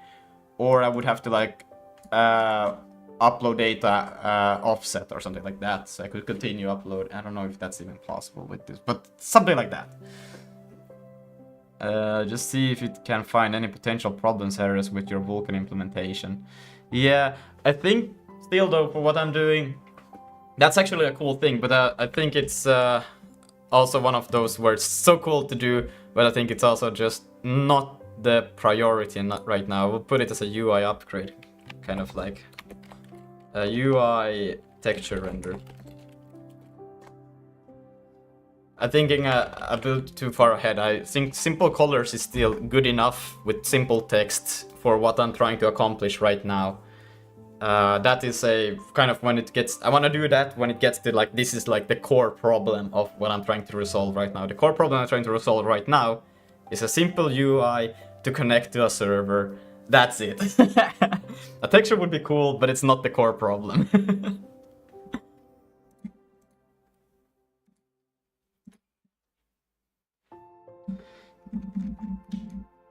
or I would have to like upload data offset or something like that, so I could continue upload. I don't know if that's even possible with this, but something like that. Just see if it can find any potential problems areas with your Vulkan implementation. Yeah, I think still though, for what I'm doing, that's actually a cool thing, but I think it's also one of those where it's so cool to do, but I think it's also just not the priority right now. We'll put it as a UI upgrade, kind of like a UI texture render. I'm thinking a bit too far ahead. I think simple colors is still good enough with simple text for what I'm trying to accomplish right now. That is a kind of when it gets... I want to do that when it gets to like, this is like the core problem of what I'm trying to resolve right now. The core problem I'm trying to resolve right now is a simple UI to connect to a server. That's it. A texture would be cool, but it's not the core problem.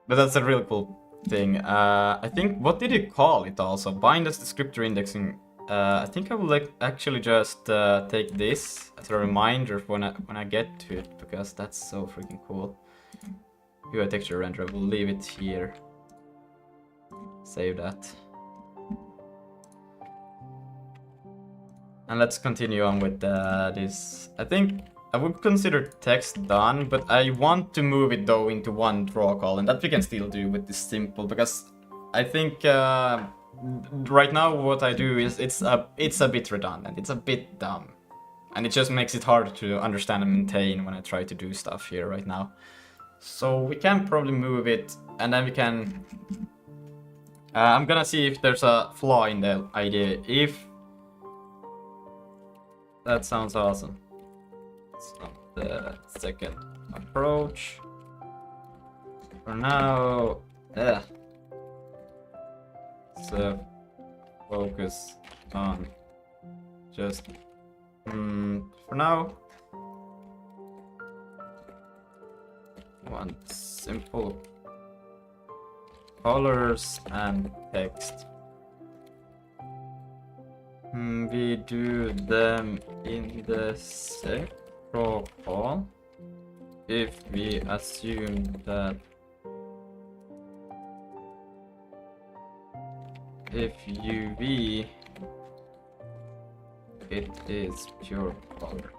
But that's a really cool thing. I think, what did you call it also? Bind as descriptor indexing. I think I will like actually just take this as a reminder when I get to it, because that's so freaking cool. UI texture render. I will leave it here. Save that. And let's continue on with this. I think I would consider text done, but I want to move it though into one draw call, and that we can still do with this simple, because I think right now what I do is it's a bit redundant, it's a bit dumb, and it just makes it hard to understand and maintain when I try to do stuff here right now. So we can probably move it, and then we can... I'm gonna see if there's a flaw in the idea. If... That sounds awesome. It's not the second approach. For now, let's focus on just for now one simple colors and text. We do them in the set profile if we assume that if UV it is pure color.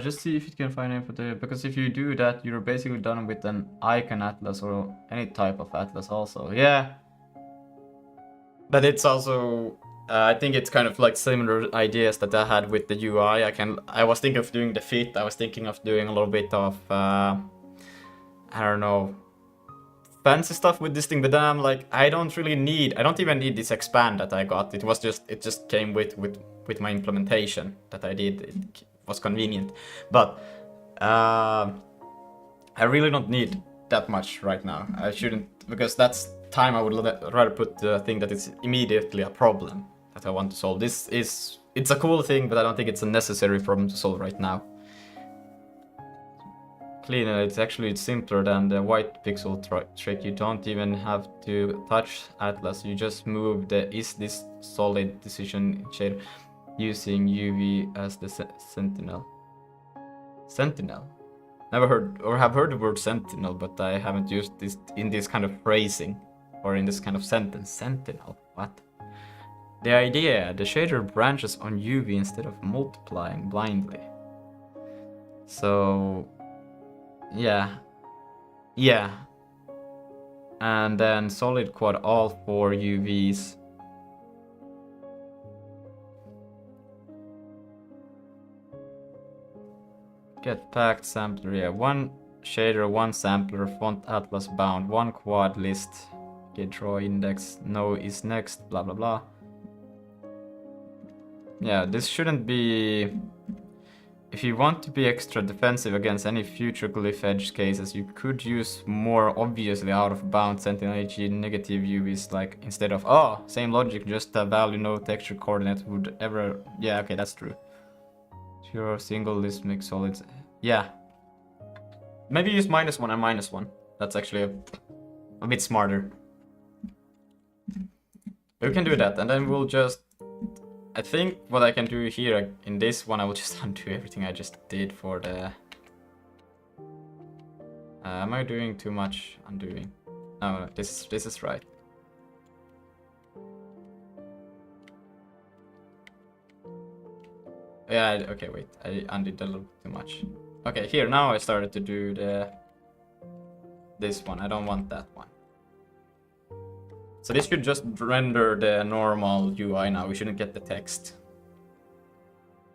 Just see if you can find info there, because if you do that, you're basically done with an icon atlas or any type of atlas also. Yeah. But it's also, I think it's kind of like similar ideas that I had with the UI. I was thinking of doing the fit, I was thinking of doing a little bit of, I don't know, fancy stuff with this thing, but then I'm like, I don't even need this expand that I got. It just came with my implementation that I did. It was convenient, but I really don't need that much right now. I shouldn't, because that's time I would rather put the thing that is immediately a problem that I want to solve. It's a cool thing, but I don't think it's a necessary problem to solve right now. Cleaner, it's simpler than the white pixel trick. You don't even have to touch atlas, you just move the is this solid decision shade using UV as the sentinel. Sentinel? Never heard, or have heard the word sentinel, but I haven't used this in this kind of phrasing or in this kind of sentence. Sentinel, what? The idea, the shader branches on UV instead of multiplying blindly. So, yeah. And then solid quad all 4 UVs. Get packed sampler, yeah. 1 shader, 1 sampler, font atlas bound, 1 quad list. Get draw index, no is next, blah blah blah. Yeah, this shouldn't be. If you want to be extra defensive against any future glyph edge cases, you could use more obviously out of bounds sentinel HE negative UVs, like instead of, oh, same logic, just a value no texture coordinate would ever. Yeah, okay, that's true. Your single list mix solids. Yeah. Maybe use -1 and -1. That's actually a bit smarter. We can do that, and then we'll just. I think what I can do here in this one, I will just undo everything I just did for the. Am I doing too much undoing? No, this is right. Yeah, okay, wait. I undid a little too much. Okay, here, now I started to do this one. I don't want that one. So this should just render the normal UI now. We shouldn't get the text.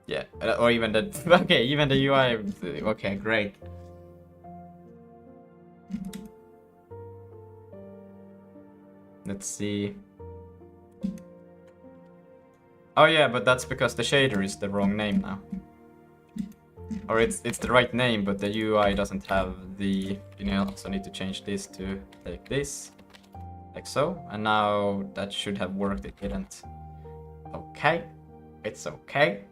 Yeah, or even the... Okay, even the UI... Okay, great. Let's see. Oh yeah, but that's because the shader is the wrong name now. Or it's the right name, but the UI doesn't have the... You know, so I need to change this to like this. Like so. And now that should have worked. It didn't. Okay. It's okay.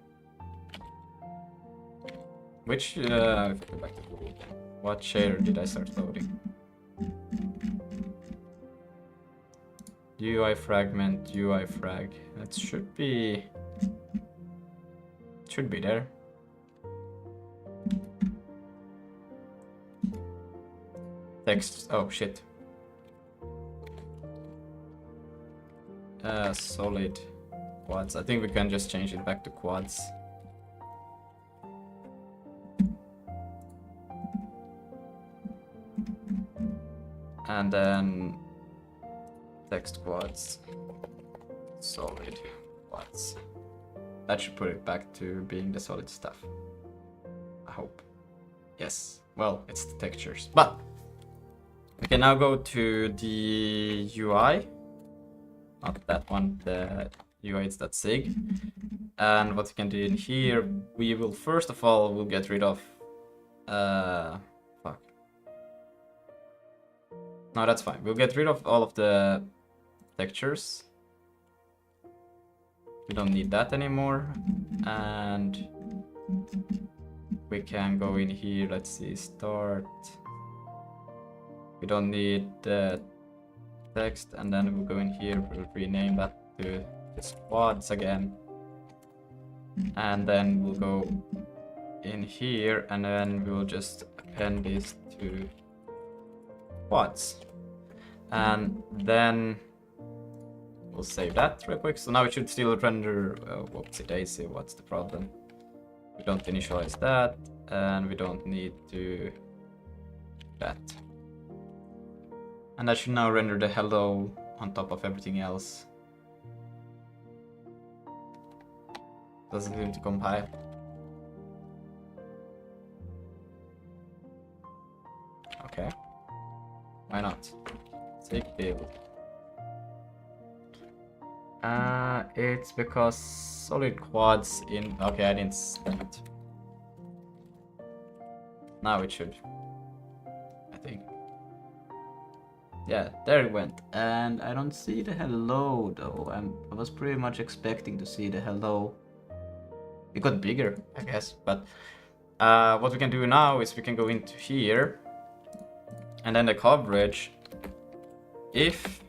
Which... if I go back to Google, what shader did I start loading? UI fragment, UI frag. That should be there. Text. Oh shit. Solid quads. I think we can just change it back to quads. And then text quads, solid quads. That should put it back to being the solid stuff. I hope. Yes. Well, it's the textures. But we can now go to the UI. Not that one, the UI.zig. And what we can do in here, we will first of all, we'll get rid of fuck. No, that's fine. We'll get rid of all of the textures. We don't need that anymore. And we can go in here, let's see, start. We don't need the text, and then we'll go in here, we'll rename that to the squads again. And then we'll go in here, and then we'll just append this to quads. And then we'll save that real quick. So now it should still render, whoopsie daisy, what's the problem? We don't initialize that, and we don't need to do that. And that should now render the hello on top of everything else. Doesn't seem to compile. Okay. Why not? Zig build. It's because solid quads in. Okay, I didn't set it. Now it should. I think. Yeah, there it went. And I don't see the hello though. I was pretty much expecting to see the hello. It got bigger, I guess. But what we can do now is we can go into here. And then the coverage. If...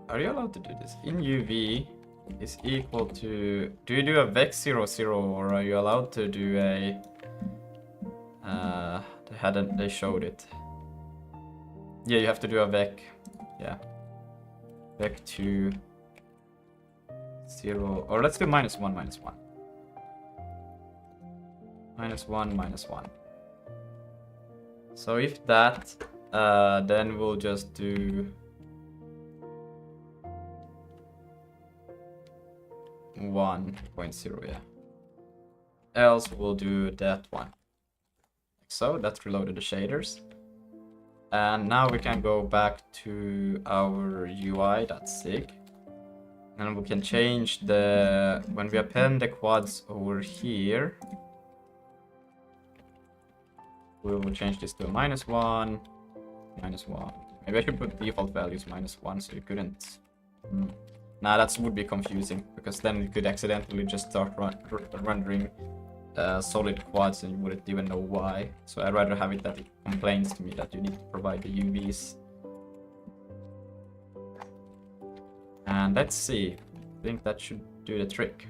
Are you allowed to do this? In UV is equal to... Do you do a vec 0, 0, or are you allowed to do a... They showed it. Yeah, you have to do a vec. Yeah. Vec 2, 0, or let's do -1, -1. -1, -1. So if that, then we'll just do 1.0, yeah. Else we'll do that one. Like so, that's reloaded the shaders. And now we can go back to our UI.zig. And we can change the, when we append the quads over here, we will change this to a -1, -1. Maybe I should put default values -1 so you couldn't. Nah, that would be confusing because then you could accidentally just start rendering solid quads and you wouldn't even know why. So I'd rather have it that it complains to me that you need to provide the UVs. And let's see. I think that should do the trick.